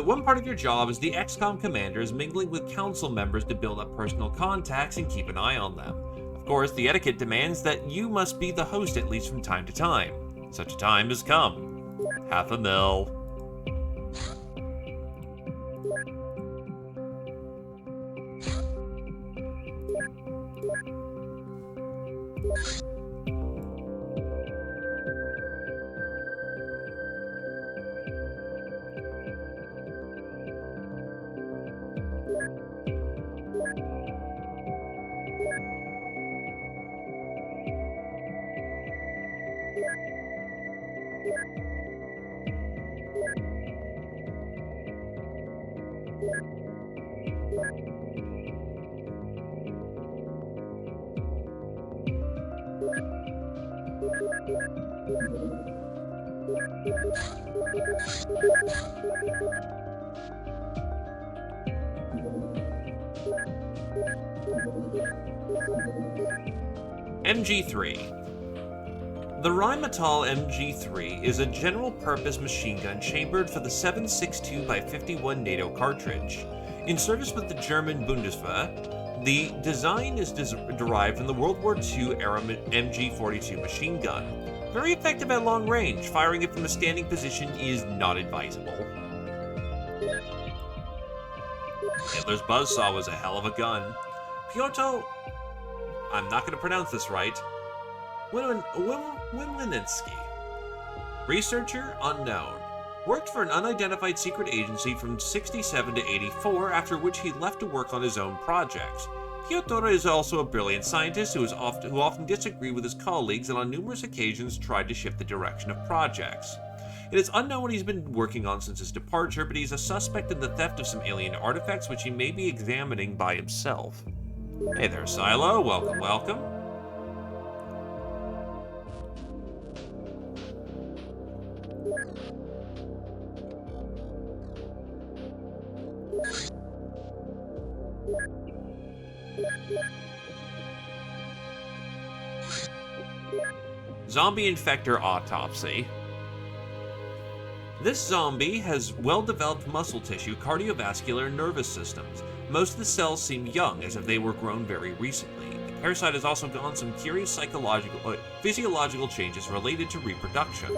One part of your job as the XCOM commander is mingling with council members to build up personal contacts and keep an eye on them. Of course, the etiquette demands that you must be the host at least from time to time. Such a time has come. $500,000. MG3. The Rheinmetall MG3 is a general-purpose machine gun chambered for the 7.62x51 NATO cartridge. In service with the German Bundeswehr, the design is derived from the World War II-era MG42 machine gun. Very effective at long range. Firing it from a standing position is not advisable. Hitler's buzzsaw was a hell of a gun. Piotr, I'm not going to pronounce this right, Wimlinski. Researcher unknown. Worked for an unidentified secret agency from 67 to 84, after which he left to work on his own projects. Piotr is also a brilliant scientist who often disagreed with his colleagues and on numerous occasions tried to shift the direction of projects. It is unknown what he's been working on since his departure, but he's a suspect in the theft of some alien artifacts which he may be examining by himself. Hey there, Silo. Welcome, welcome. Zombie Infector Autopsy. This zombie has well-developed muscle tissue, cardiovascular, and nervous systems. Most of the cells seem young, as if they were grown very recently. The parasite has also gone some curious physiological changes related to reproduction.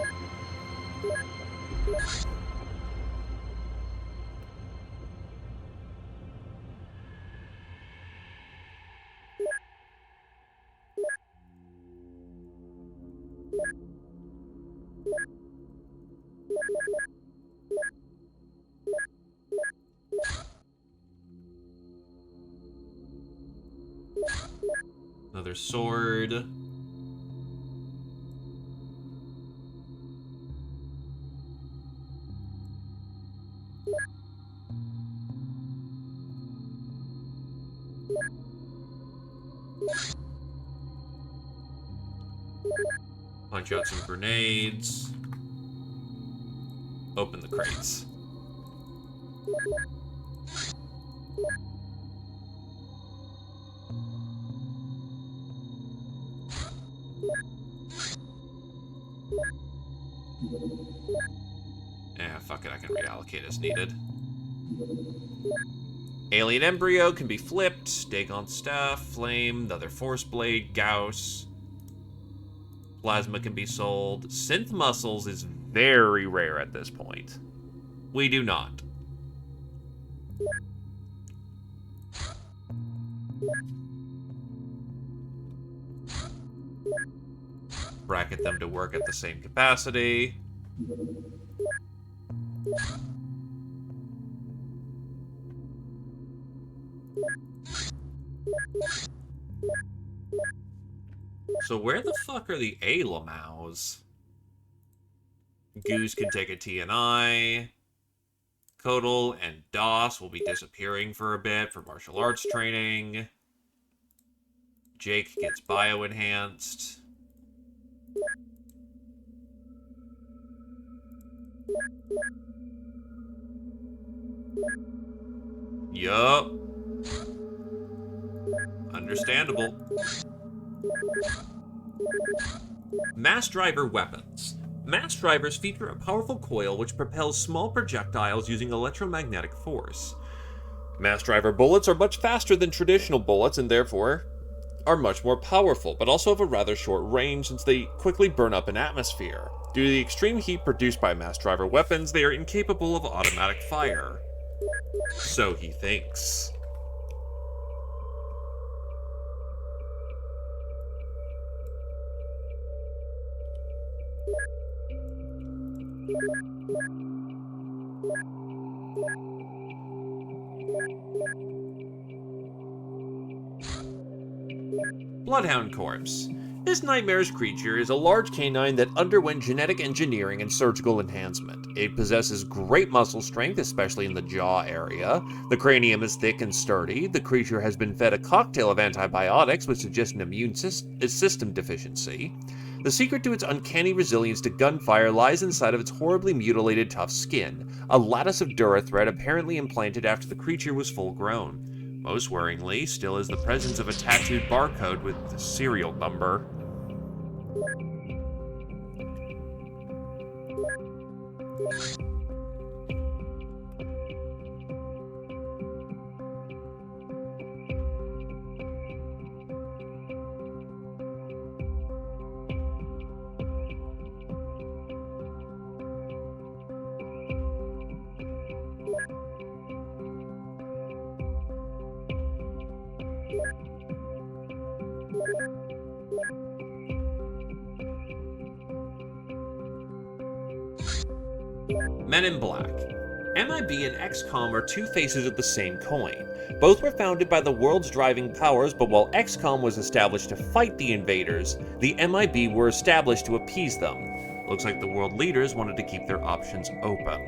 Another sword. Punch out some grenades. Open the crates. Fuck it, I can reallocate as needed. Alien embryo can be flipped. Dagon staff, flame, another force blade, Gauss. Plasma can be sold. Synth muscles is very rare at this point. We do not. Bracket them to work at the same capacity. So where the fuck are the A-Lamaus? Goose can take a TNI. Kodal and DOS will be disappearing for a bit for martial arts training. Jake gets bio-enhanced. Yup. Understandable. Mass driver weapons. Mass drivers feature a powerful coil which propels small projectiles using electromagnetic force. Mass driver bullets are much faster than traditional bullets and therefore are much more powerful, but also have a rather short range since they quickly burn up in atmosphere. Due to the extreme heat produced by mass driver weapons, they are incapable of automatic fire. So he thinks. Bloodhound Corpse. This nightmarish creature is a large canine that underwent genetic engineering and surgical enhancement. It possesses great muscle strength, especially in the jaw area. The cranium is thick and sturdy. The creature has been fed a cocktail of antibiotics, which suggest an immune system deficiency. The secret to its uncanny resilience to gunfire lies inside of its horribly mutilated tough skin, a lattice of dura thread apparently implanted after the creature was full grown. Most worryingly, still is the presence of a tattooed barcode with the serial number. Men in Black. MIB and XCOM are two faces of the same coin. Both were founded by the world's driving powers, but while XCOM was established to fight the invaders, the MIB were established to appease them. Looks like the world leaders wanted to keep their options open.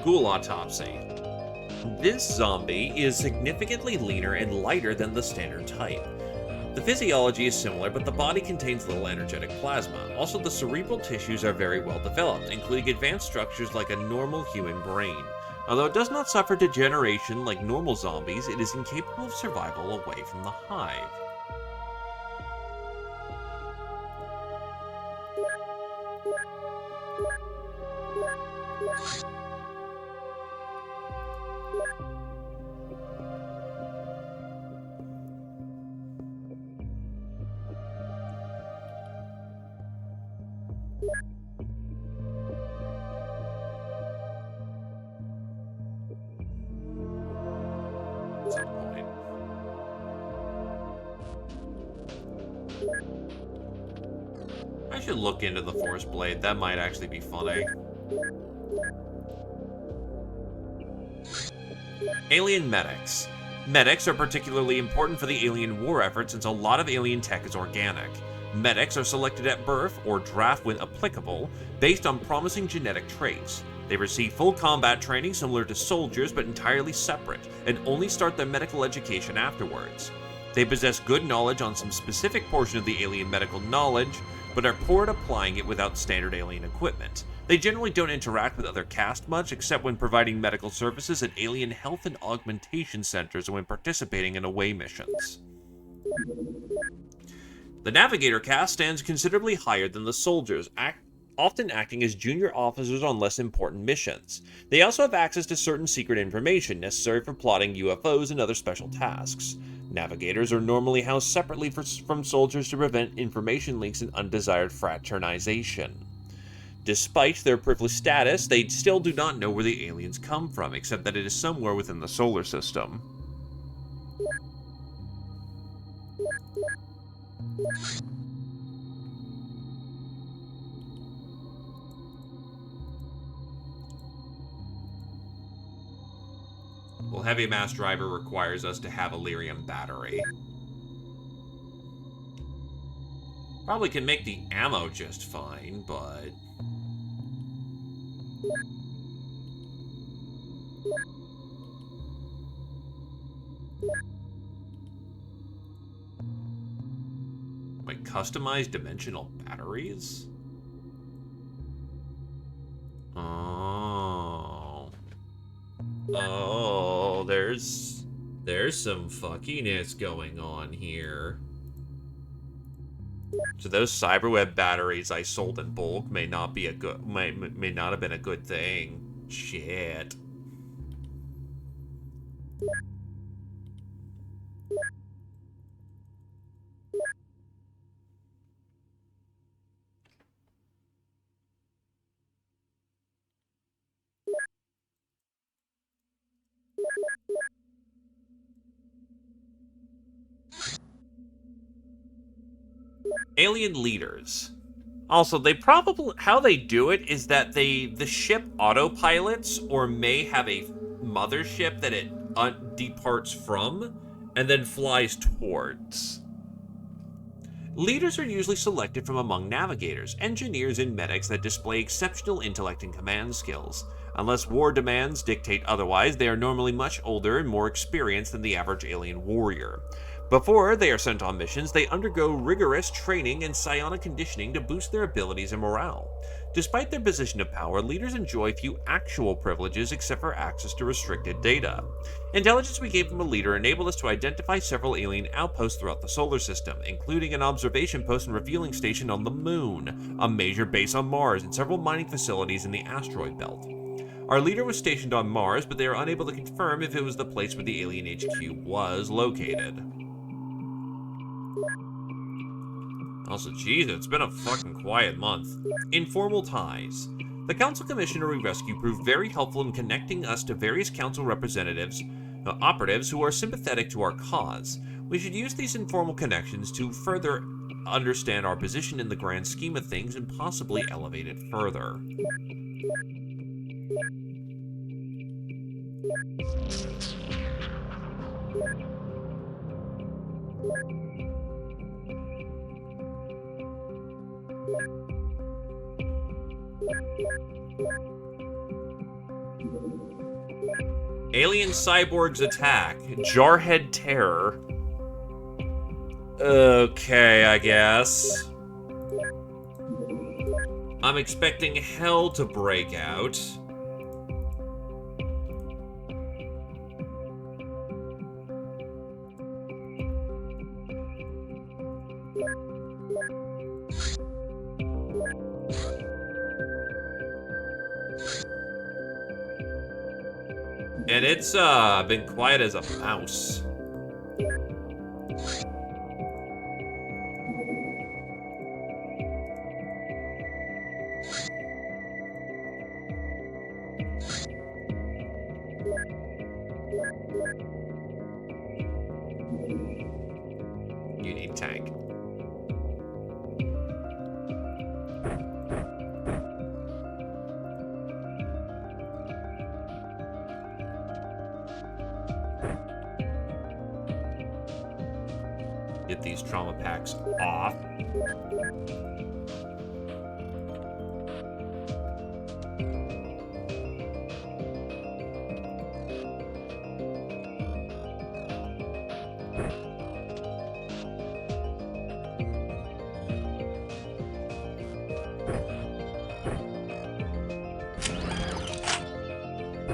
Ghoul Autopsy. This zombie is significantly leaner and lighter than the standard type. The physiology is similar, but the body contains little energetic plasma. Also, the cerebral tissues are very well developed, including advanced structures like a normal human brain. Although it does not suffer degeneration like normal zombies, it is incapable of survival away from the hive. At some point. I should look into the Force Blade. That might actually be funny. Alien medics. Medics are particularly important for the alien war effort since a lot of alien tech is organic. Medics are selected at birth, or draft when applicable, based on promising genetic traits. They receive full combat training similar to soldiers but entirely separate, and only start their medical education afterwards. They possess good knowledge on some specific portion of the alien medical knowledge, but are poor at applying it without standard alien equipment. They generally don't interact with other caste much, except when providing medical services at alien health and augmentation centers and when participating in away missions. The Navigator caste stands considerably higher than the soldiers, often acting as junior officers on less important missions. They also have access to certain secret information necessary for plotting UFOs and other special tasks. Navigators are normally housed separately from soldiers to prevent information leaks and undesired fraternization. Despite their privileged status, they still do not know where the aliens come from, except that it is somewhere within the solar system. Well, Heavy Mass Driver requires us to have a lyrium battery. Probably can make the ammo just fine, but... Like, customized dimensional batteries? Oh. Oh, there's some fuckiness going on here. So those cyberweb batteries I sold in bulk may not be a good may not have been a good thing. Shit. Alien leaders. Also, they probably how they do it is that the ship autopilots or may have a mothership that it departs from and then flies towards. Leaders are usually selected from among navigators, engineers, and medics that display exceptional intellect and command skills. Unless war demands dictate otherwise, they are normally much older and more experienced than the average alien warrior. Before they are sent on missions, they undergo rigorous training and psionic conditioning to boost their abilities and morale. Despite their position of power, leaders enjoy few actual privileges except for access to restricted data. Intelligence we gained from a leader enabled us to identify several alien outposts throughout the solar system, including an observation post and refueling station on the Moon, a major base on Mars, and several mining facilities in the asteroid belt. Our leader was stationed on Mars, but they are unable to confirm if it was the place where the alien HQ was located. Also, geez, it's been a fucking quiet month. Informal ties. The Council Commissioner we rescued proved very helpful in connecting us to various Council representatives, operatives who are sympathetic to our cause. We should use these informal connections to further understand our position in the grand scheme of things and possibly elevate it further. Alien cyborgs attack. Jarhead terror. Okay, I guess. I'm expecting hell to break out. And it's been quiet as a mouse. You need tank. Get these trauma packs off.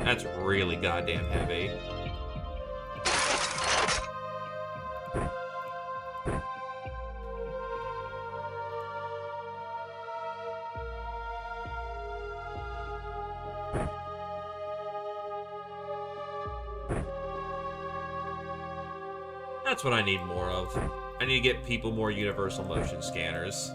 That's really goddamn heavy. That's what I need more of. I need to get people more universal motion scanners.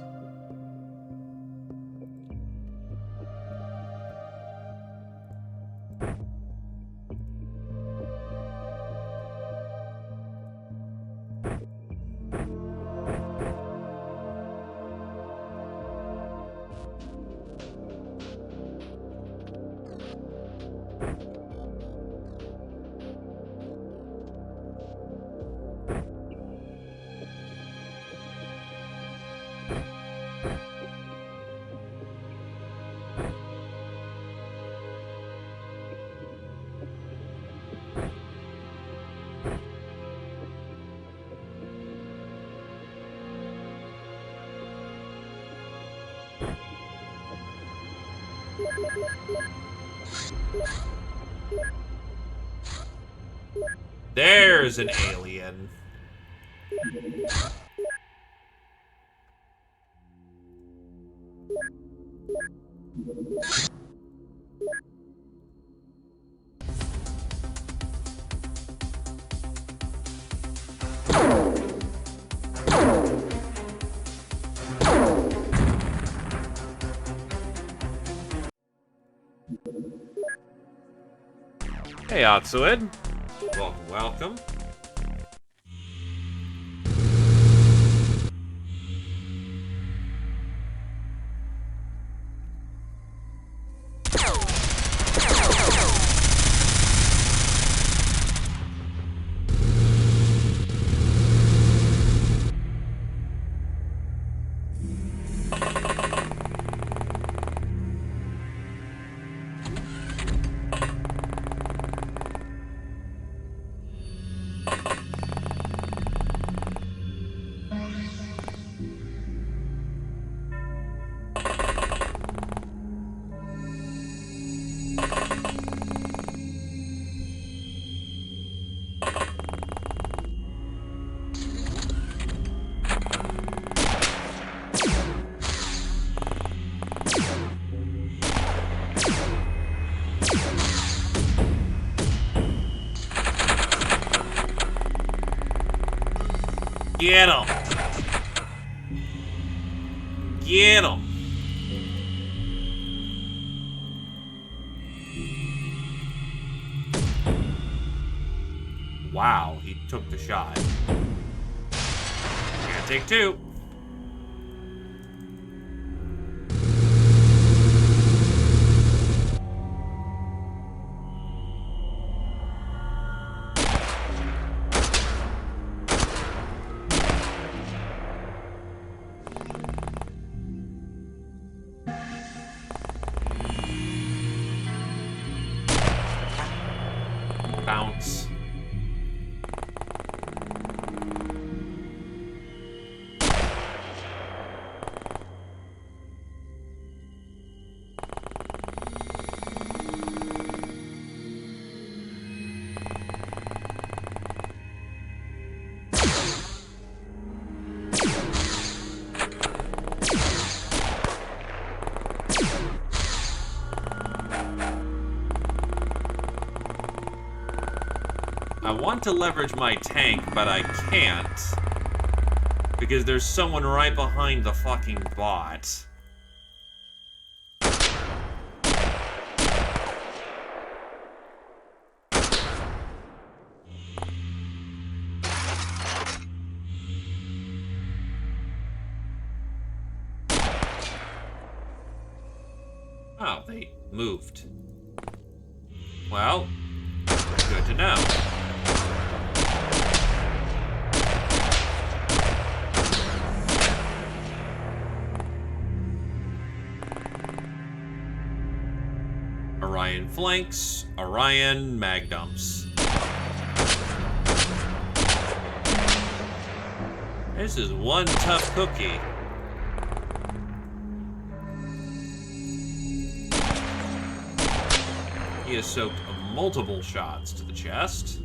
There's an alien. Hey, Atsuid. Welcome, welcome. Get him! Get him! Wow, he took the shot. Can't take two. Bounce. I want to leverage my tank, but I can't. Because there's someone right behind the fucking bot. Oh, they moved. Well, good to know. Orion flanks, Orion mag dumps. This is one tough cookie. He has soaked multiple shots to the chest.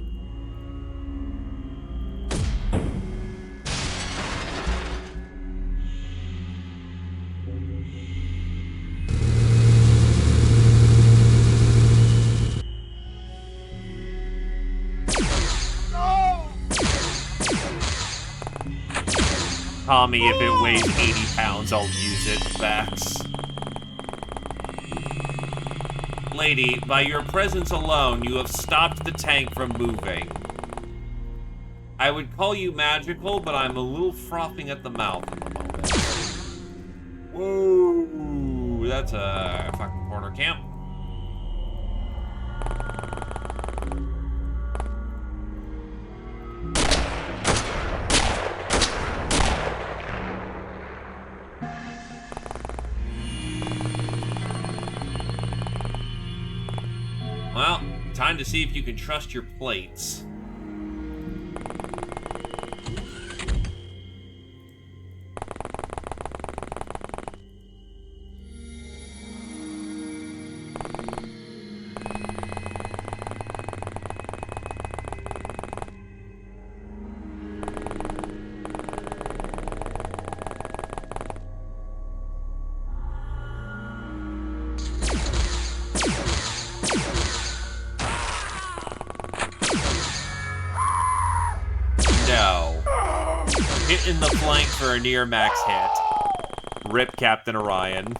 Tommy, if it weighs 80 pounds, I'll use it, Vax. Lady, by your presence alone, you have stopped the tank from moving. I would call you magical, but I'm a little frothing at the mouth at the moment. Whoa, that's a fucking corner camp. Well, time to see if you can trust your plates. Hit in the flank for a near max hit. Rip Captain Orion.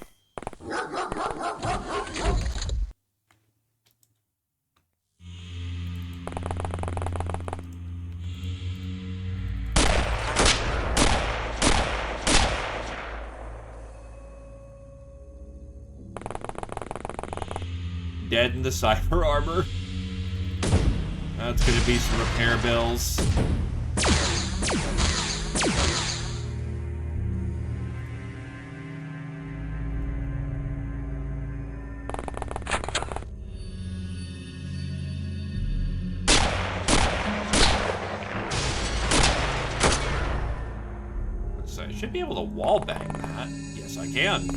Dead in the cyber armor. That's gonna be some repair bills. So I should be able to wallbang that. Yes, I can.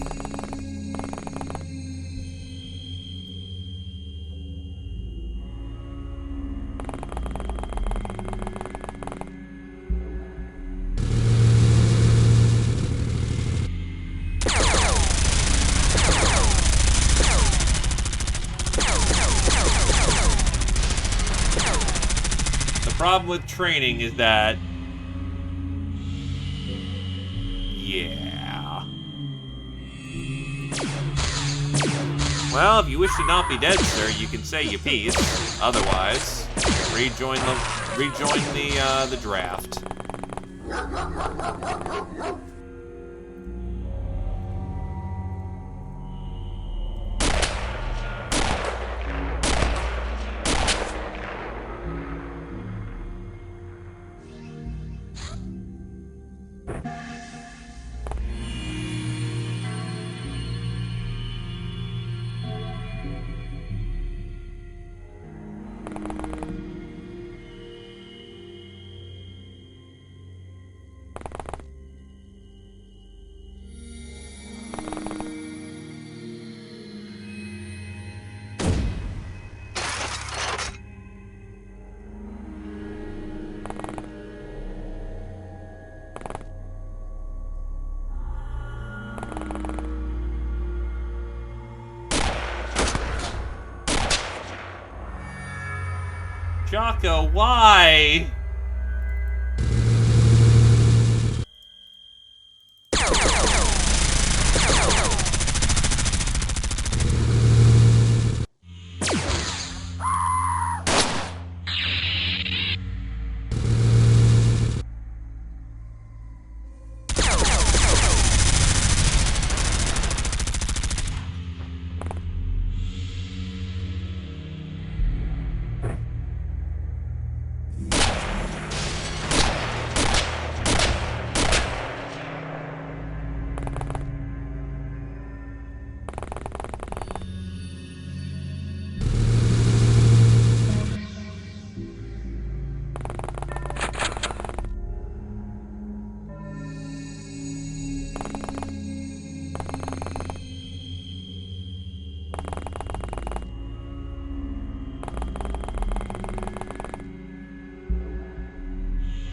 The problem with training is that, yeah. Well, if you wish to not be dead, sir, you can say your piece. Otherwise, rejoin the draft. Jocko, why?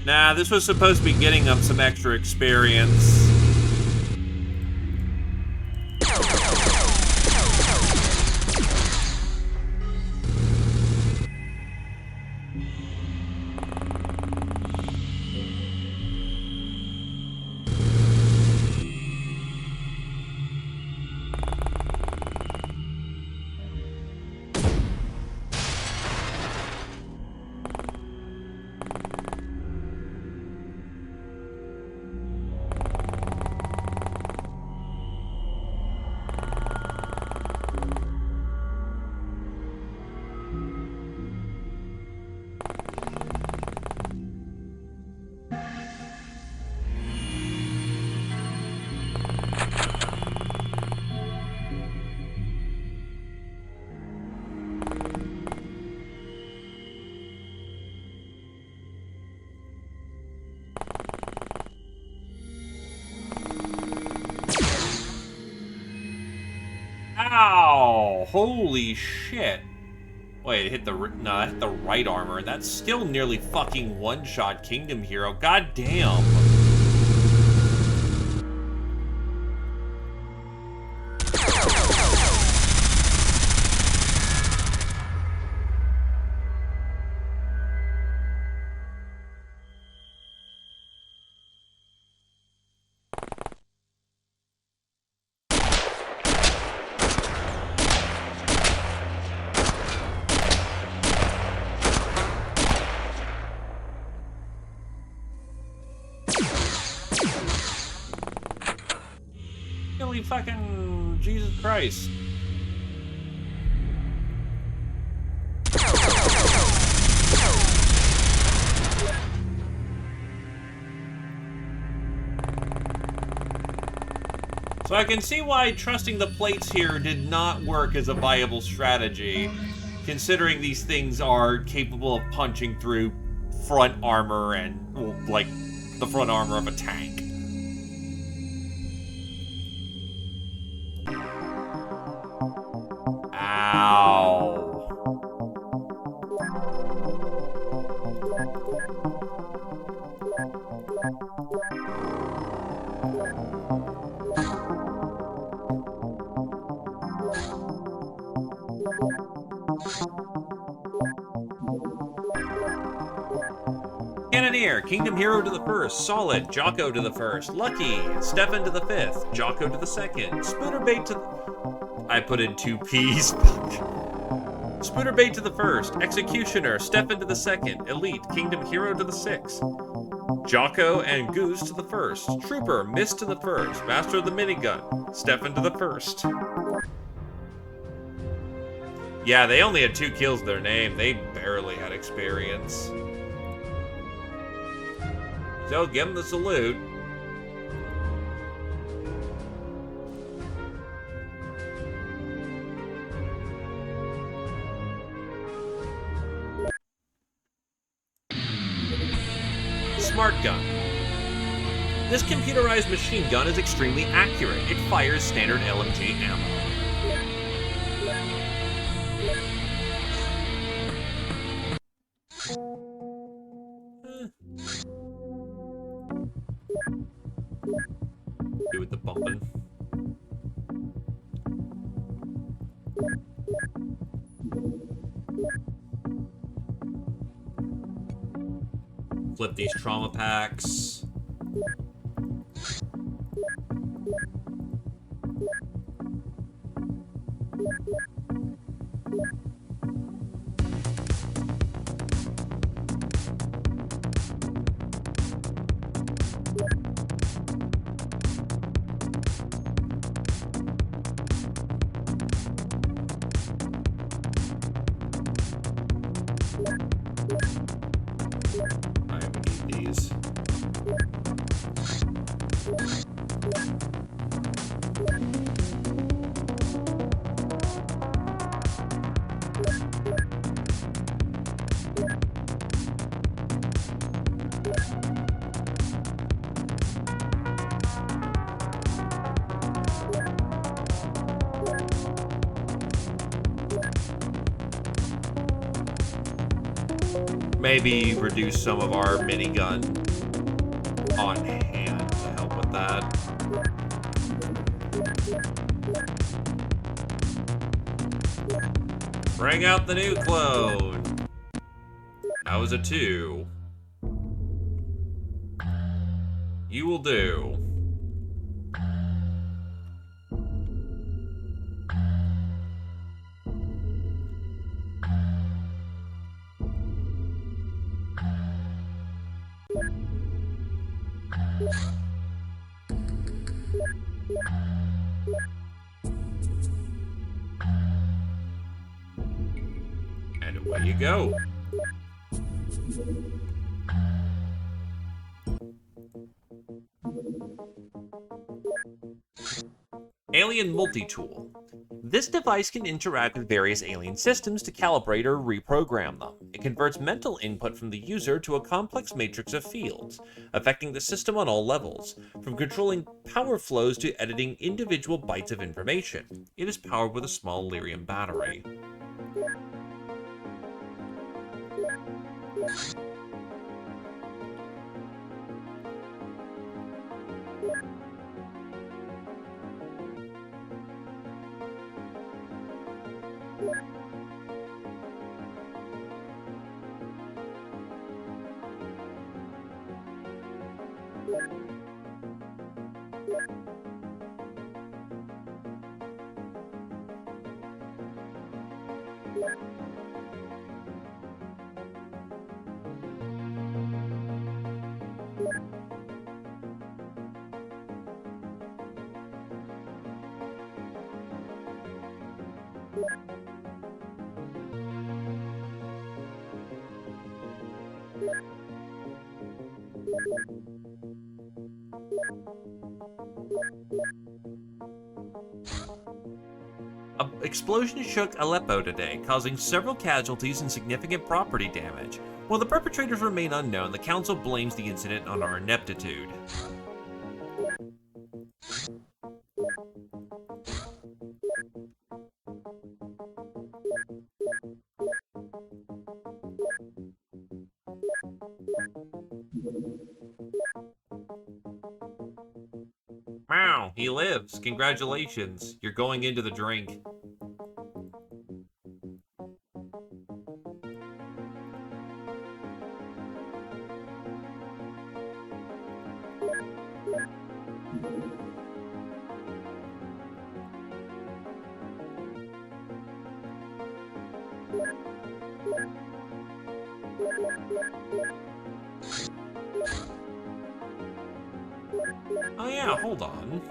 Nah, this was supposed to be getting him some extra experience. Ow! Holy shit. Wait, it hit the right armor, and that's still nearly fucking one-shot Kingdom Hero. God damn. Holy fucking Jesus Christ. So I can see why trusting the plates here did not work as a viable strategy, considering these things are capable of punching through front armor and, well, like, the front armor of a tank. Ow. Cannoneer, Kingdom Hero to the first, Solid, Jocko to the first, Lucky, Stefan to the fifth, Jocko to the second, Spoonerbait to the... I put in 2 P's. Spoonerbait to the first, Executioner, Stefan to the second, Elite, Kingdom Hero to the sixth, Jocko and Goose to the first, Trooper, Mist to the first, Master of the Minigun, Stefan to the first. Yeah, they only had 2 kills to their name. They barely had experience. So, give them the salute. Smart Gun. This computerized machine gun is extremely accurate. It fires standard LMG ammo. Do with the bumping. Flip these trauma packs. Maybe reduce some of our minigun on hand to help with that. Bring out the new clone. That was a 2. You will do. And away you go. Alien Multi-Tool. This device can interact with various alien systems to calibrate or reprogram them. It converts mental input from the user to a complex matrix of fields, affecting the system on all levels, from controlling power flows to editing individual bytes of information. It is powered with a small lyrium battery. An explosion shook Aleppo today, causing several casualties and significant property damage. While the perpetrators remain unknown, the Council blames the incident on our ineptitude. Wow, he lives. Congratulations. You're going into the drink. Oh yeah, hold on.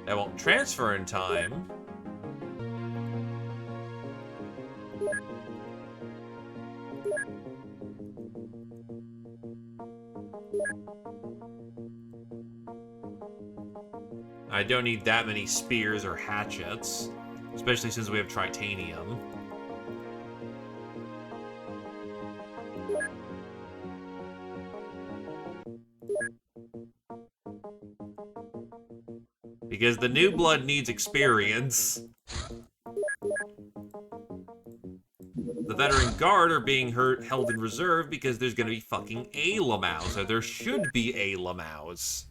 That won't transfer in time. I don't need that many spears or hatchets, especially since we have tritanium. Because the new blood needs experience. The veteran guard are being held in reserve because there's going to be fucking a Lamaus, or there should be a Lamaus.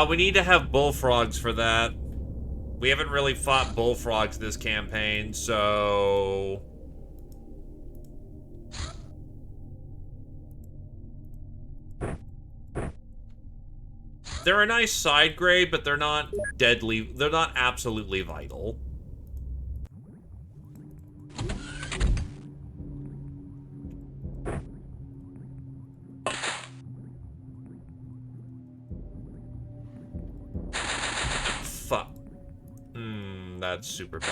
We need to have bullfrogs for that. We haven't really fought bullfrogs this campaign, so... They're a nice side grade, but they're not deadly. They're not absolutely vital. Fuck. That's super bad.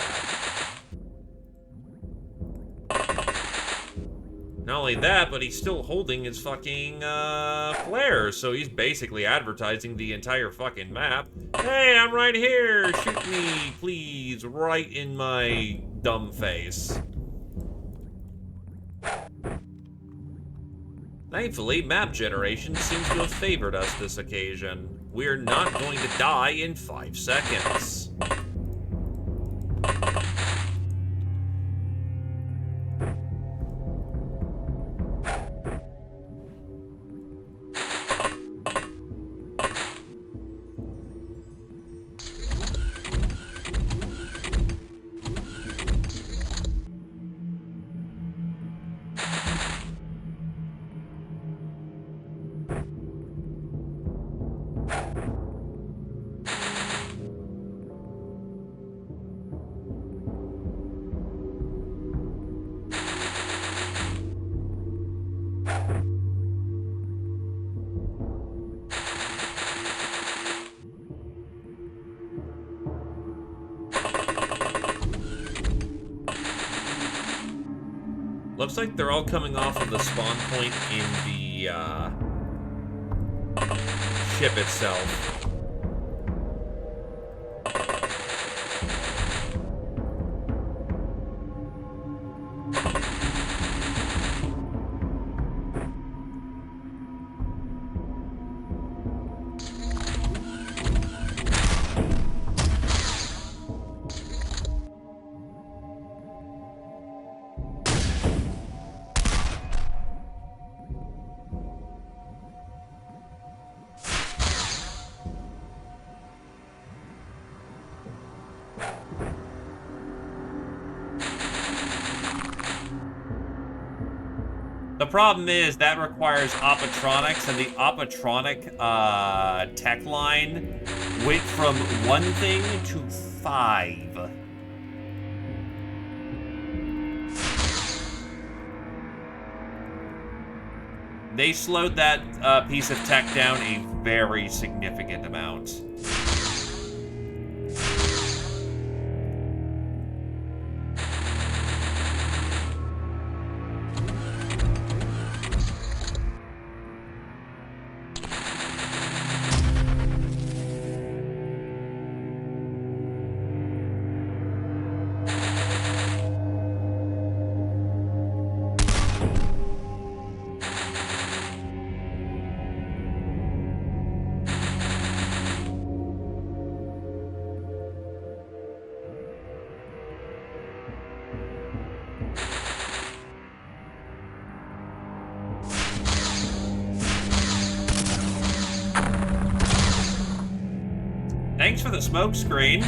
Not only that, but he's still holding his fucking, flares, so he's basically advertising the entire fucking map. Hey, I'm right here! Shoot me, please, right in my dumb face. Thankfully, map generation seems to have favored us this occasion. We're not going to die in 5 seconds. Looks like they're all coming off of the spawn point in the, ship itself. The problem is that requires oppatronics, and the oppatronic tech line went from 1 thing to 5. They slowed that piece of tech down a very significant amount. Thanks for the smoke screen.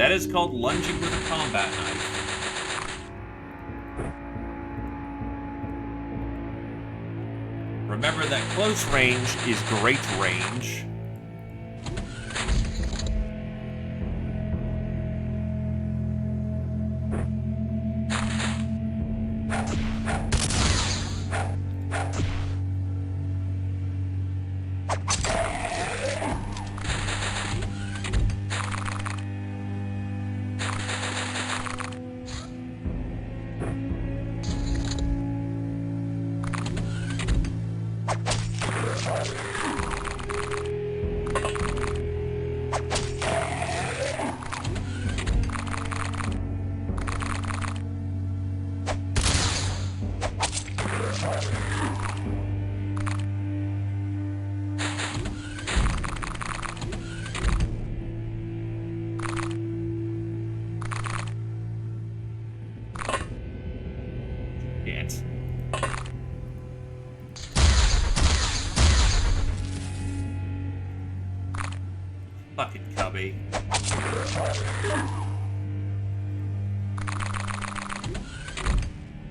That is called lunging with a combat knife. Remember that close range is great range. Fucking cubby.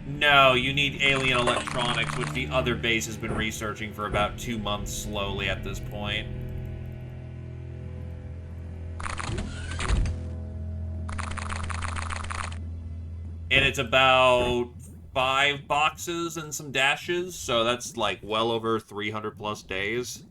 No, you need alien electronics, which the other base has been researching for about 2 months slowly at this point. And it's about 5 boxes and some dashes, so that's like well over 300 plus days.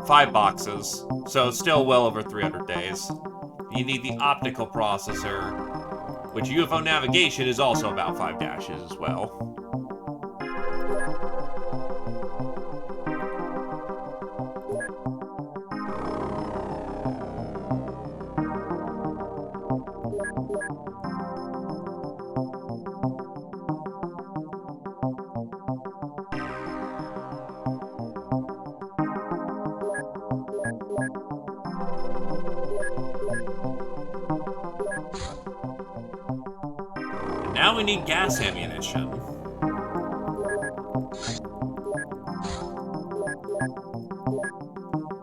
Five boxes, so it's still well over 300 days. You need the optical processor, which UFO navigation is also about 5 dashes as well. Now we need gas ammunition.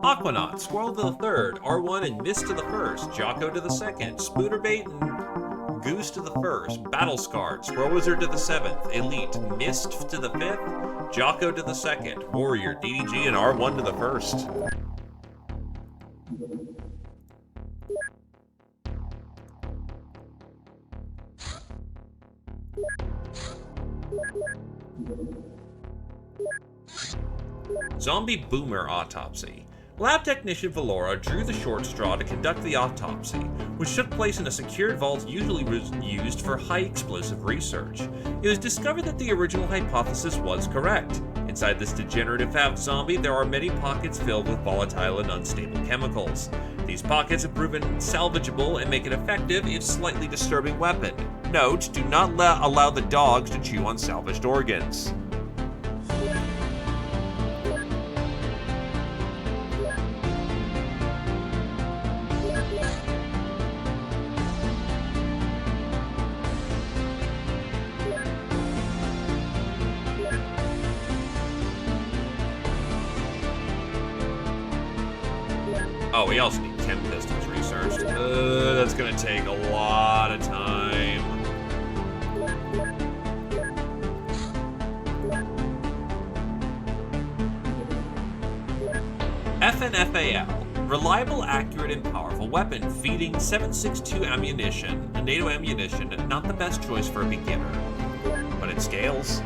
Aquanaut, Squirrel to the third, R1 and Mist to the first, Jocko to the second, Spoonerbait and Goose to the first, Battle Scarred, Squirrel Wizard to the seventh, Elite, Mist to the fifth, Jocko to the second, Warrior, DDG and R1 to the first. Zombie Boomer Autopsy. Lab technician Valora drew the short straw to conduct the autopsy, which took place in a secured vault usually used for high explosive research. It was discovered that the original hypothesis was correct. Inside this degenerative fab zombie, there are many pockets filled with volatile and unstable chemicals. These pockets have proven salvageable and make an effective, if slightly disturbing, weapon. Note, do not allow the dogs to chew on salvaged organs. Oh, we also need chem pistols researched. That's gonna take a lot of time. FNFAL. Reliable, accurate, and powerful weapon. Feeding 7.62 ammunition, NATO ammunition, not the best choice for a beginner. But it scales.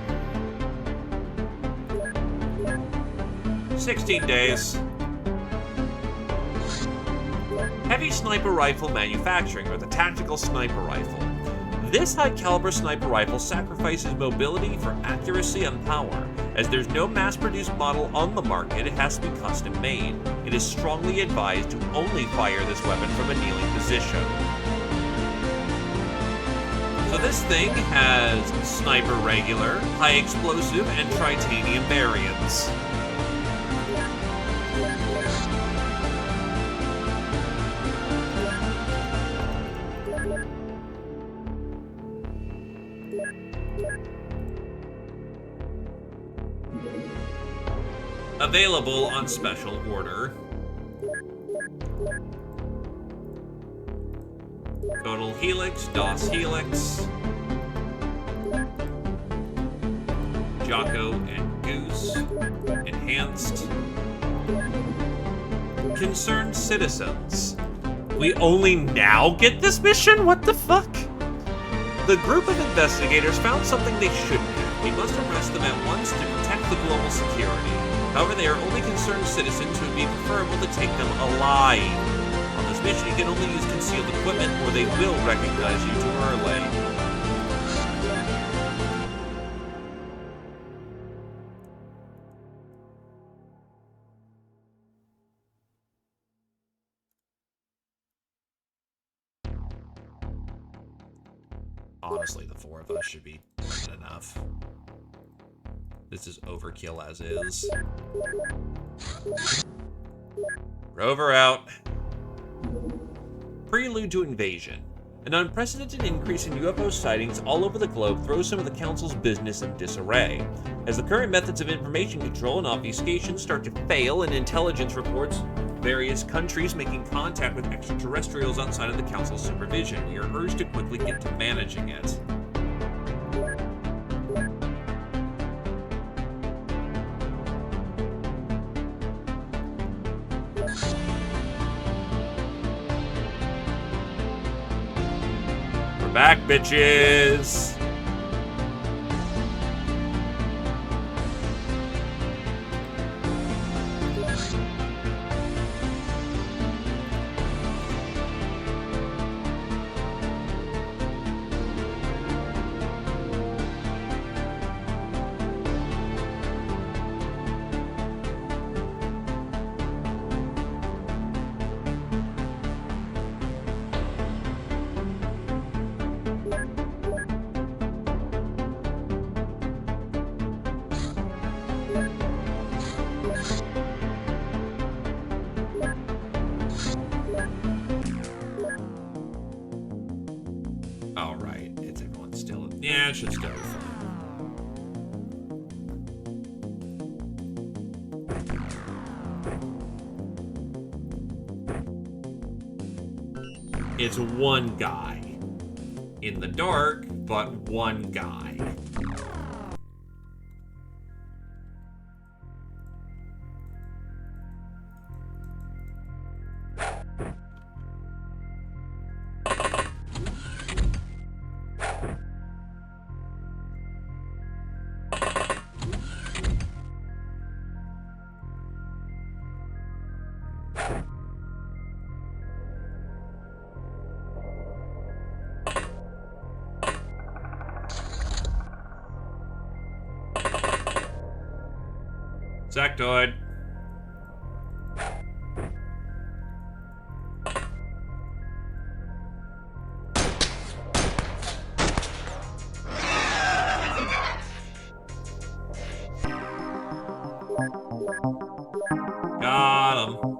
16 days. Heavy sniper rifle manufacturing, or the tactical sniper rifle. This high-caliber sniper rifle sacrifices mobility for accuracy and power. As there's no mass-produced model on the market, it has to be custom-made. It is strongly advised to only fire this weapon from a kneeling position. So this thing has sniper regular, high explosive, and tritanium variants. Available on special order. Total Helix, DOS Helix. Jocko and Goose. Enhanced. Concerned citizens. We only now get this mission? What the fuck? The group of investigators found something they shouldn't have. We must arrest them at once to protect the global security. However, they are only concerned citizens who would be preferable to take them alive. On this mission, you can only use concealed equipment or they will recognize you too early. Honestly, the four of us should be good enough. This is overkill as is. Rover out. Prelude to invasion. An unprecedented increase in UFO sightings all over the globe throws some of the Council's business in disarray. As the current methods of information control and obfuscation start to fail and intelligence reports various countries making contact with extraterrestrials outside of the Council's supervision, we are urged to quickly get to managing it. We're back, bitches! Alright, it's everyone still. Yeah, it should still be fine. It's one guy. In the dark, but one guy. Sectoid. Got him.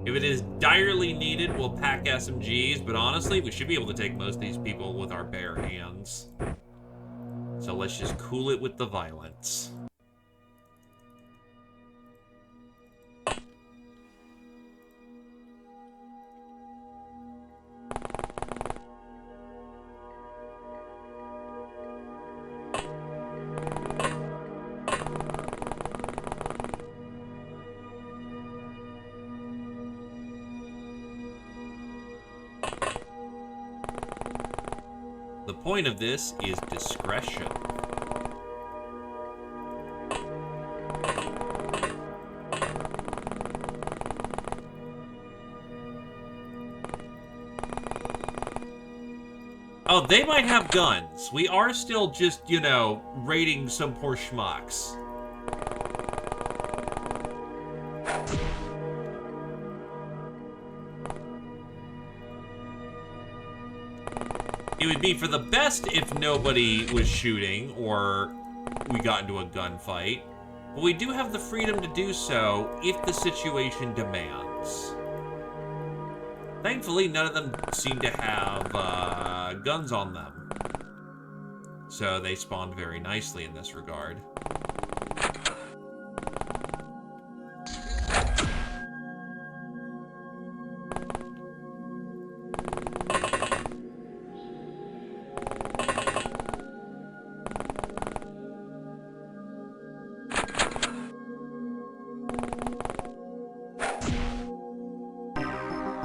If it is direly needed, we'll pack SMGs, but honestly, we should be able to take most of these people with our bare hands. So let's just cool it with the violence. The point of this is discretion. Oh, they might have guns. We are still just, you know, raiding some poor schmucks. It would be for the best if nobody was shooting or we got into a gunfight, but we do have the freedom to do so if the situation demands. Thankfully, none of them seem to have guns on them, so they spawned very nicely in this regard.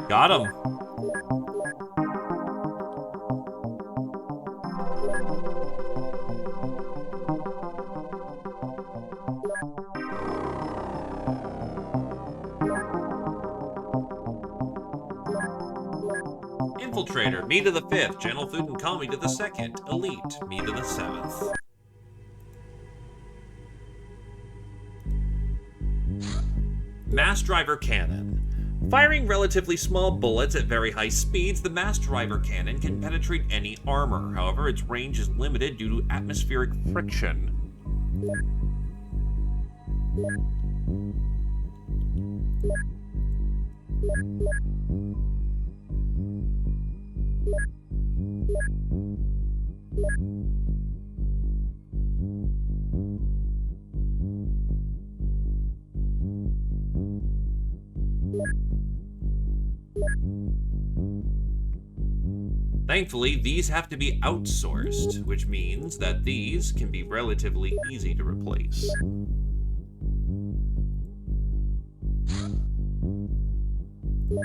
Got him. Infiltrator, me to the 5th. Gentle Food and Calming to the 2nd. Elite, me to the 7th. Mass Driver Cannon. Firing relatively small bullets at very high speeds, the Mass Driver Cannon can penetrate any armor. However, its range is limited due to atmospheric friction. Thankfully, these have to be outsourced, which means that these can be relatively easy to replace.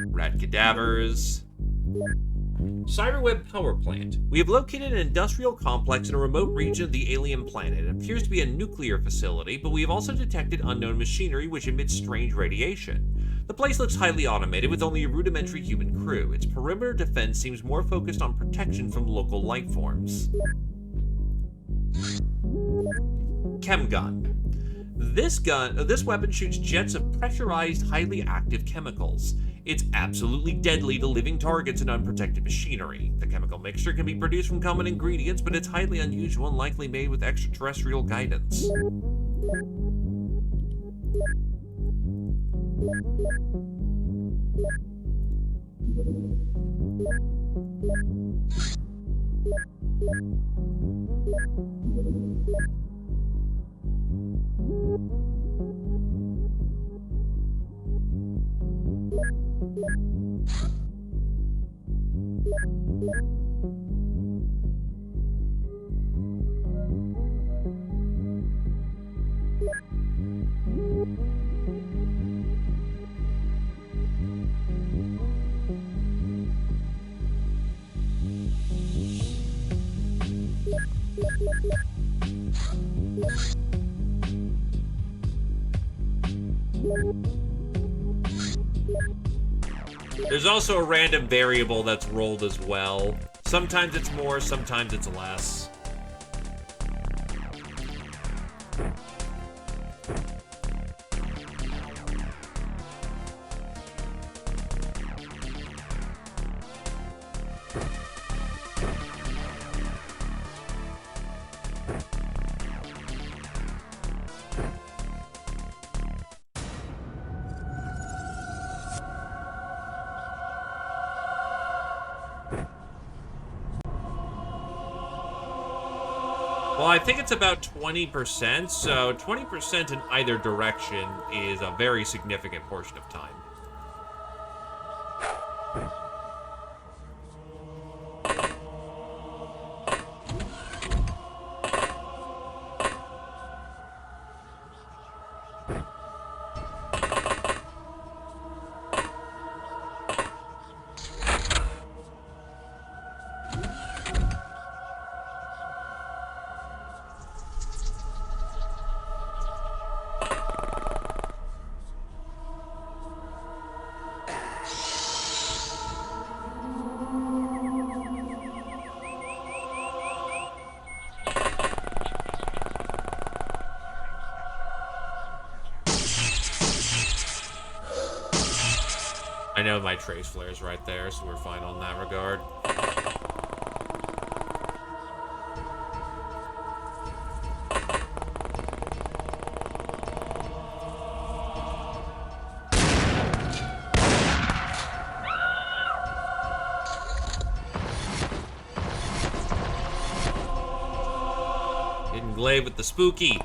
Rat cadavers. Cyberweb Power Plant. We have located an industrial complex in a remote region of the alien planet. It appears to be a nuclear facility, but we have also detected unknown machinery which emits strange radiation. The place looks highly automated with only a rudimentary human crew. Its perimeter defense seems more focused on protection from local life forms. Chemgun. This weapon shoots jets of pressurized, highly active chemicals. It's absolutely deadly to living targets and unprotected machinery. The chemical mixture can be produced from common ingredients, but it's highly unusual and likely made with extraterrestrial guidance. There's also a random variable that's rolled as well. Sometimes it's more, sometimes it's less. Well, I think it's about 20%, so 20% in either direction is a very significant portion of time. I know my trace flare's right there, so we're fine on that regard. Hidden glaive with the spooky.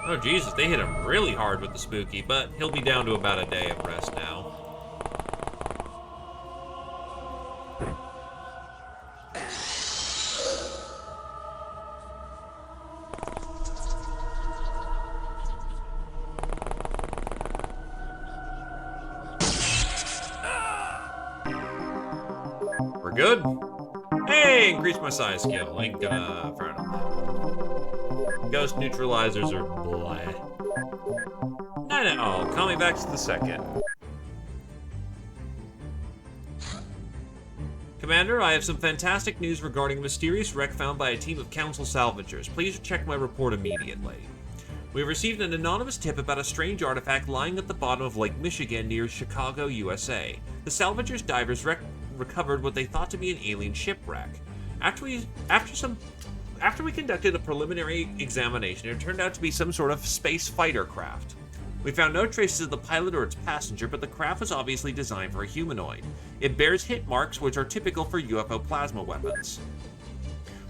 Oh, Jesus, they hit him really hard with the spooky, but he'll be down to about a day of rest now. We're good. Hey, increase my size skill. Ain't gonna... fair enough. Ghost neutralizers are blah. No, call me back to the second. Commander, I have some fantastic news regarding a mysterious wreck found by a team of Council salvagers. Please check my report immediately. We have received an anonymous tip about a strange artifact lying at the bottom of Lake Michigan near Chicago, USA. The salvagers divers recovered what they thought to be an alien shipwreck. After we conducted a preliminary examination, it turned out to be some sort of space fighter craft. We found no traces of the pilot or its passenger, but the craft was obviously designed for a humanoid. It bears hit marks which are typical for UFO plasma weapons.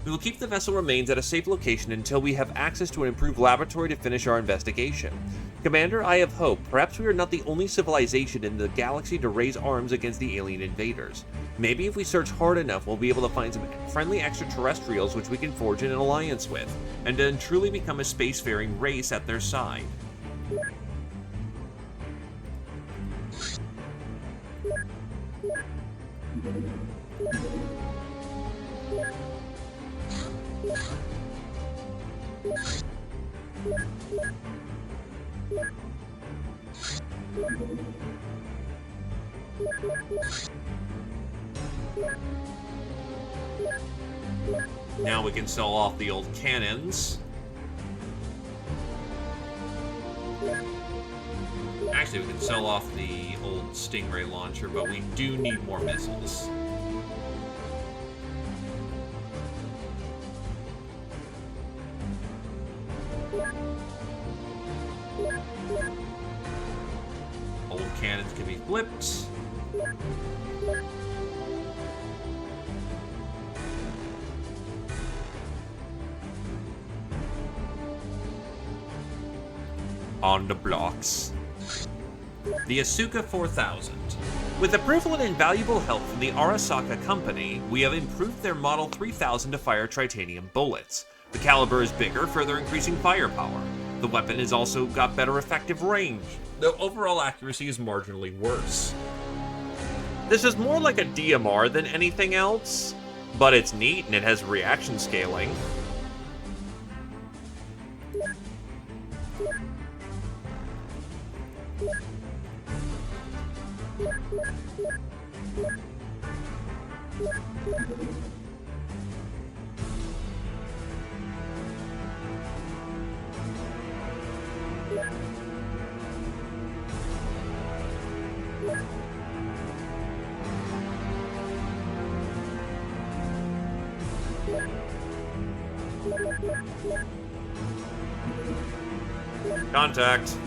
We will keep the vessel remains at a safe location until we have access to an improved laboratory to finish our investigation. Commander, I have hope. Perhaps we are not the only civilization in the galaxy to raise arms against the alien invaders. Maybe if we search hard enough, we'll be able to find some friendly extraterrestrials which we can forge an alliance with, and then truly become a spacefaring race at their side. Now we can sell off the old cannons. Actually, we can sell off the old Stingray launcher, but we do need more missiles. Old cannons can be flipped. On the blocks. The Asuka 4000. With approval and invaluable help from the Arasaka Company, we have improved their Model 3000 to fire titanium bullets. The caliber is bigger, further increasing firepower. The weapon has also got better effective range, though overall accuracy is marginally worse. This is more like a DMR than anything else, but it's neat and it has reaction scaling. Contact.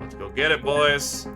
Let's go get it, boys.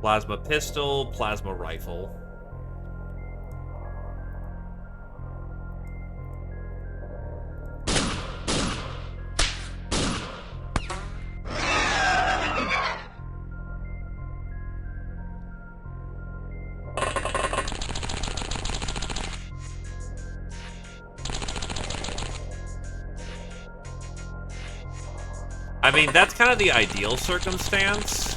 Plasma pistol, plasma rifle. I mean, that's kind of the ideal circumstance.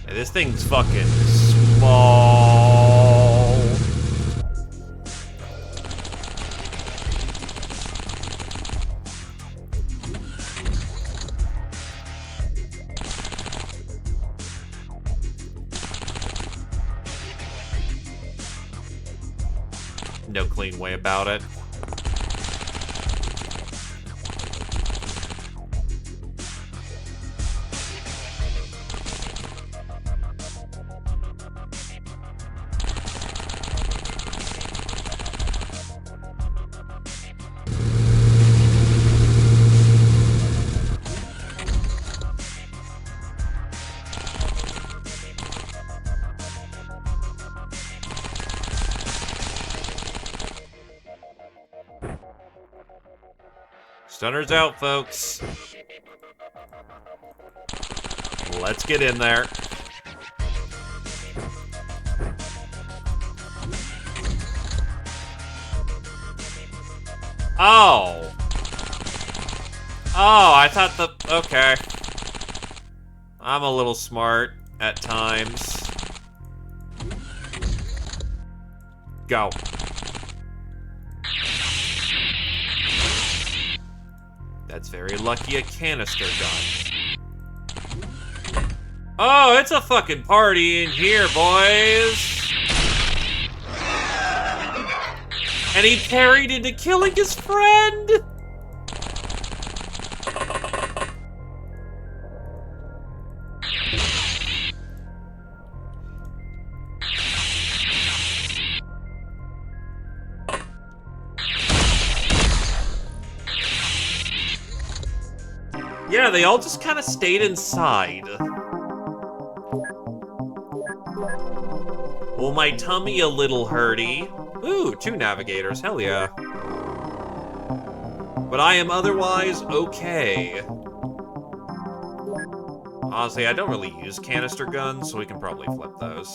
This thing's fucking small. No clean way about it. Stunner's out, folks. Let's get in there. Oh. Oh, I thought the... Okay. I'm a little smart at times. Go. That's very lucky a canister gun. Oh, it's a fucking party in here, boys! And he parried into killing his friend! Yeah, they all just kind of stayed inside. Well, my tummy a little hurty. Ooh, 2 navigators, hell yeah. But I am otherwise okay. Honestly, I don't really use canister guns, so we can probably flip those.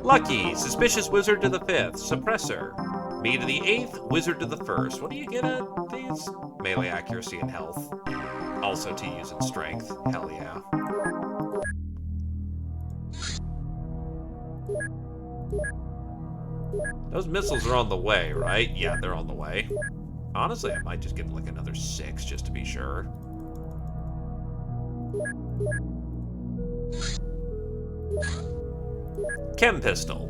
Lucky, Suspicious Wizard to the 5th, Suppressor. Me to the 8th, Wizard to the 1st. What do you get at these? Melee accuracy and health. Also to use in strength. Hell yeah. Those missiles are on the way, right? Yeah, they're on the way. Honestly, I might just get like another 6 just to be sure. Chem Pistol.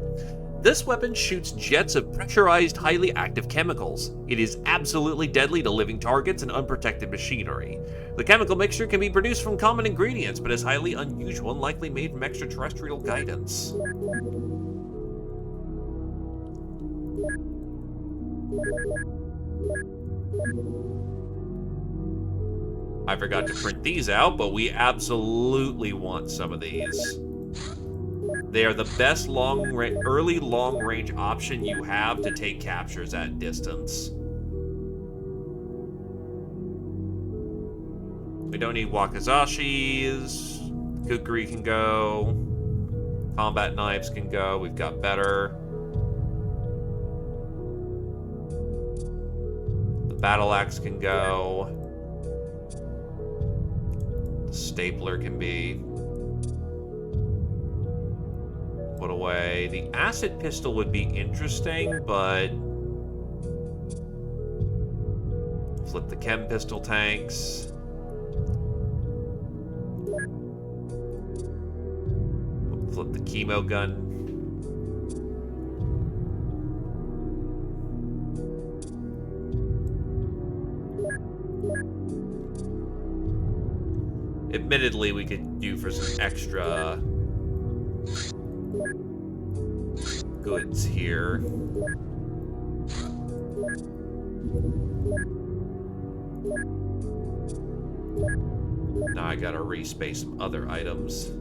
This weapon shoots jets of pressurized, highly active chemicals. It is absolutely deadly to living targets and unprotected machinery. The chemical mixture can be produced from common ingredients, but is highly unusual and likely made from extraterrestrial guidance. I forgot to print these out, but we absolutely want some of these. They are the best early long-range option you have to take captures at distance. We don't need wakizashis. Kukri can go. Combat knives can go. We've got better. The battle axe can go. The stapler can be put away. The acid pistol would be interesting, but Flip the chem pistol tanks. Flip the chemo gun. Admittedly, we could do for some extra goods here. Now I gotta respace some other items.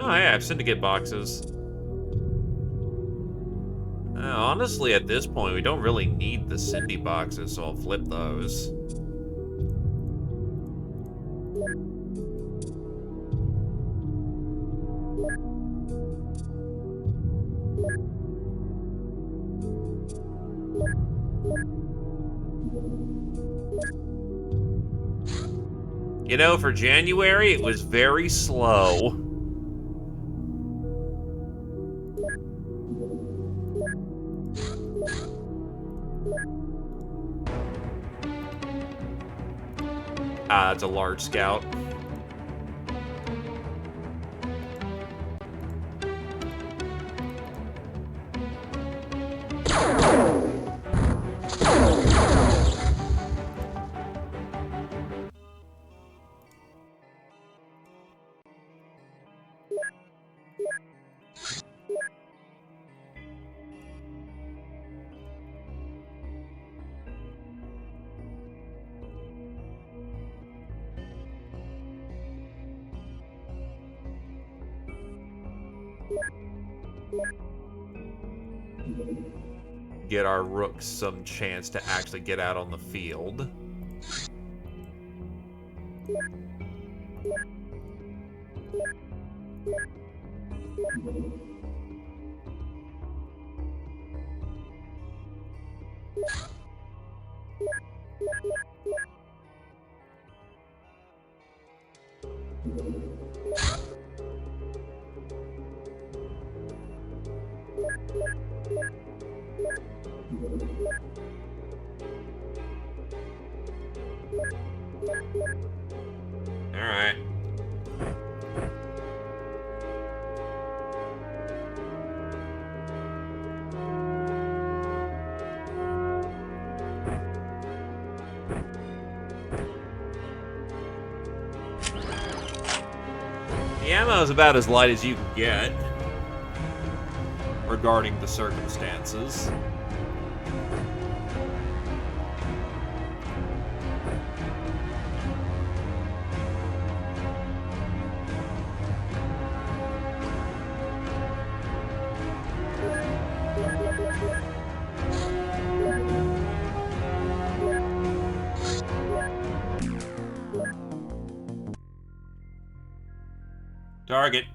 Oh yeah, I have syndicate boxes. Honestly, at this point, we don't really need the Cindy boxes, so I'll flip those. You know, for January, it was very slow. It's a large scout. Get our rooks some chance to actually get out on the field. All right. The ammo is about as light as you can get, regarding the circumstances. Target.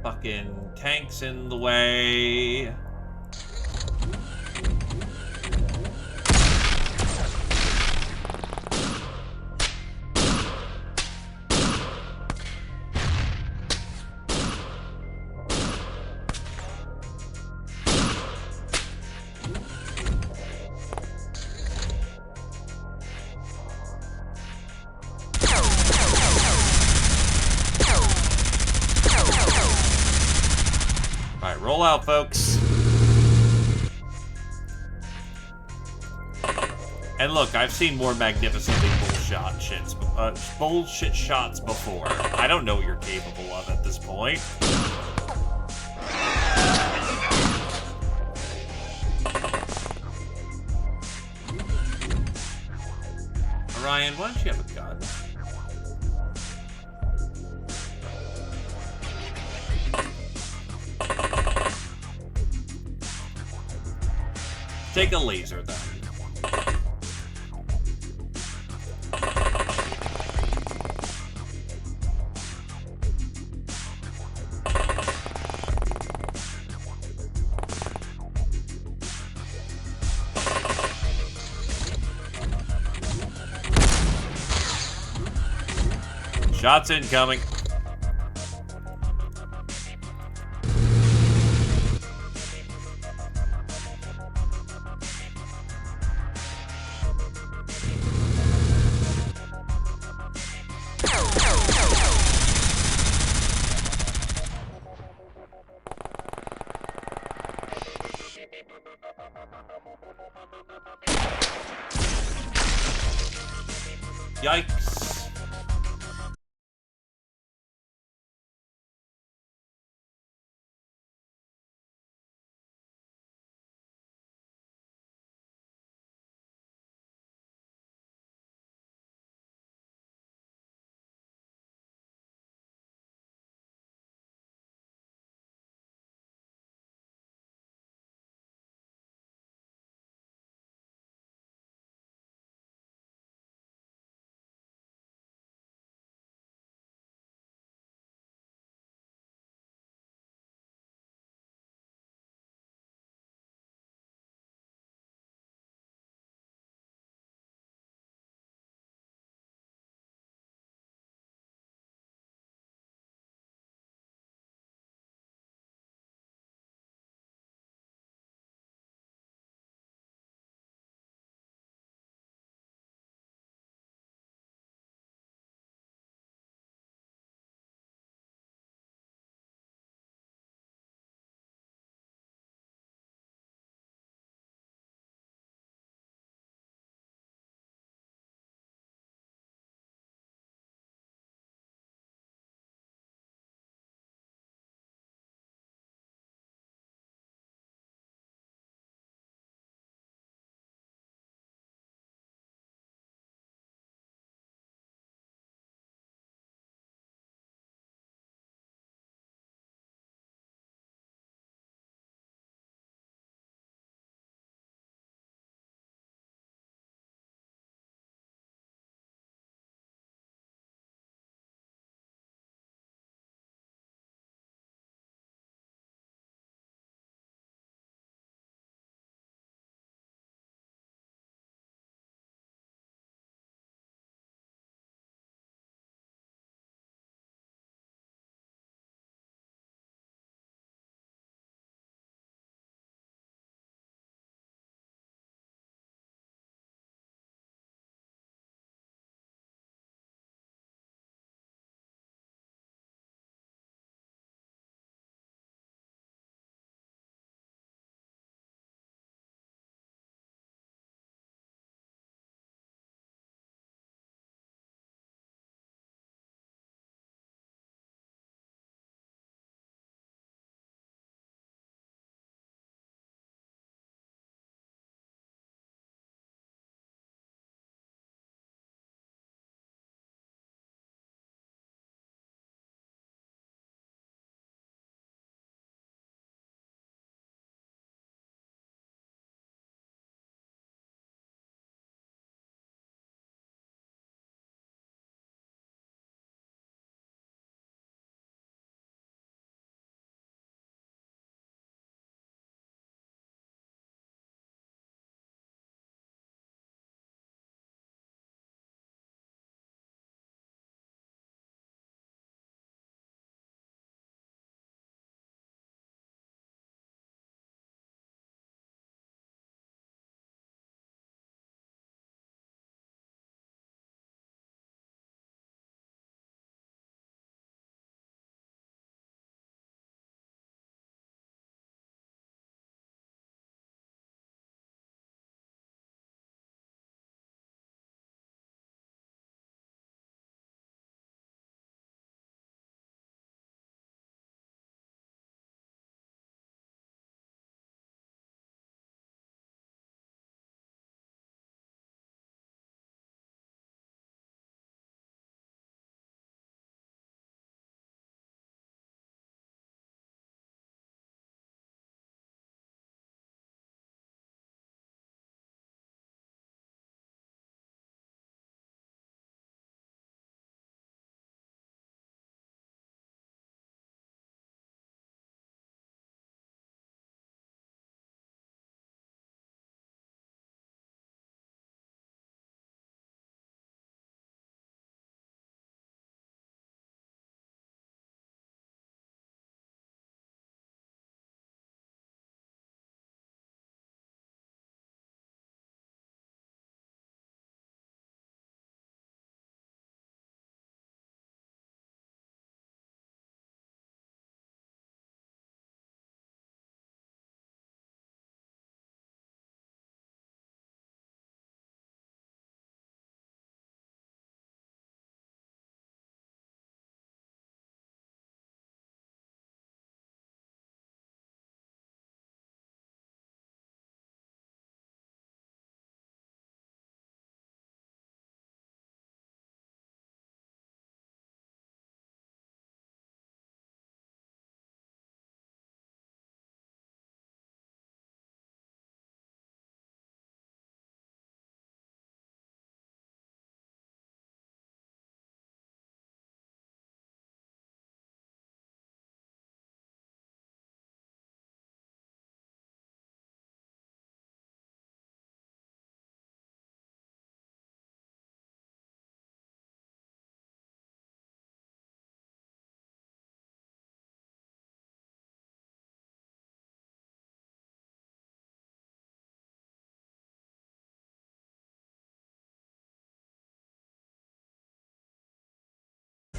Fucking tanks in the way. Roll out, folks. And look, I've seen more magnificently bullshit shots before. I don't know what you're capable of at this point. Ryan, why don't you have a gun? Take a laser, then. Shots incoming. Yikes.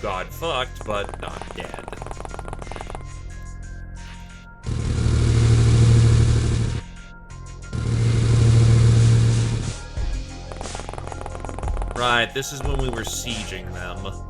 God fucked, but not dead. Right, this is when we were sieging them.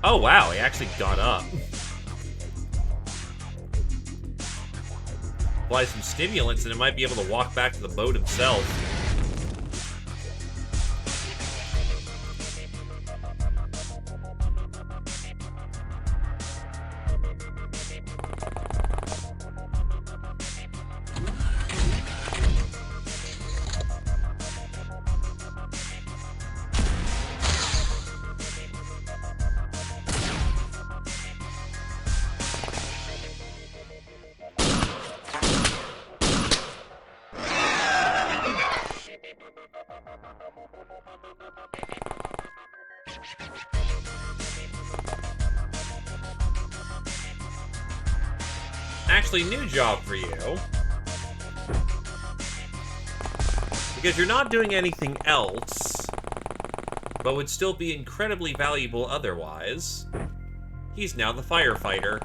Oh wow, he actually got up. Apply some stimulants and it might be able to walk back to the boat himself. Actually, new job for you. Because you're not doing anything else, but would still be incredibly valuable otherwise. He's now the firefighter.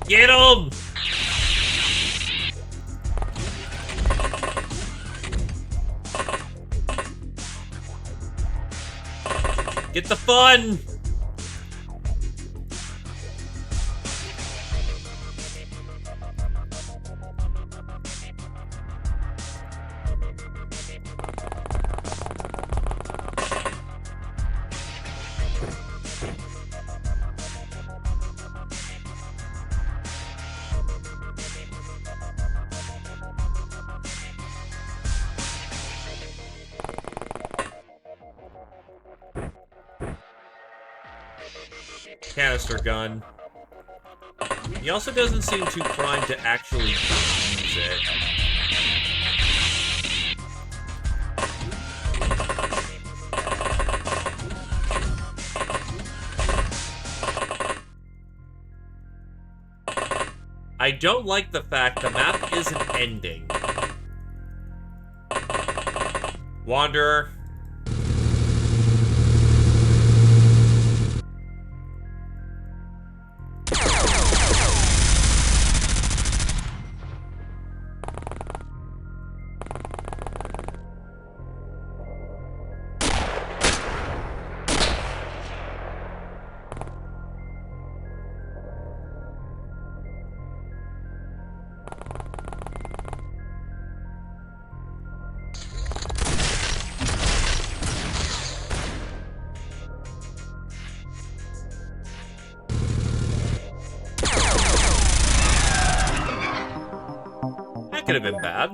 Get him! Get the fun! Canister gun. He also doesn't seem too primed to actually use it. I don't like the fact the map isn't ending. Wanderer. Could have been bad.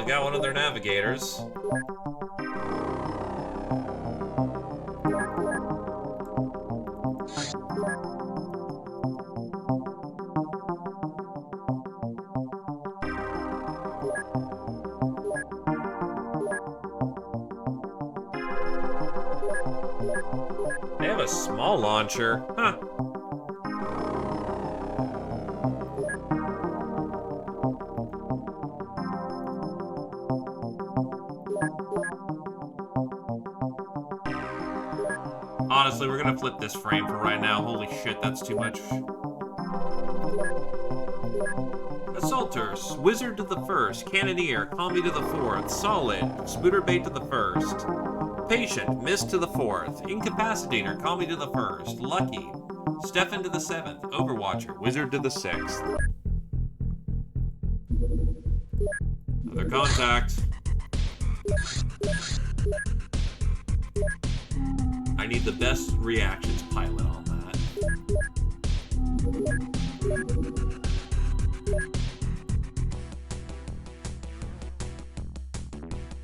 we got one of their navigators. They have a small launcher. Huh. Honestly, we're gonna flip this frame for right now. Holy shit, that's too much. Assaulters, Wizard to the first, Cannoneer, Combi to the fourth, Solid, Spooterbait to the first, Patient, Mist to the fourth, Incapacitator, Combi to the first, Lucky, Stefan to the seventh, Overwatcher, Wizard to the sixth. Another contact. I need the best reactions pilot on that.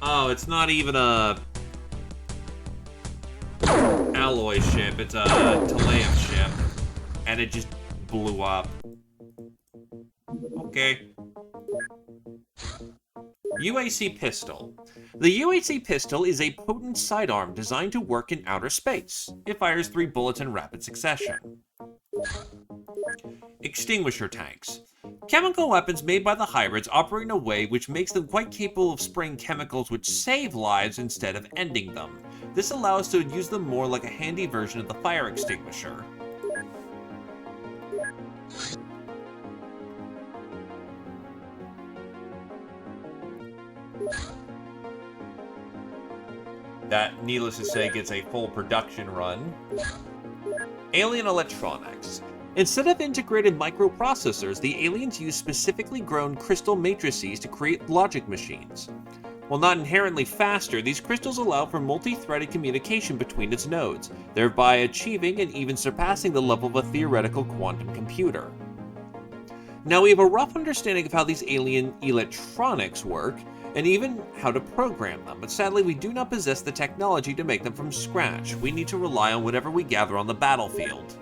Oh, it's not even a alloy ship, it's a Talaev ship. And it just blew up. Okay. UAC Pistol. The UAC Pistol is a potent sidearm designed to work in outer space. It fires 3 bullets in rapid succession. Extinguisher tanks. Chemical weapons made by the hybrids operate in a way which makes them quite capable of spraying chemicals which save lives instead of ending them. This allows us to use them more like a handy version of the fire extinguisher. That, needless to say, gets a full production run. Alien electronics. Instead of integrated microprocessors, the aliens use specifically grown crystal matrices to create logic machines. While not inherently faster, these crystals allow for multi-threaded communication between its nodes, thereby achieving and even surpassing the level of a theoretical quantum computer. Now we have a rough understanding of how these alien electronics work, and even how to program them, but sadly we do not possess the technology to make them from scratch. We need to rely on whatever we gather on the battlefield.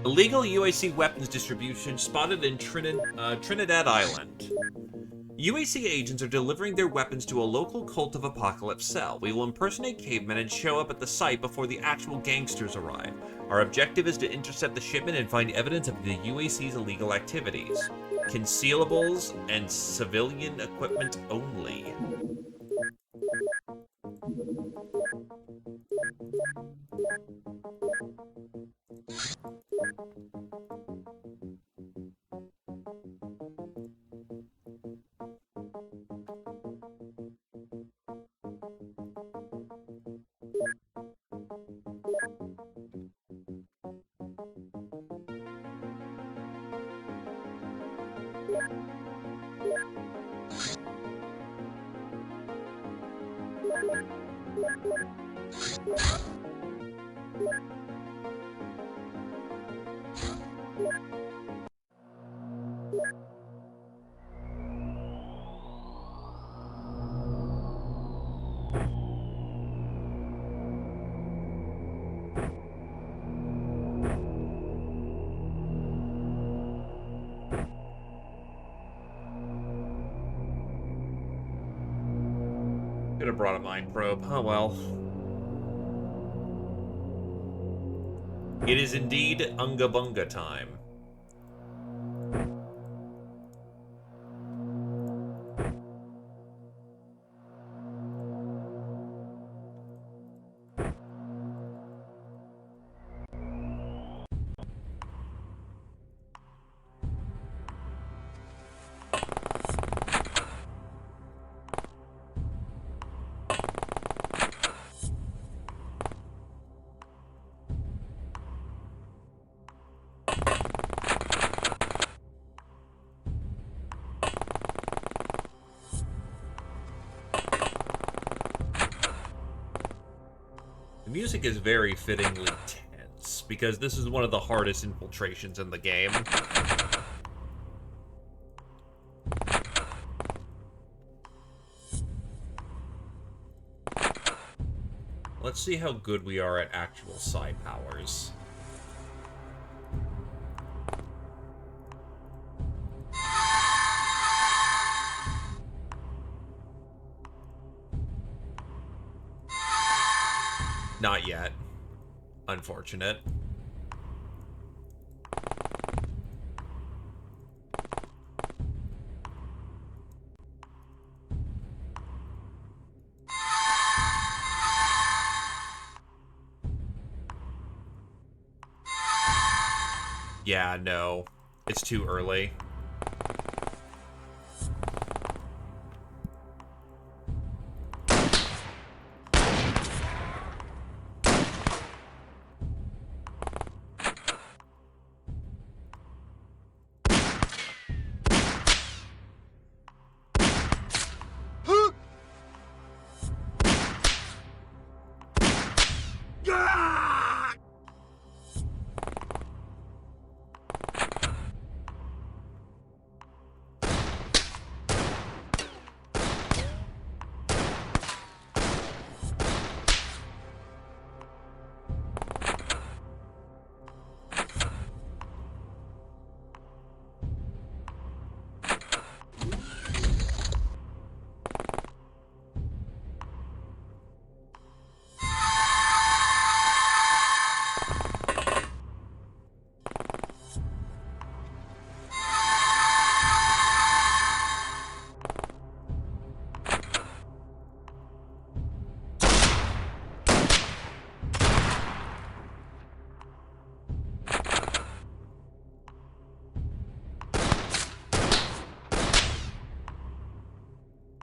Illegal UAC weapons distribution spotted in Trinidad Island. UAC agents are delivering their weapons to a local cult of Apocalypse cell. We will impersonate cavemen and show up at the site before the actual gangsters arrive. Our objective is to intercept the shipment and find evidence of the UAC's illegal activities. Concealables and civilian equipment only. Could have brought a mind probe. Oh well. It is indeed Unga Bunga time. The music is very fittingly tense, because this is one of the hardest infiltrations in the game. Let's see how good we are at actual psi powers. Not yet. Unfortunate. Yeah, no. It's too early.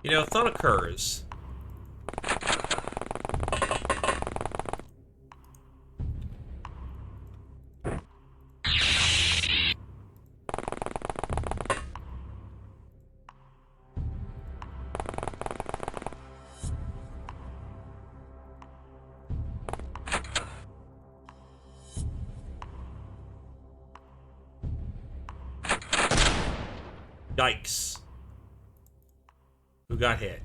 You know, thought occurs. Yikes. Who got hit?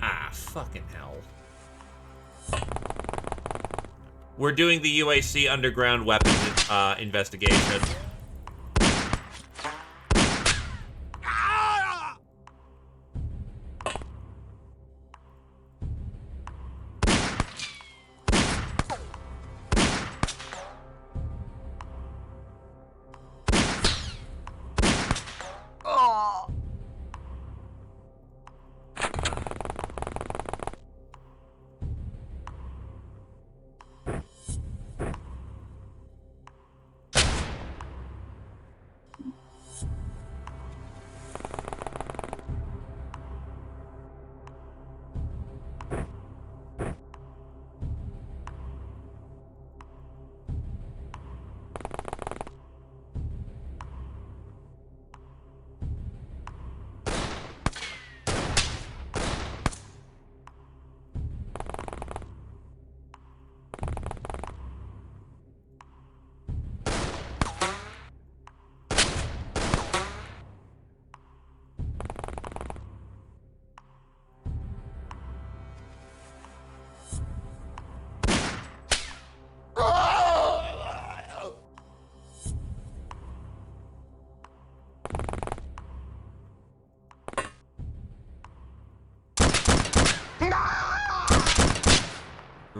Ah, fucking hell. We're doing the UAC underground weapons investigation.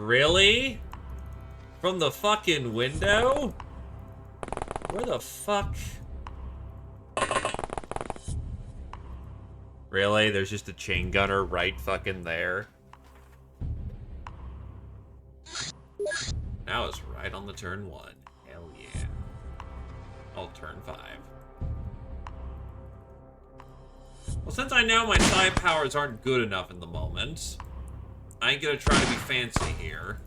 Really? From the fucking window? Where the fuck? Really? There's just a chain gunner right fucking there? Now it's right on the turn 1. Hell yeah. Oh, turn 5. Well, since I know my side powers aren't good enough in the moment, I ain't gonna try to be fancy here.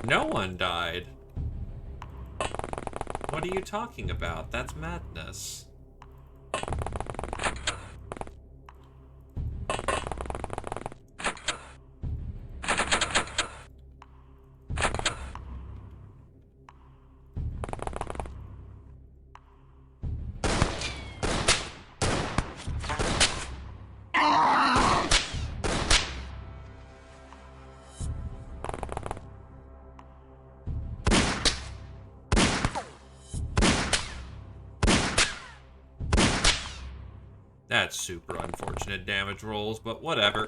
No one died. What are you talking about? That's madness. That's super unfortunate damage rolls, but whatever.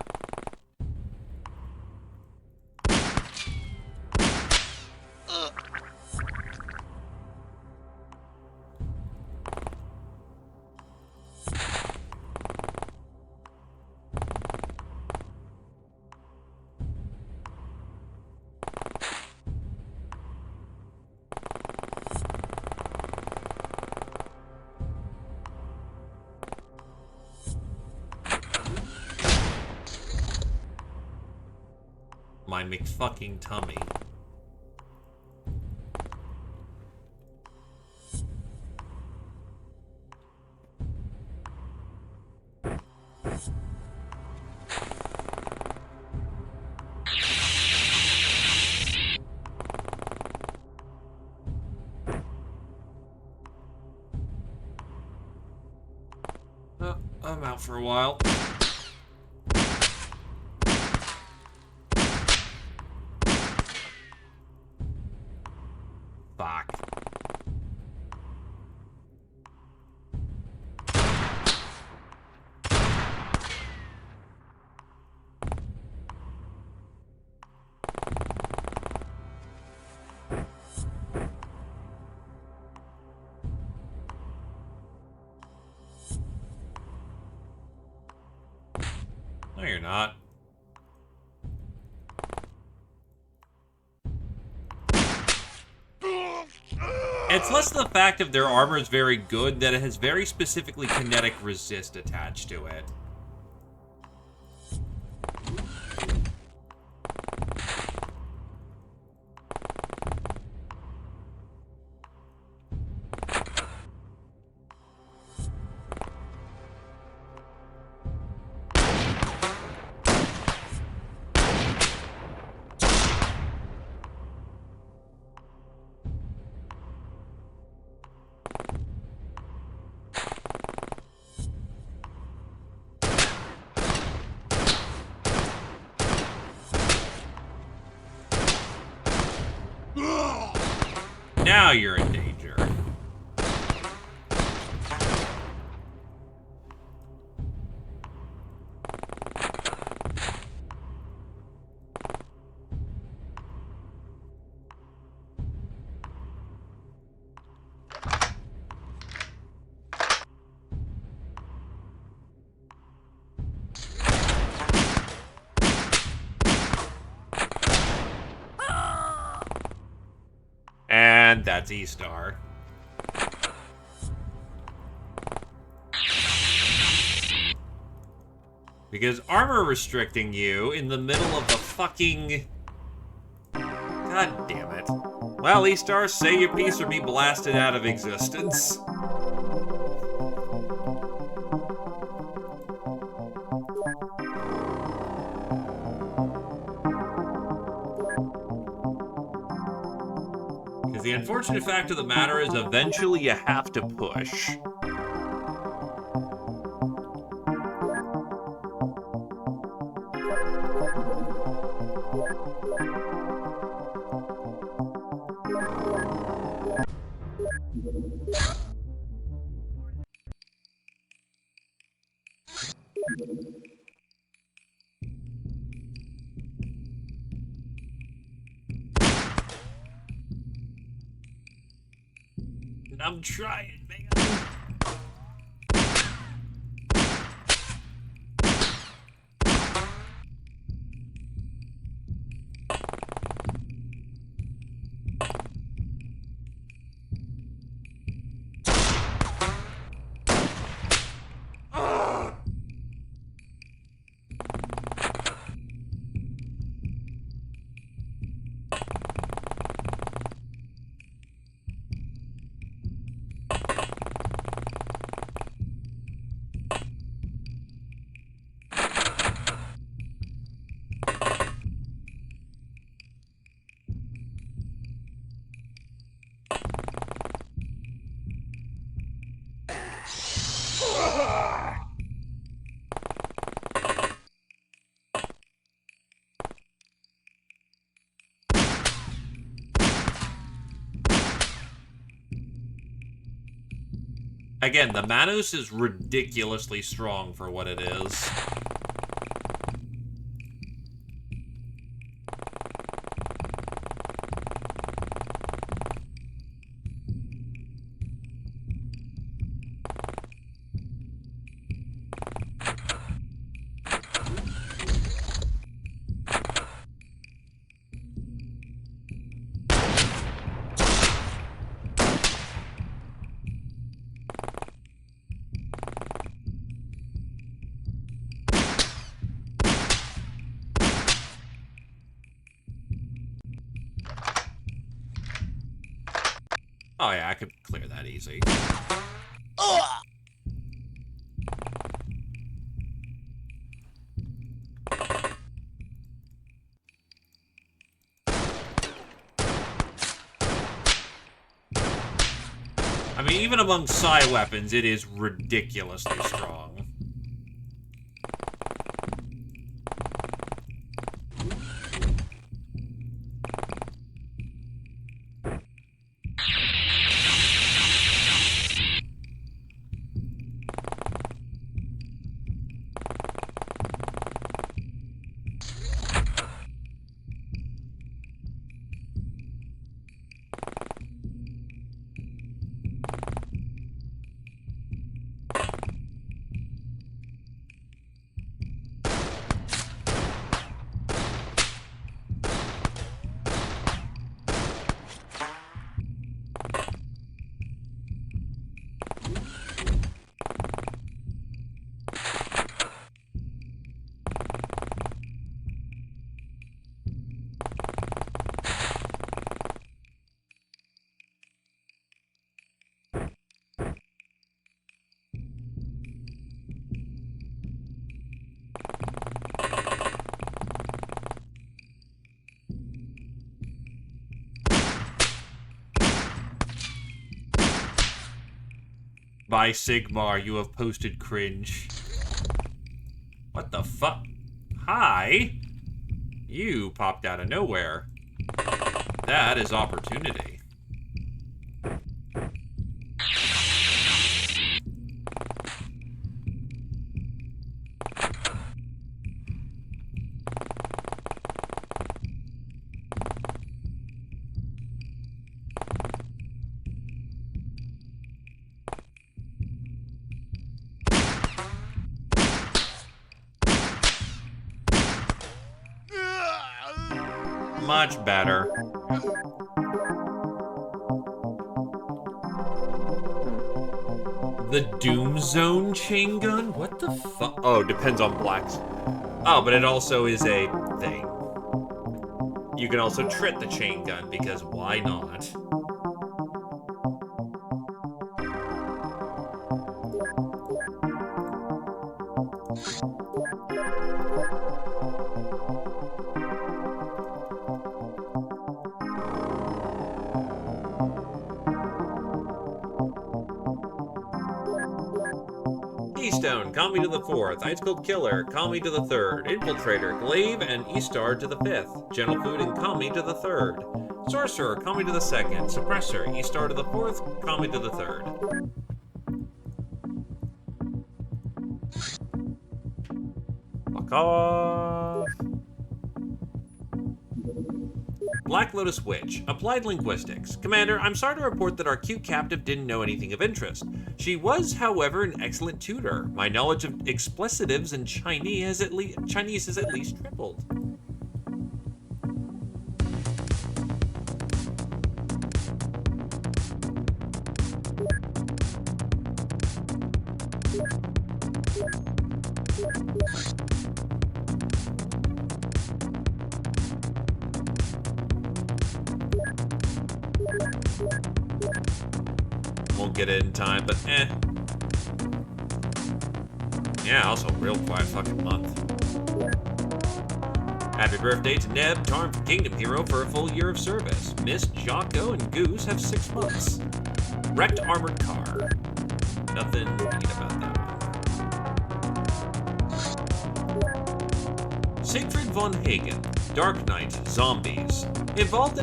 My McFucking tummy. I'm out for a while. Fuck. No, you're not. It's less the fact of their armor is very good, that it has very specifically kinetic resist attached to it. Now you're in danger. And that's E-Star. Because armor restricting you in the middle of the fucking... God damn it. Well, E-Star, say your piece or be blasted out of existence. Because the unfortunate fact of the matter is eventually you have to push. I'm trying, man. Again, the Manos is ridiculously strong for what it is. Oh yeah, I could clear that easy. I mean, even among psi weapons, it is ridiculously strong. By Sigmar, you have posted cringe. What the fuck? Hi? You popped out of nowhere. That is opportunity. Much better. The Doom Zone chain gun? What the fuck? Oh, depends on blacks. Oh, but it also is a thing. You can also trit the chain gun, because why not? Keystone, call me to the 4th. Ice Cold Killer, call me to the 3rd. Infiltrator, Glaive, and Eastar to the 5th. General Food and call me to the 3rd. Sorcerer, call me to the 2nd. Suppressor, Eastar to the 4th, call me to the 3rd. Fuck off. Black Lotus Witch, Applied Linguistics. Commander, I'm sorry to report that our cute captive didn't know anything of interest. She was, however, an excellent tutor. My knowledge of explicitives in Chinese has at least tripled. Won't get it in time, but eh. Yeah, also real quiet fucking month. Happy birthday to Neb, Tarn for Kingdom Hero for a full year of service. Miss, Jocko, and Goose have 6 months. Wrecked armored car. Nothing neat about that one. Siegfried von Hagen, Dark Knight, Zombies. Involved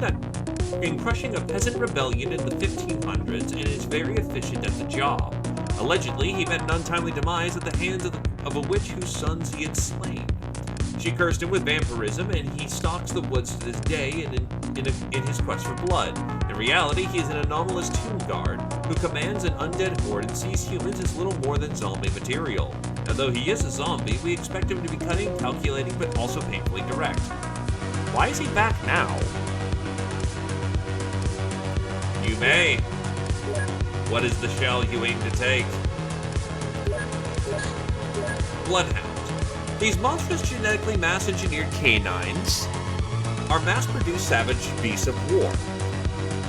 in crushing a peasant rebellion in the 1500s and is very efficient at the job. Allegedly, he met an untimely demise at the hands of a witch whose sons he had slain. She cursed him with vampirism, and he stalks the woods to this day in his quest for blood. In reality, he is an anomalous tomb guard who commands an undead horde and sees humans as little more than zombie material. Now, though he is a zombie, we expect him to be cunning, calculating, but also painfully direct. Why is he back now? You may. What is the shell you aim to take? Bloodhound. These monstrous genetically mass-engineered canines are mass-produced savage beasts of war.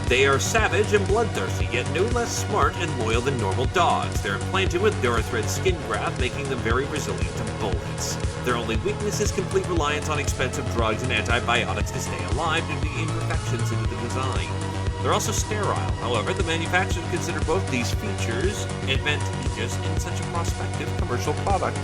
They are savage and bloodthirsty, yet no less smart and loyal than normal dogs. They're implanted with Durithread skin graft, making them very resilient to bullets. Their only weakness is complete reliance on expensive drugs and antibiotics to stay alive due to the imperfections in the design. They're also sterile. However, the manufacturers consider both these features advantageous in such a prospective commercial product.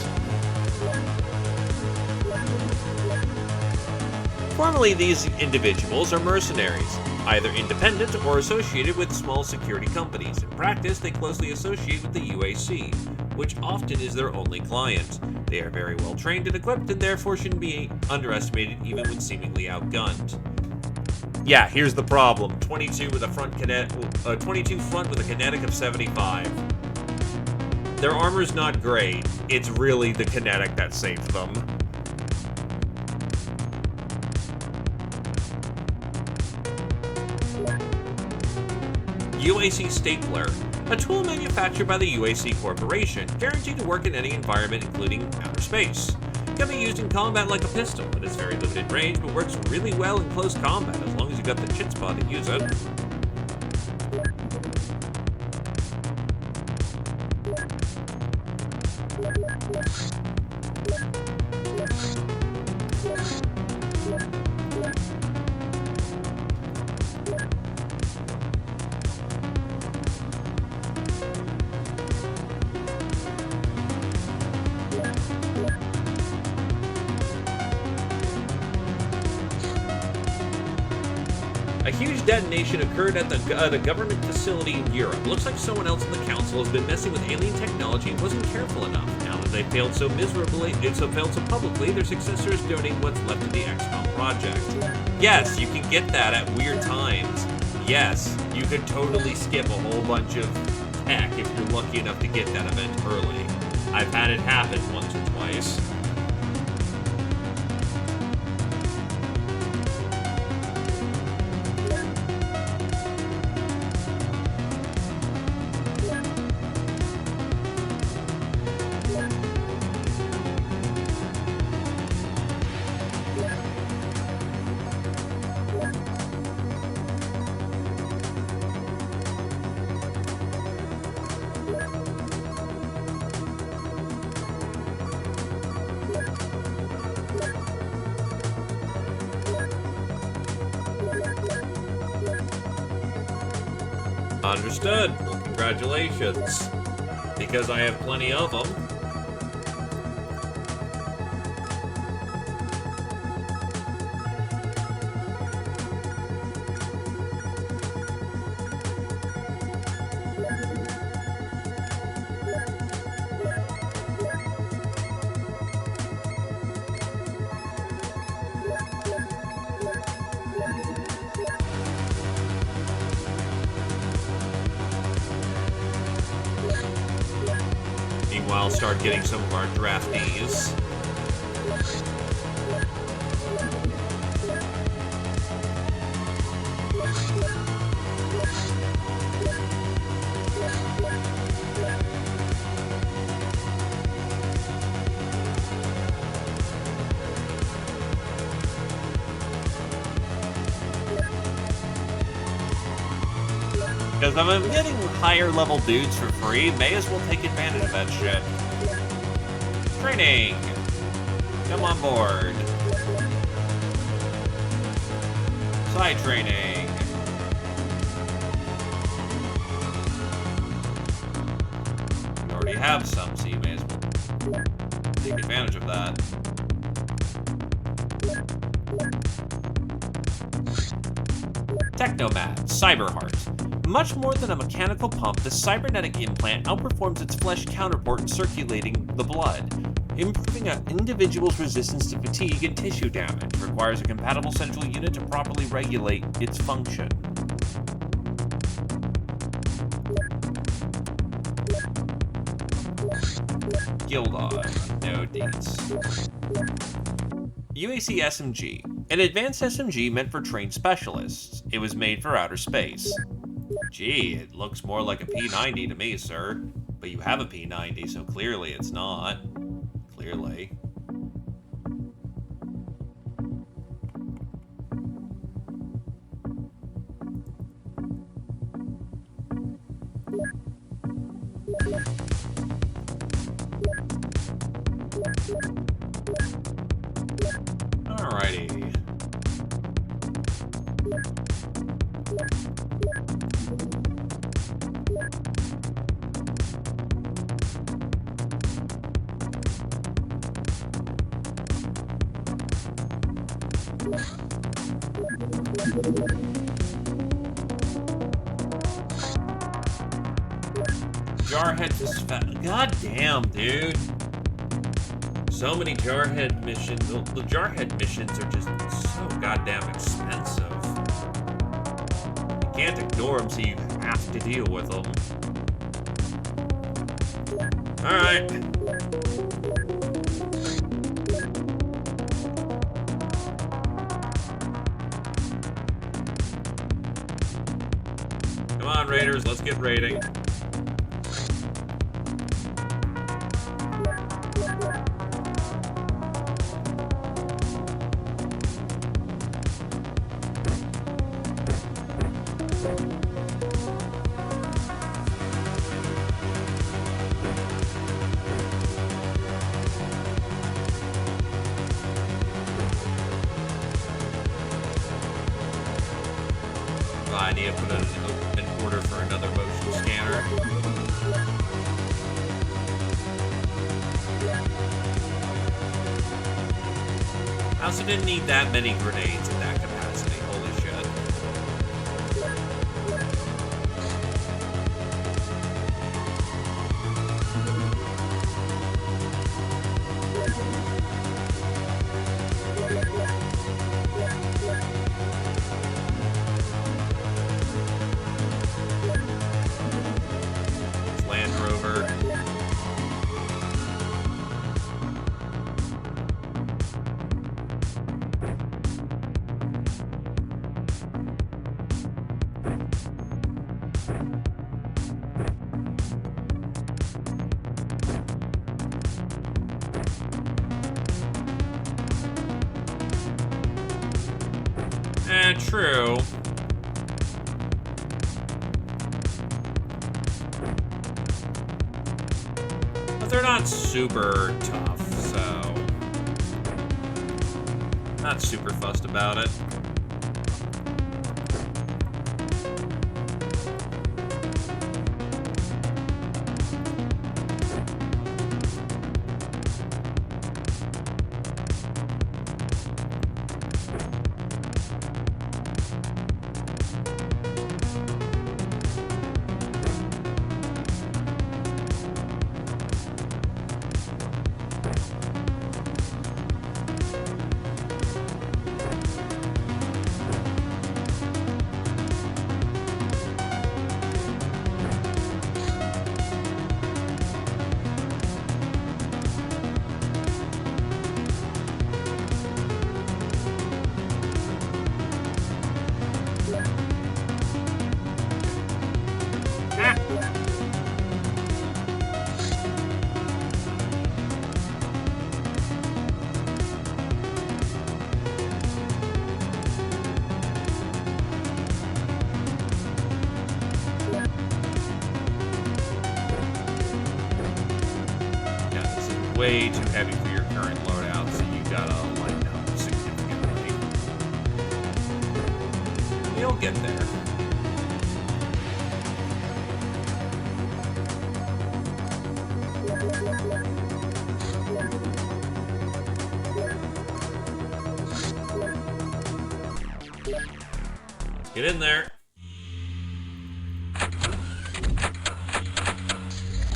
Formally, these individuals are mercenaries, either independent or associated with small security companies. In practice, they closely associate with the UAC, which often is their only client. They are very well trained and equipped, and therefore shouldn't be underestimated even when seemingly outgunned. Yeah, here's the problem. 22 with a front 22 front with a kinetic of 75. Their armor's not great. It's really the kinetic that saved them. UAC Stapler, a tool manufactured by the UAC Corporation, guaranteed to work in any environment, including outer space. Can be used in combat like a pistol. It has very limited range, but works really well in close combat as long as you've got the chit spot to use it. A huge detonation occurred at a government facility in Europe. Looks like someone else in the council has been messing with alien technology and wasn't careful enough. Now that they failed so publicly, their successors donate what's left of the XCOM project. Yes, you can get that at weird times. Yes, you could totally skip a whole bunch of tech if you're lucky enough to get that event early. I've had it happen once or twice. Understood. Well, congratulations. Because I have plenty of them. meanwhile, start getting some of our draftees. Because if I'm getting higher level dudes for free, may as well take advantage of that shit. Training! Come on board. Side training. You already have some, so you may as well take advantage of that. Technomat, Cyberheart. Much more than a mechanical pump, the cybernetic implant outperforms its flesh counterpart in circulating the blood, improving an individual's resistance to fatigue and tissue damage. Requires a compatible central unit to properly regulate its function. Gildon, no dates. UAC SMG, an advanced SMG meant for trained specialists. It was made for outer space. Gee, it looks more like a P90 to me, sir. But you have a P90, so clearly it's not. Clearly. Alrighty. Jarhead is fat. God damn, dude. So many Jarhead missions. The Jarhead missions are just so goddamn expensive. You can't ignore them, so you have to deal with them. Alright. Come on, Raiders, let's get raiding. I need to put an order for another motion scanner. I also didn't need that many grenades in that capacity. Holy shit. Land Rover. True. But they're not super tough, so... not super fussed about it. way too heavy for your current loadout, so you gotta lighten up significantly. You'll get there. Get in there.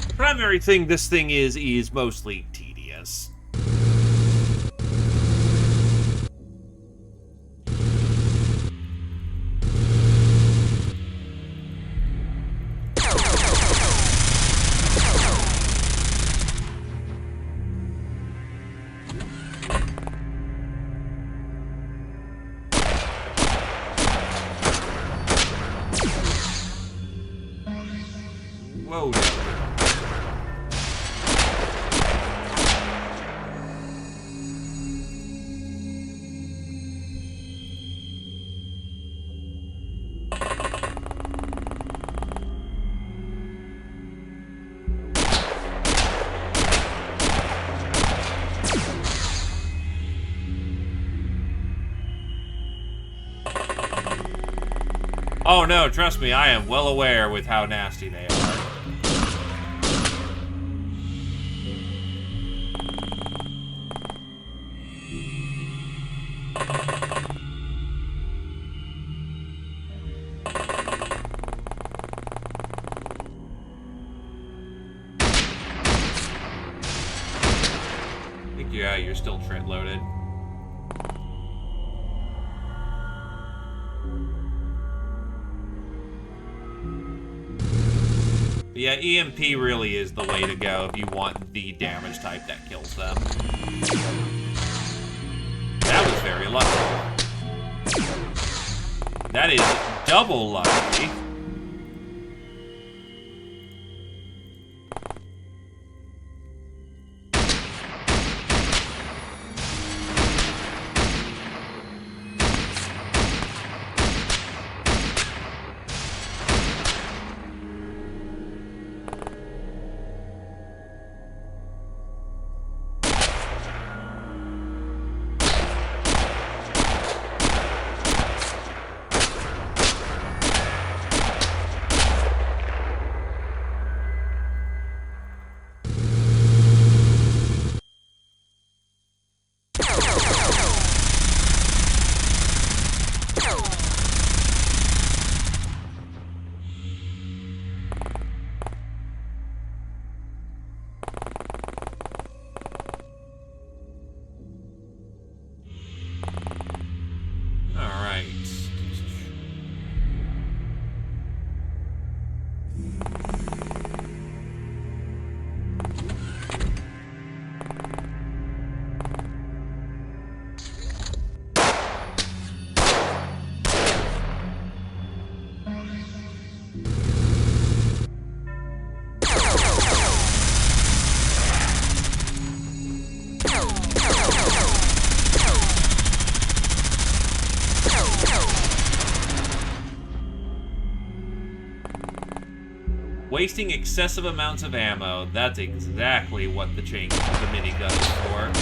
The primary thing this thing is mostly tedious. Whoa. Oh no, trust me, I am well aware with how nasty they are. Yeah, you're still Trent loaded. But yeah, EMP really is the way to go if you want the damage type that kills them. That was very lucky. That is double lucky. Wasting excessive amounts of ammo, that's exactly what the change to the minigun is for.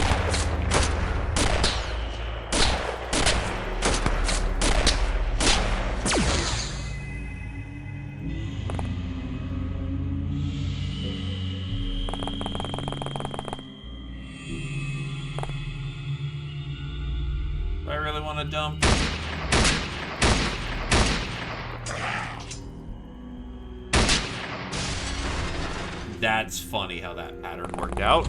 Do I really want to dump? That's funny how that pattern worked out.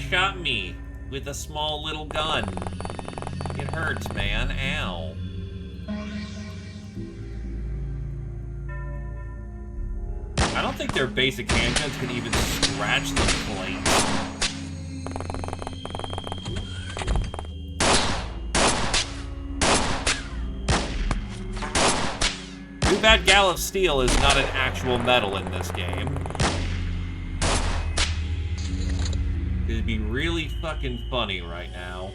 shot me with a small little gun. It hurts, man. Ow. I don't think their basic handguns can even scratch the plate. Too bad Gall of Steel is not an actual metal in this game. It'd be really fucking funny right now.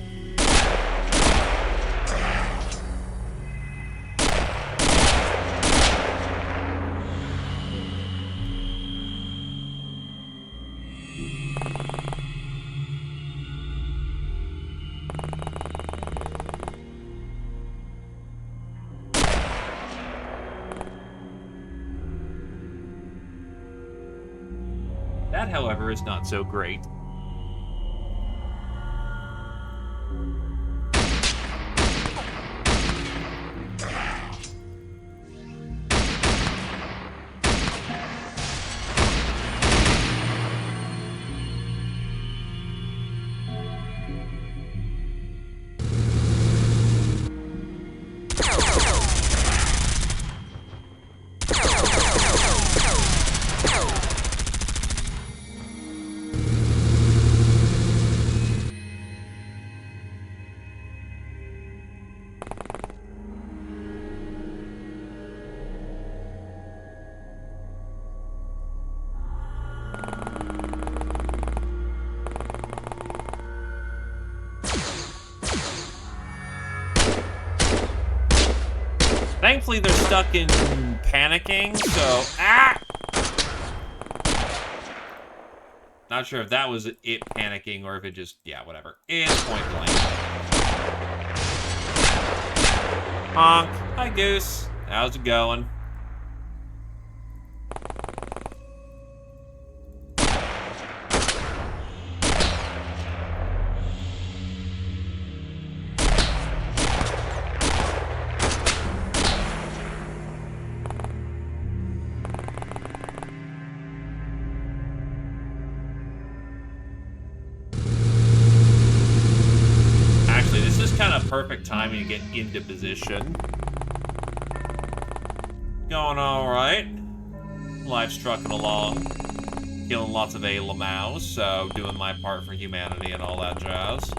That, however, is not so great. Thankfully, they're stuck in panicking, so... Ah! Not sure if that was it panicking or if it just... Yeah, whatever. It's point blank. Honk. Hi, Goose. How's it going? Perfect timing to get into position. Going alright. Life's trucking along. Killing lots of A-Lamaus, so doing my part for humanity and all that jazz.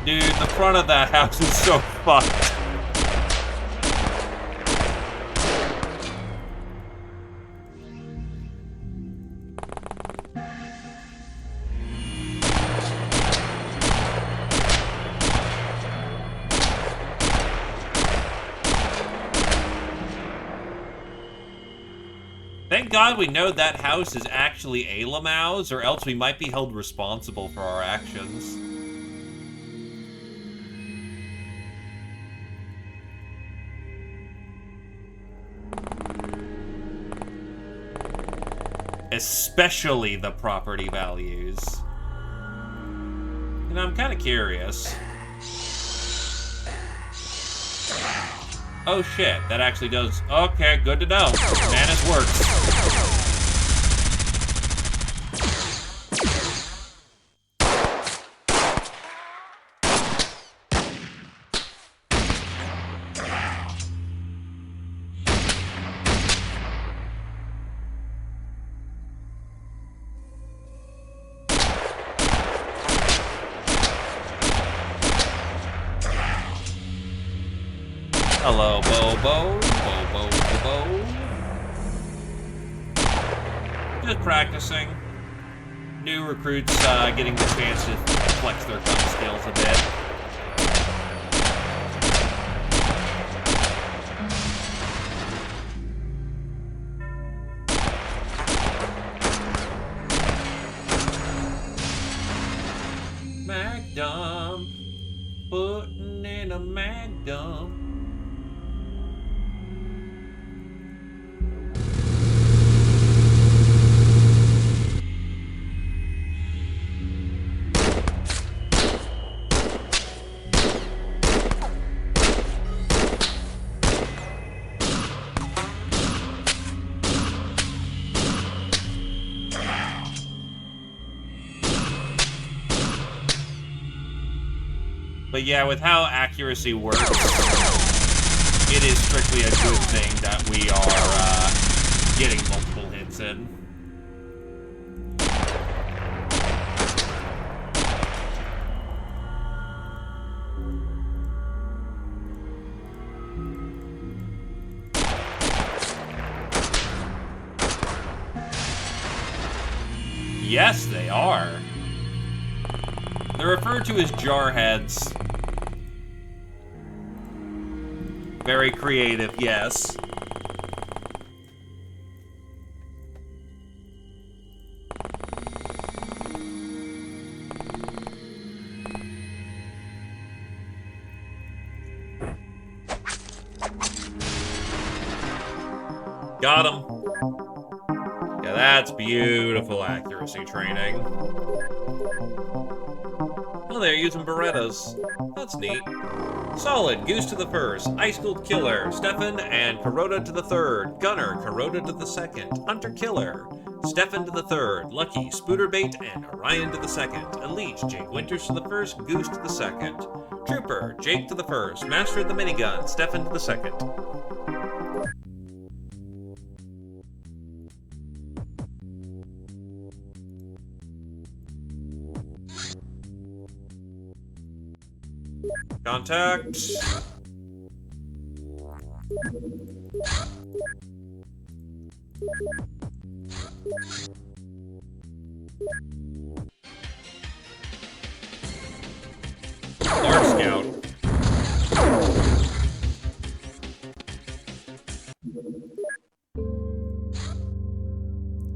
Dude, the front of that house is so fucked. Thank God we know that house is actually A-Lamaus, or else we might be held responsible for our actions. Especially the property values. And I'm kind of curious. Oh shit, that actually does... Okay, good to know. Manus works. Hello, Bobo. Bobo. Just practicing. New recruits getting the chance to flex their gun skills a bit. dump. Putting in a mag dump. But yeah, with how accuracy works, it is strictly a good thing that we are getting multiple hits in. Yes, they are. They're referred to as jarheads. Very creative, yes. Got him. Yeah, that's beautiful accuracy training. Oh, they're using Berettas. That's neat. Solid, Goose to the first, Ice Cold Killer, Stefan and Kuroda to the third, Gunner, Kuroda to the second, Hunter Killer, Stefan to the third, Lucky, Spooterbait, and Orion to the second, Elite, Jake Winters to the first, Goose to the second, Trooper, Jake to the first, Master of the Minigun, Stefan to the second. Contact. Large Scout.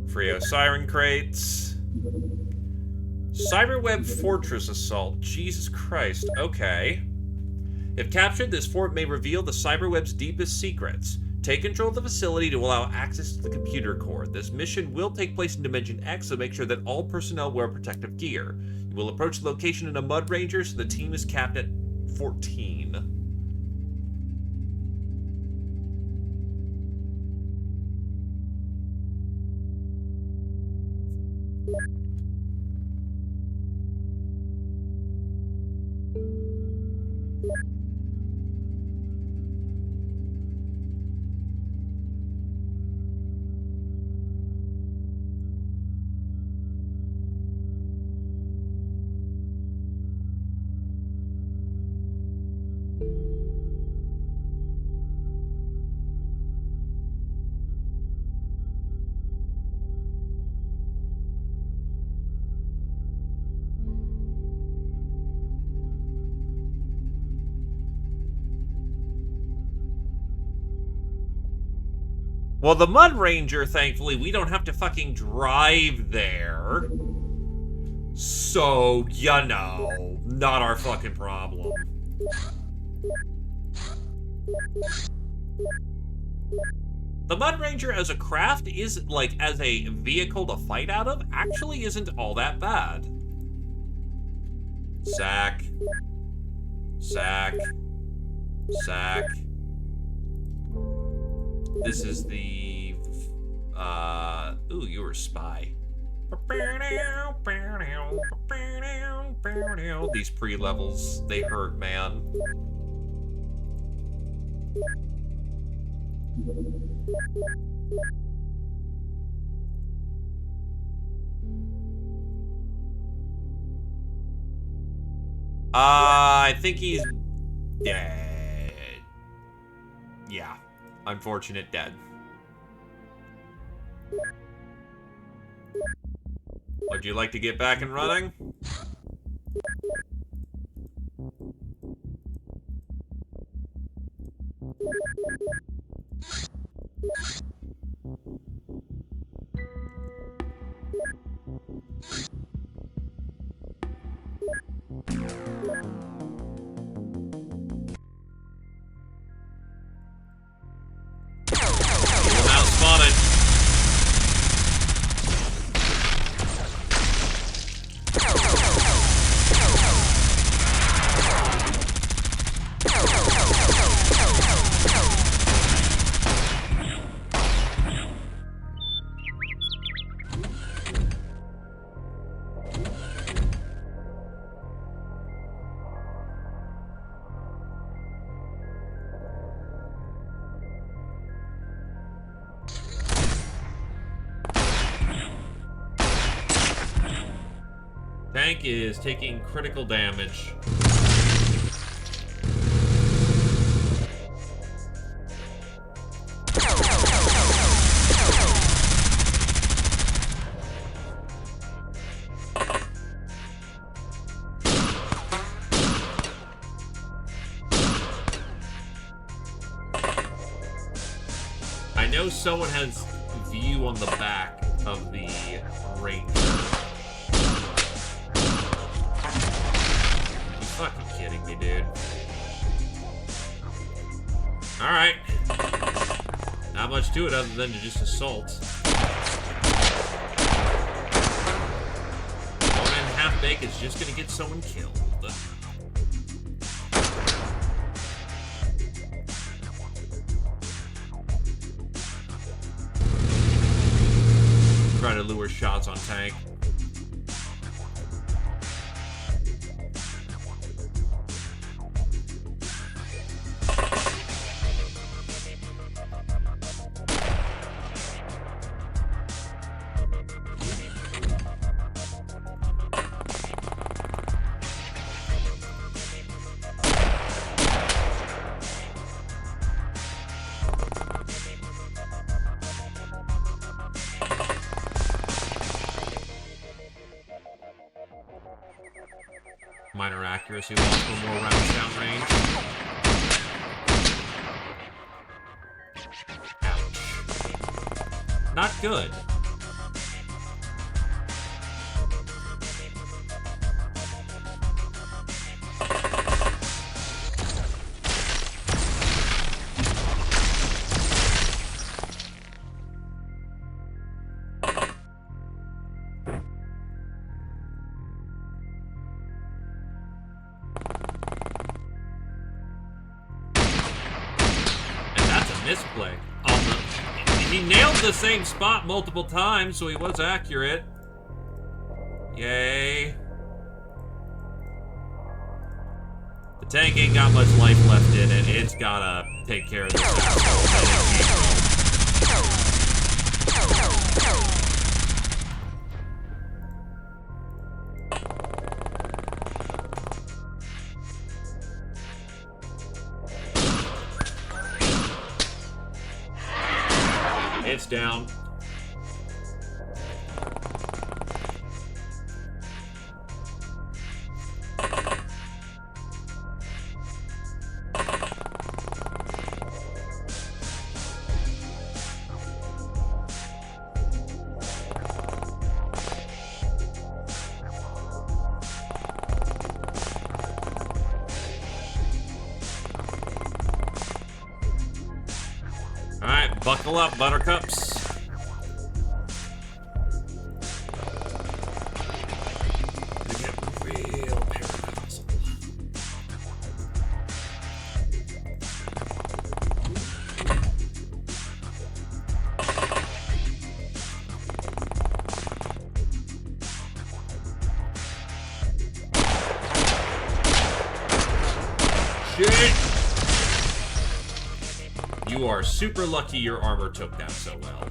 Frio Siren Crates. Cyberweb Fortress Assault. Jesus Christ. Okay. If captured, this fort may reveal the cyberweb's deepest secrets. Take control of the facility to allow access to the computer core. This mission will take place in Dimension X, so make sure that all personnel wear protective gear. You will approach the location in a Mud Ranger, so the team is capped at 14. Well, the Mud Ranger, thankfully, we don't have to fucking drive there. So, you know, not our fucking problem. The Mud Ranger as a craft is, like, as a vehicle to fight out of, actually isn't all that bad. Sack. Sack. Sack. This is the, ooh, you were a spy. These pre-levels, they hurt, man. I think he's dead. Yeah. Unfortunate dead. Would you like to get back and running? tank is taking critical damage. I know someone has view on the back of the Ranger. You fucking kidding me, dude? Alright. Not much to it other than to just assault. 1.5 bake is just gonna get someone killed. Try to lure shots on tank. Minor accuracy loss for more rounds downrange. Ouch. Not good. Misplay. He nailed the same spot multiple times, so he was accurate. Yay. The tank ain't got much life left in it. It's gotta take care of this asshole. It's down. Buckle up, buttercups. Gonna get real paradoxical. Shit! You are super lucky your armor took that so well.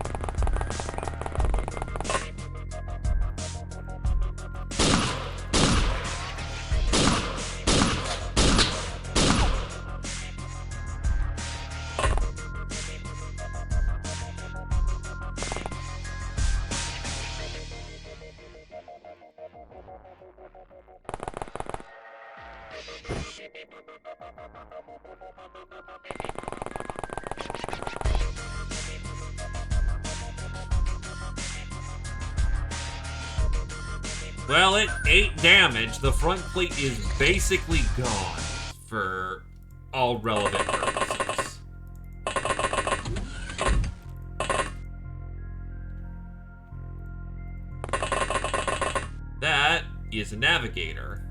Well, at 8 damage, the front plate is basically gone for all relevant purposes. That is a navigator.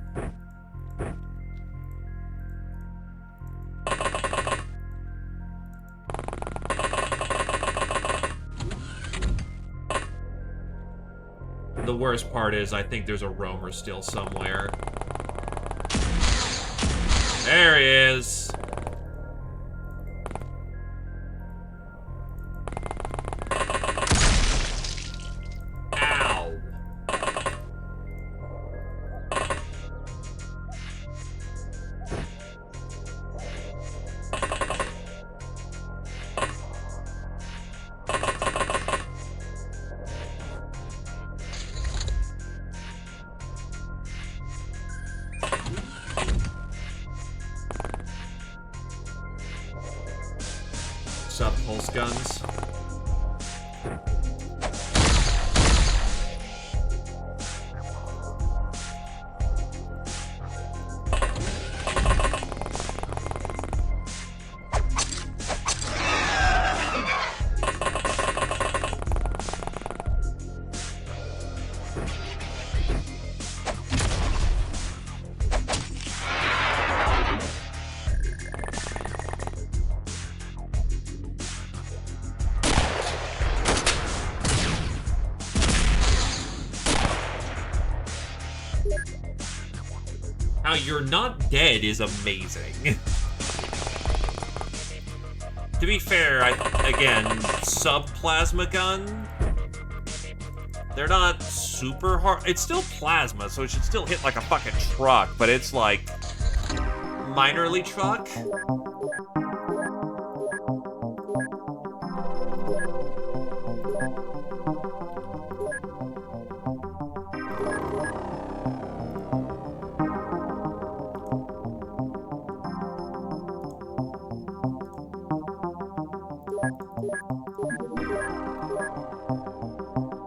The worst part is I think there's a roamer still somewhere. There he is. Ow. pulse guns. How you're not dead is amazing. To be fair, again, sub-plasma gun, they're not super hard. It's still plasma, so it should still hit like a fucking truck, but it's like minorly truck.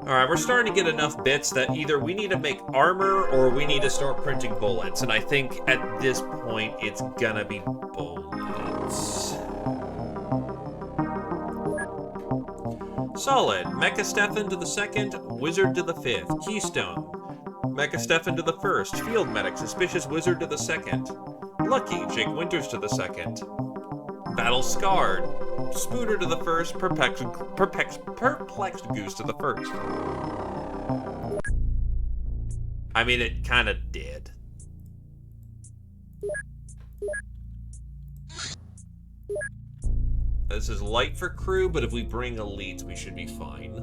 Alright, we're starting to get enough bits that either we need to make armor or we need to start printing bullets. And I think at this point, it's gonna be bullets. Solid. Mecha Stefan to the second, Wizard to the fifth. Keystone. Mecha Stefan to the first, Field Medic, Suspicious Wizard to the second. Lucky, Jake Winters to the second. Battle Scarred. Spooner to the first, Perplexed Goose to the first. I mean, it kind of did. This is light for crew, but if we bring elites, we should be fine.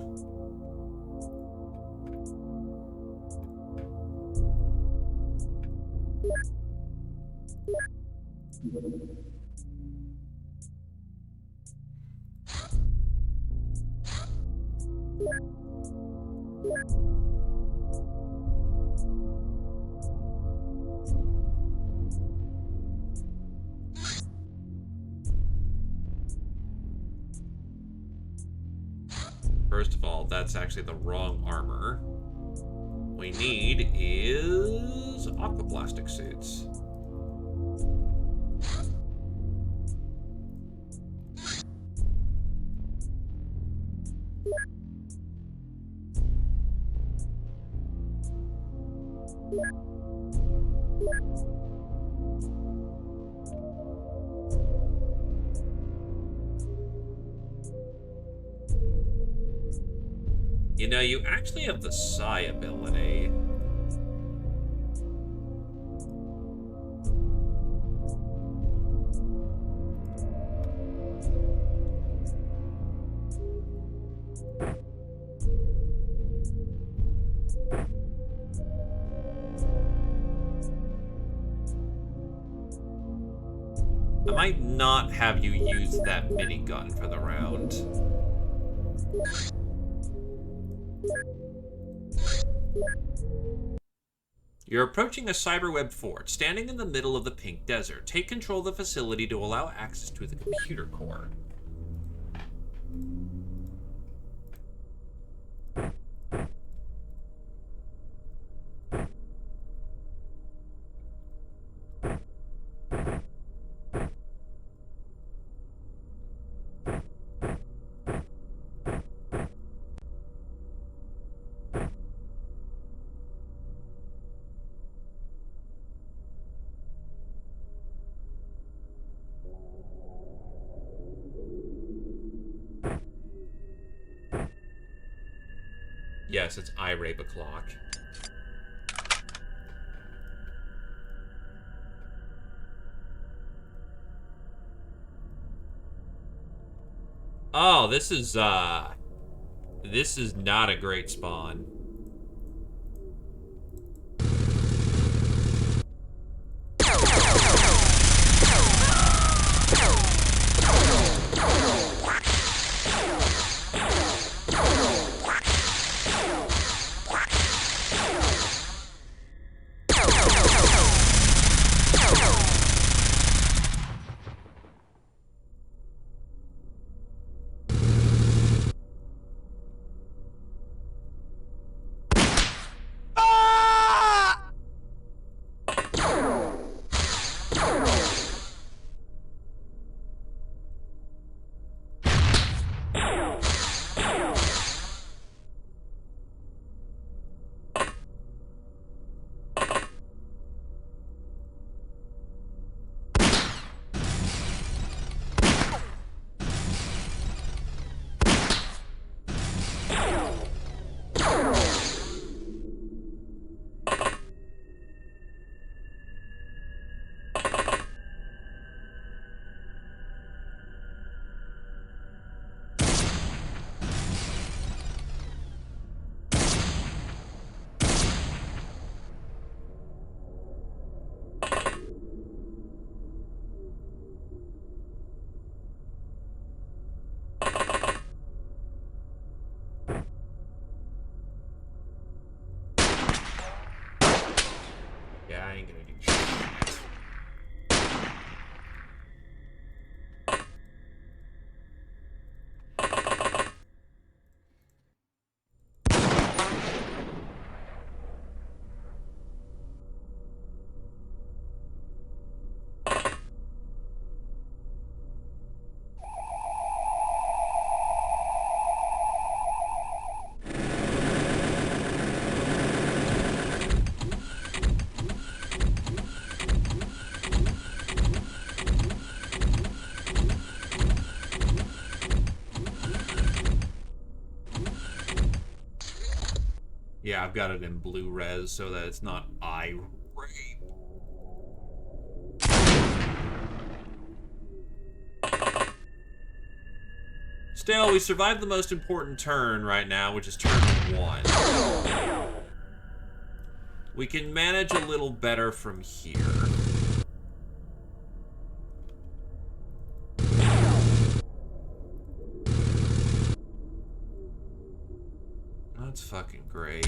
First of all, that's actually the wrong armor. What we need is aquaplastic suits. You know, you actually have the Psi ability. I might not have you use that minigun for the round. You're approaching a cyberweb fort, standing in the middle of the pink desert. Take control of the facility to allow access to the computer core. Yes, it's iRape o'clock. Oh, this is not a great spawn. Yeah, I've got it in blue res so that it's not eye rape. Still, we survived the most important turn right now, which is turn 1. We can manage a little better from here. That's fucking great.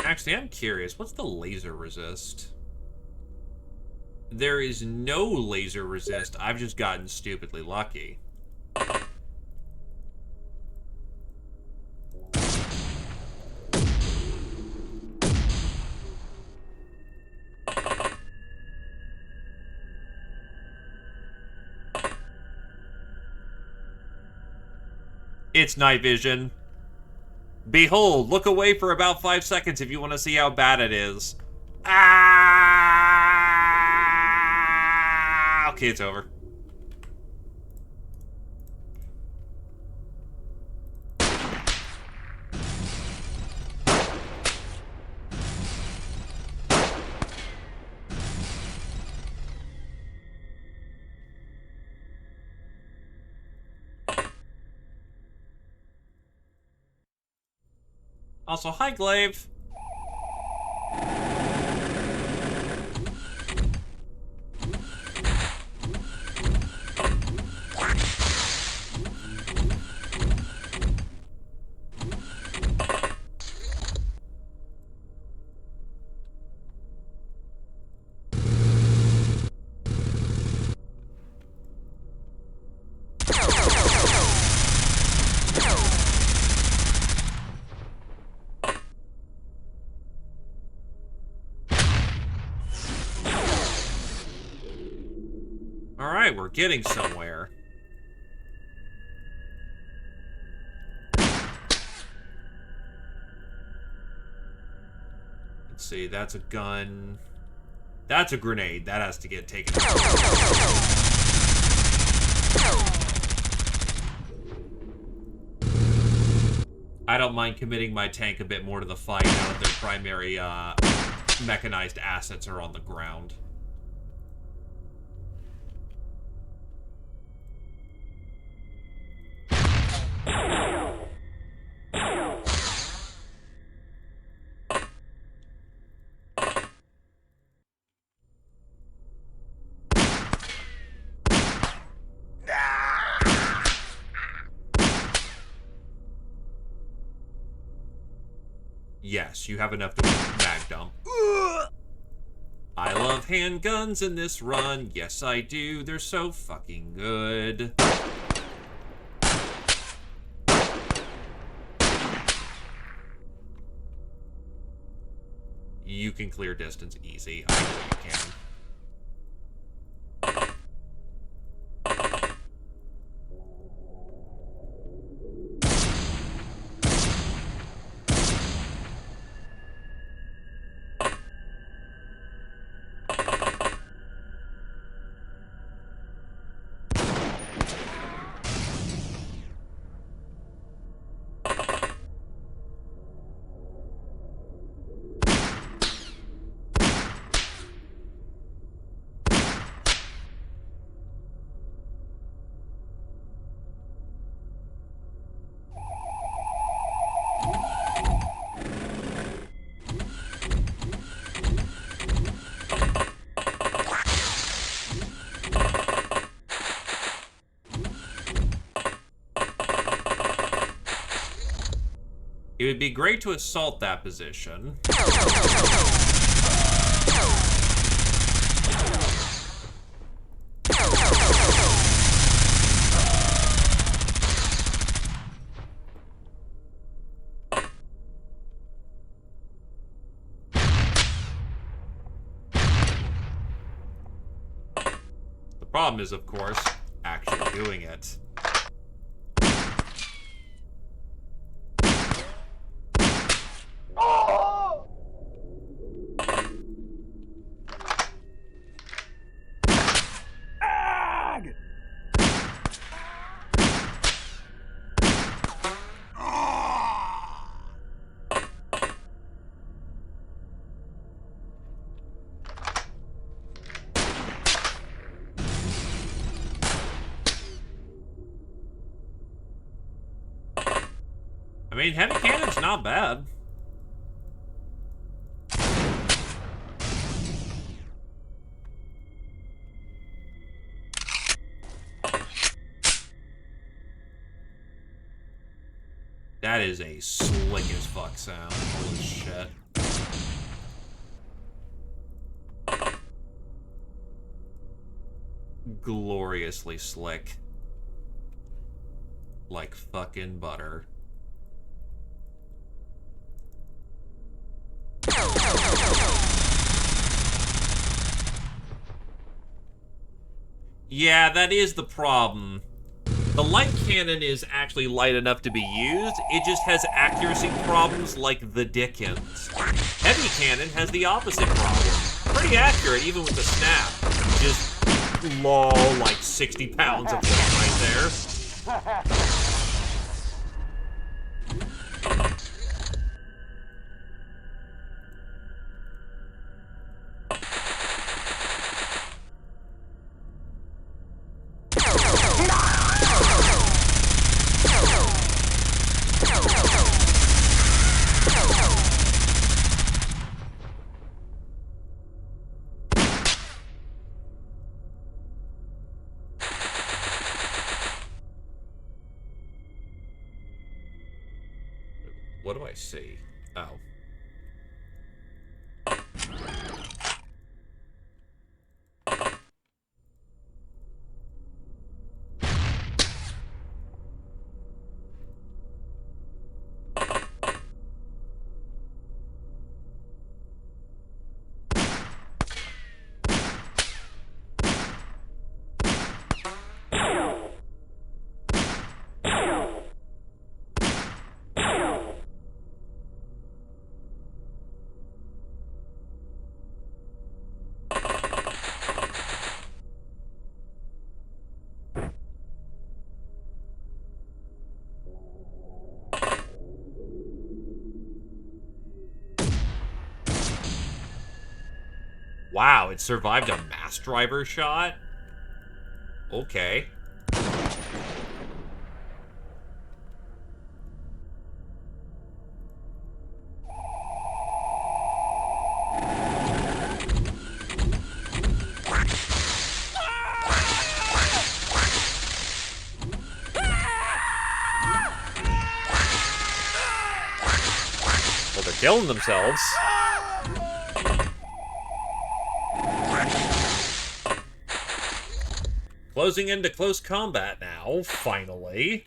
Actually, I'm curious. What's the laser resist? There is no laser resist. I've just gotten stupidly lucky. It's night vision. Behold, look away for about 5 seconds if you want to see how bad it is. Ah! Okay, it's over. Also, hi, Glaive. Alright, we're getting somewhere. Let's see, that's a gun. That's a grenade. That has to get taken out. I don't mind committing my tank a bit more to the fight now that their primary mechanized assets are on the ground. Yes, you have enough to mag dump. I love handguns in this run. Yes, I do. They're so fucking good. You can clear distance easy. I know you can. It would be great to assault that position. Problem is, of course, actually doing it. I mean, heavy cannon's not bad. That is a slick as fuck sound. Holy shit. Gloriously slick. Like fucking butter. Yeah, that is the problem. The light cannon is actually light enough to be used, it just has accuracy problems like the dickens. Heavy cannon has the opposite problem. Pretty accurate, even with the snap. Just lol, like 60 pounds of weight right there. What do I see? Oh. Wow, it survived a mass driver shot? Okay. Well, they're killing themselves. Closing into close combat now, finally.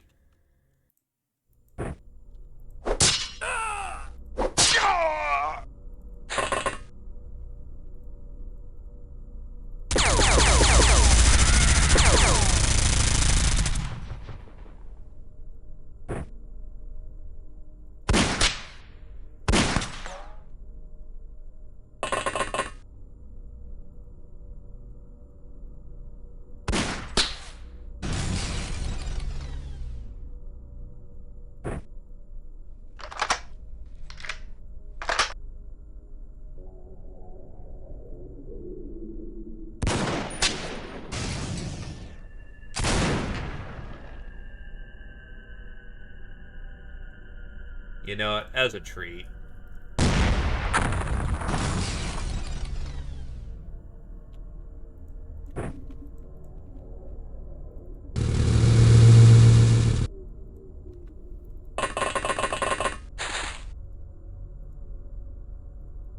You know, as a treat.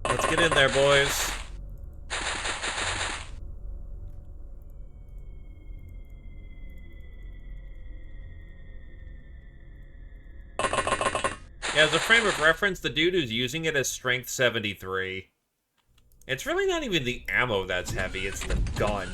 Let's get in there, boys. Yeah, as a frame of reference, the dude who's using it has strength 73. It's really not even the ammo that's heavy, it's the gun.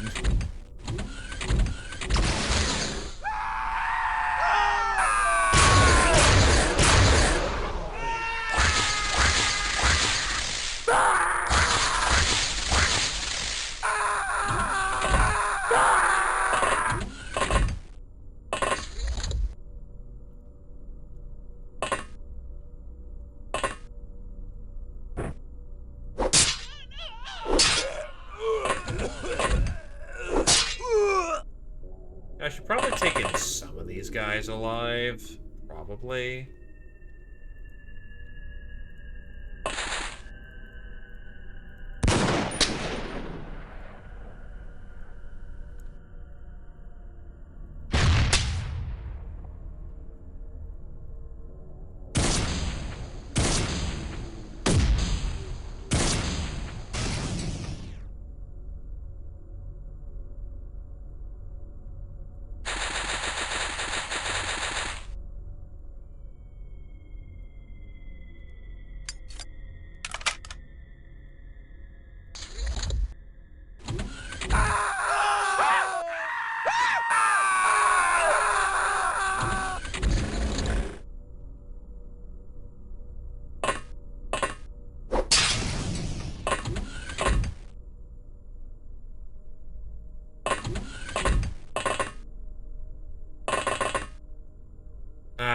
I should probably take in some of these guys alive. Probably.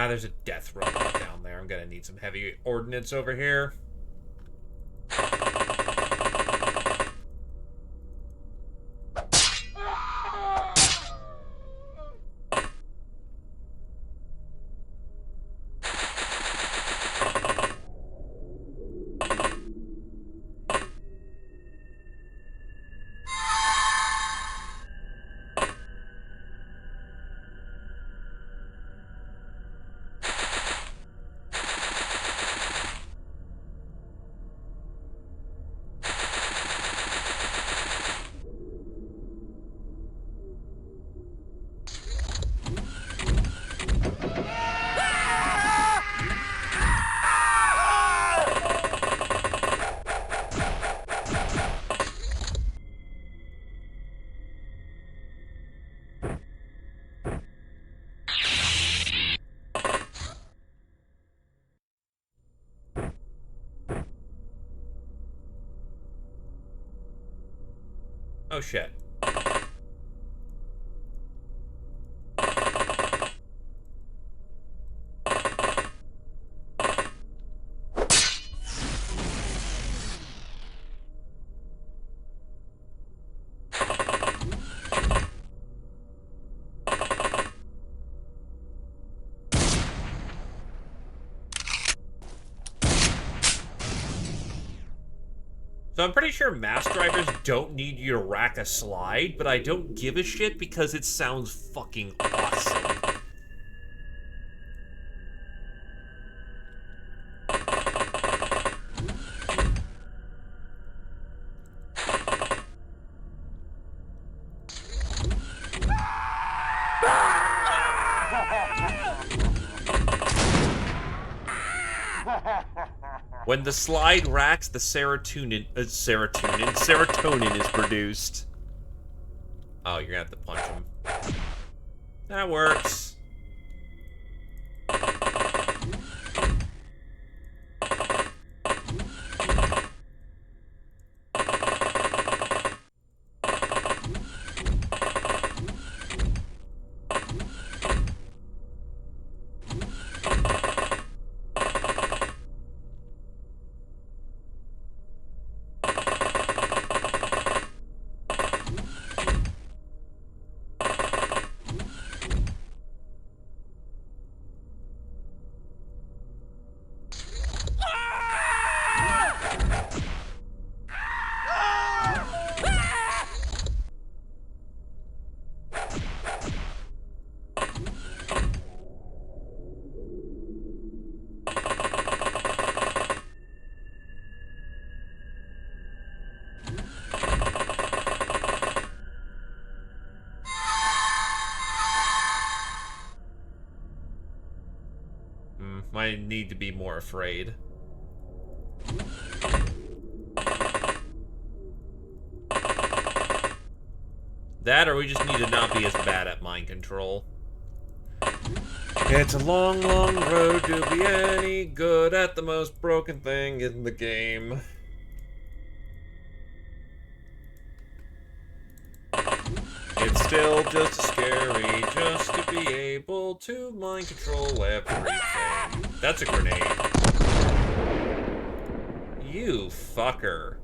There's a death robot down there. I'm gonna need some heavy ordnance over here. Oh shit. So I'm pretty sure mass drivers don't need you to rack a slide, but I don't give a shit because it sounds fucking awesome. When the slide racks, the serotonin is produced. Oh, you're gonna have to punch him. That works. I need to be more afraid. That, or we just need to not be as bad at mind control. It's a long, long road to be any good at the most broken thing in the game. It's still just as scary just to be able to mind control everything. That's a grenade. You fucker.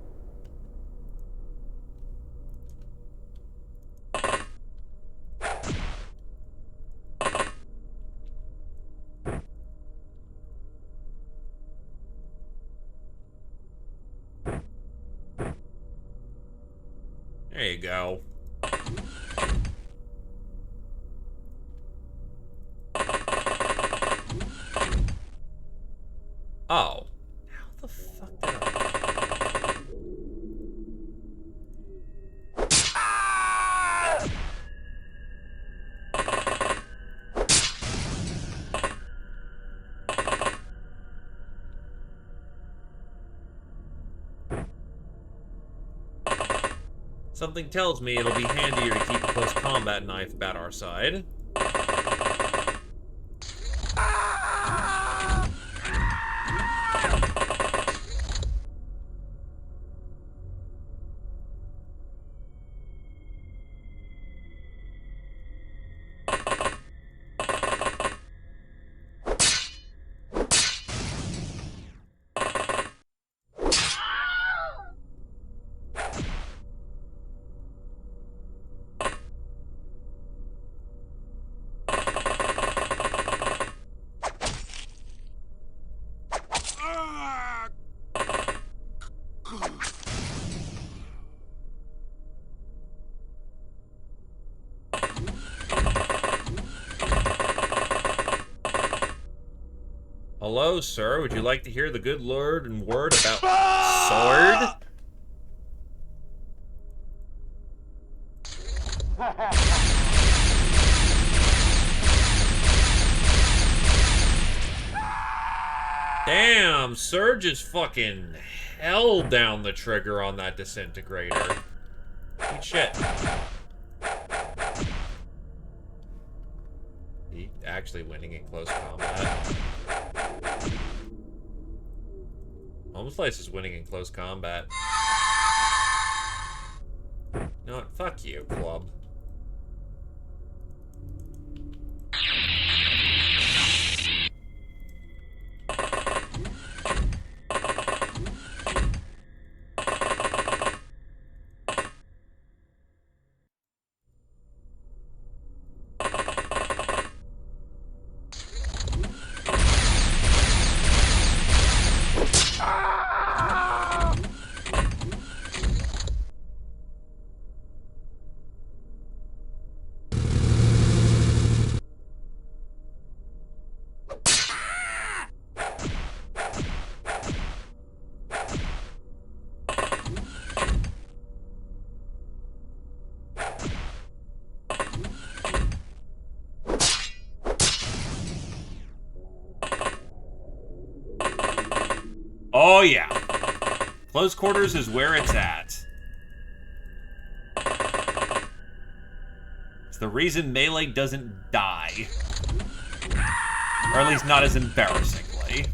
There you go. Oh. How the fuck did I... Something tells me it'll be handier to keep a close combat knife about our side. Hello, sir. Would you like to hear the good Lord and word about sword? Damn, Sir just fucking held down the trigger on that disintegrator. Eat shit. He actually winning in close combat. Homeslice is winning in close combat. You know what? Fuck you, club. Oh yeah. Close quarters is where it's at. It's the reason Melee doesn't die. Or at least not as embarrassingly.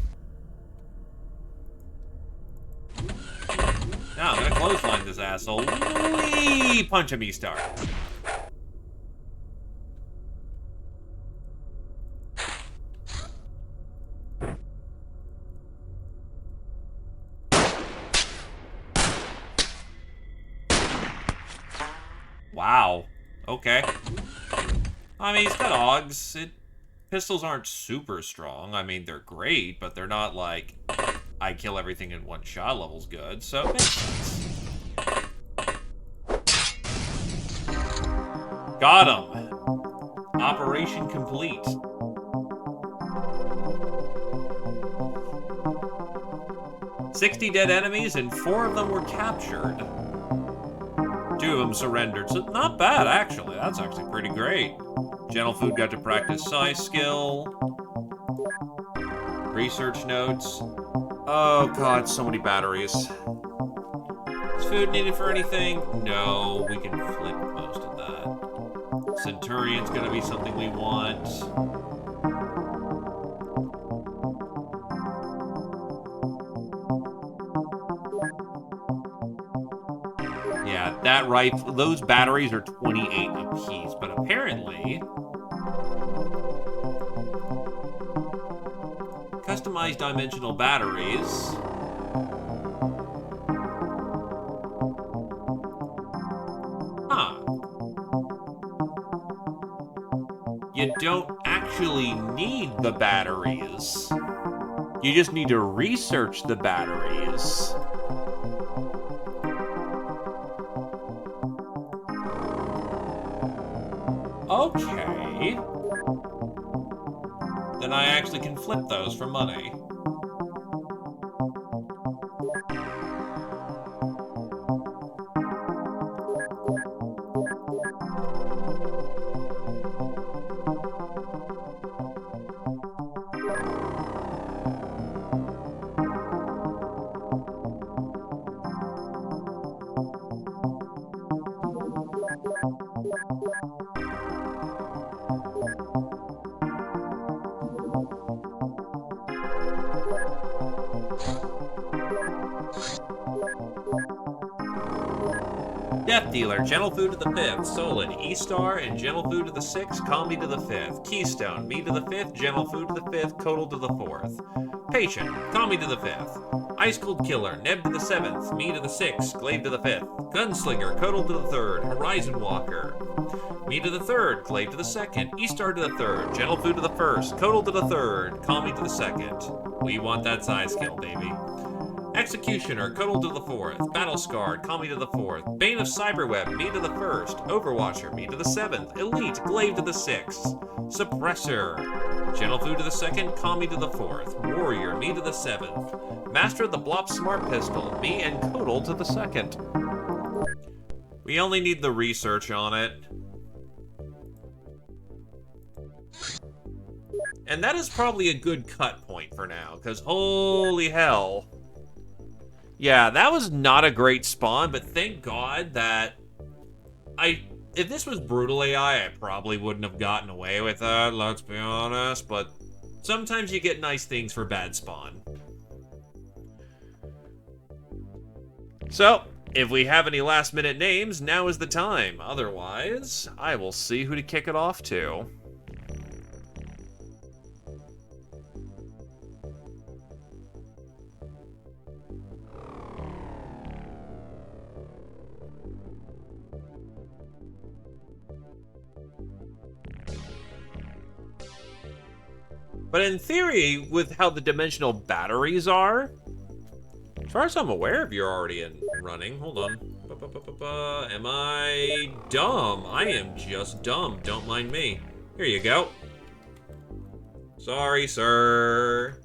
Now I'm gonna clothesline this asshole. Whee! Punch him, E-Star. Wow. Okay. I mean, he's got Augs. Pistols aren't super strong. I mean, they're great, but they're not like I kill everything in one shot level's good, so it makes sense. Got him. Operation complete. "60 dead enemies and 4 of them were captured. 2 of them surrendered." So not bad, actually. That's actually pretty great. Gentle Food got to practice size skill. Research notes. Oh god, so many batteries. Is food needed for anything? No, we can flip most of that. Centurion's gonna be something we want. Yeah, that rifle, those batteries are 28 apiece, but apparently customized dimensional batteries you don't actually need the batteries. You just need to research the batteries. Okay. Then I actually can flip those for money. Death Dealer, Gentle Food to the 5th. Solid, E-Star, and Gentle Food to the 6th. Calm to the 5th. Keystone, Me to the 5th. Gentle Food to the 5th. Codal to the 4th. Patient, Calm to the 5th. Ice Cold Killer, Neb to the 7th. Me to the 6th. Glaive to the 5th. Gunslinger, Codal to the 3rd. Horizon Walker, Me to the 3rd. Glaive to the 2nd. E-Star to the 3rd. Gentle Food to the 1st. Codal to the 3rd. Calm to the 2nd. We want that size kill, baby. Executioner, Codal to the 4th. Battle Scarred, Calm to the 4th. Bane of Cyberweb, Me to the 1st. Overwatcher, Me to the 7th. Elite, Glaive to the 6th. Suppressor, Gentle Food to the 2nd. Calm to the 4th. Warrior, Me to the 7th. Master of the Blop Smart Pistol, Me and Codal to the 2nd. We only need the research on it. And that is probably a good cut point for now, because holy hell. Yeah, that was not a great spawn, but thank God that if this was brutal AI, I probably wouldn't have gotten away with it, let's be honest, but sometimes you get nice things for bad spawn. So, if we have any last minute names, now is the time. Otherwise, I will see who to kick it off to. But in theory, with how the dimensional batteries are, as far as I'm aware of, you're already in running. Hold on. Am I dumb? I am just dumb. Don't mind me. Here you go. Sorry, sir.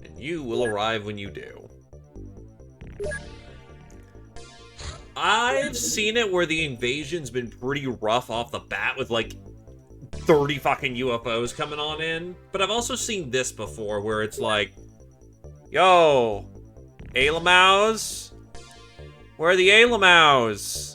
And you will arrive when you do. I've seen it where the invasion's been pretty rough off the bat with like 30 fucking UFOs coming on in. But I've also seen this before where it's like, yo, Alamaus? Where are the Alamaus?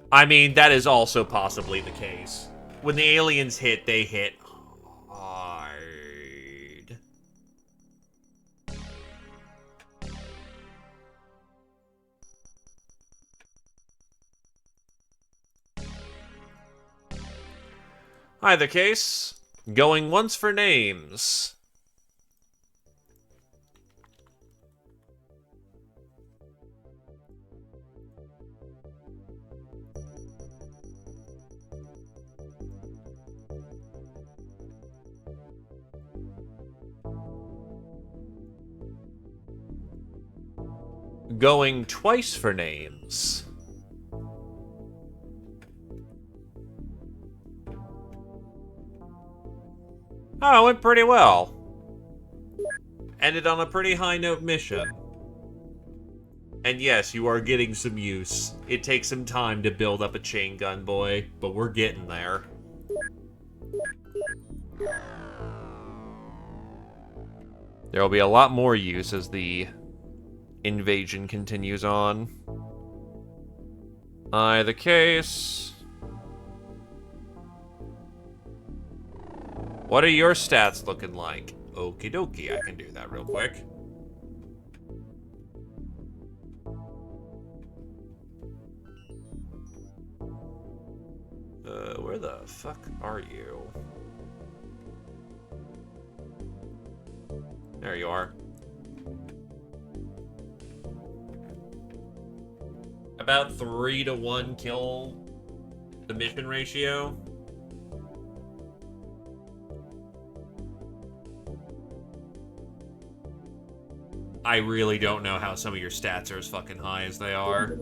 I mean, that is also possibly the case. When the aliens hit, they hit hard. Either case, going once for names. Going twice for names. Oh, it went pretty well. Ended on a pretty high note mission. And yes, you are getting some use. It takes some time to build up a chain gun, boy, but we're getting there. There will be a lot more use as the invasion continues on. Either case... What are your stats looking like? Okie dokie, I can do that real quick. Where the fuck are you? There you are. About 3-to-1 kill the mission ratio. I really don't know how some of your stats are as fucking high as they are.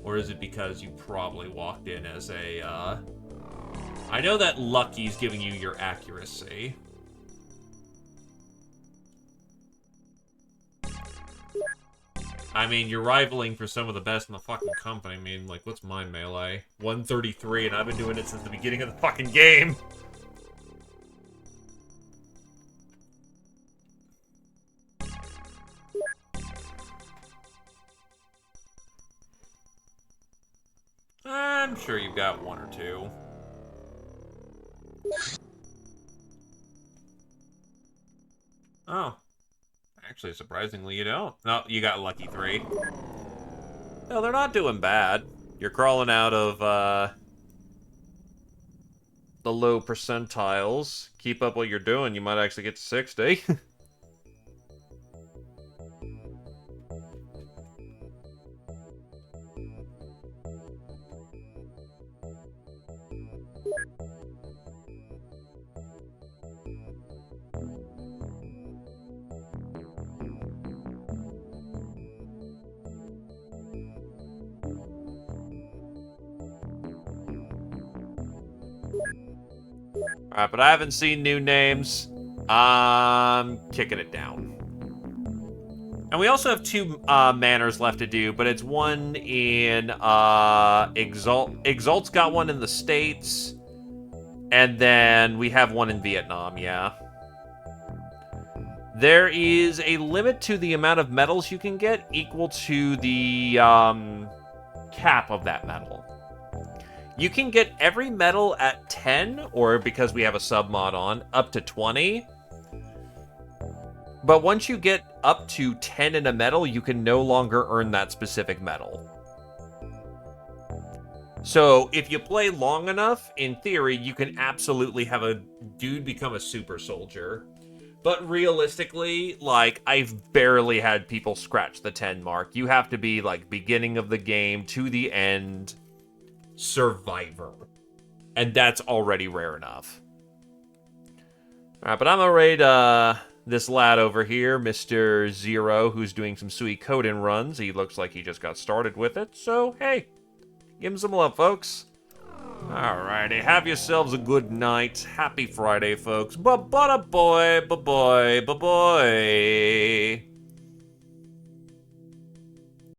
Or is it because you probably walked in as a, I know that Lucky's giving you your accuracy. I mean, you're rivaling for some of the best in the fucking company. I mean, like, what's my melee? 133, and I've been doing it since the beginning of the fucking game. I'm sure you've got one or two. Oh. Actually, surprisingly, you don't. No, you got lucky 3. No, they're not doing bad. You're crawling out of, the low percentiles. Keep up what you're doing, you might actually get to 60. Alright, but I haven't seen new names. I'm kicking it down. And we also have 2 manners left to do, but it's one in Exalt. Exalt's got one in the States. And then we have one in Vietnam, yeah. There is a limit to the amount of medals you can get equal to the cap of that medal. You can get every medal at 10, or because we have a sub-mod on, up to 20. But once you get up to 10 in a medal, you can no longer earn that specific medal. So, if you play long enough, in theory, you can absolutely have a dude become a super soldier. But realistically, like, I've barely had people scratch the 10 mark. You have to be, like, beginning of the game to the end survivor. And that's already rare enough. Alright, but I'm gonna raid this lad over here, Mr. Zero, who's doing some Suikoden runs. He looks like he just got started with it, so hey, give him some love, folks. Alrighty, have yourselves a good night. Happy Friday, folks. Ba-ba-da-boy, ba-boy, ba-boy.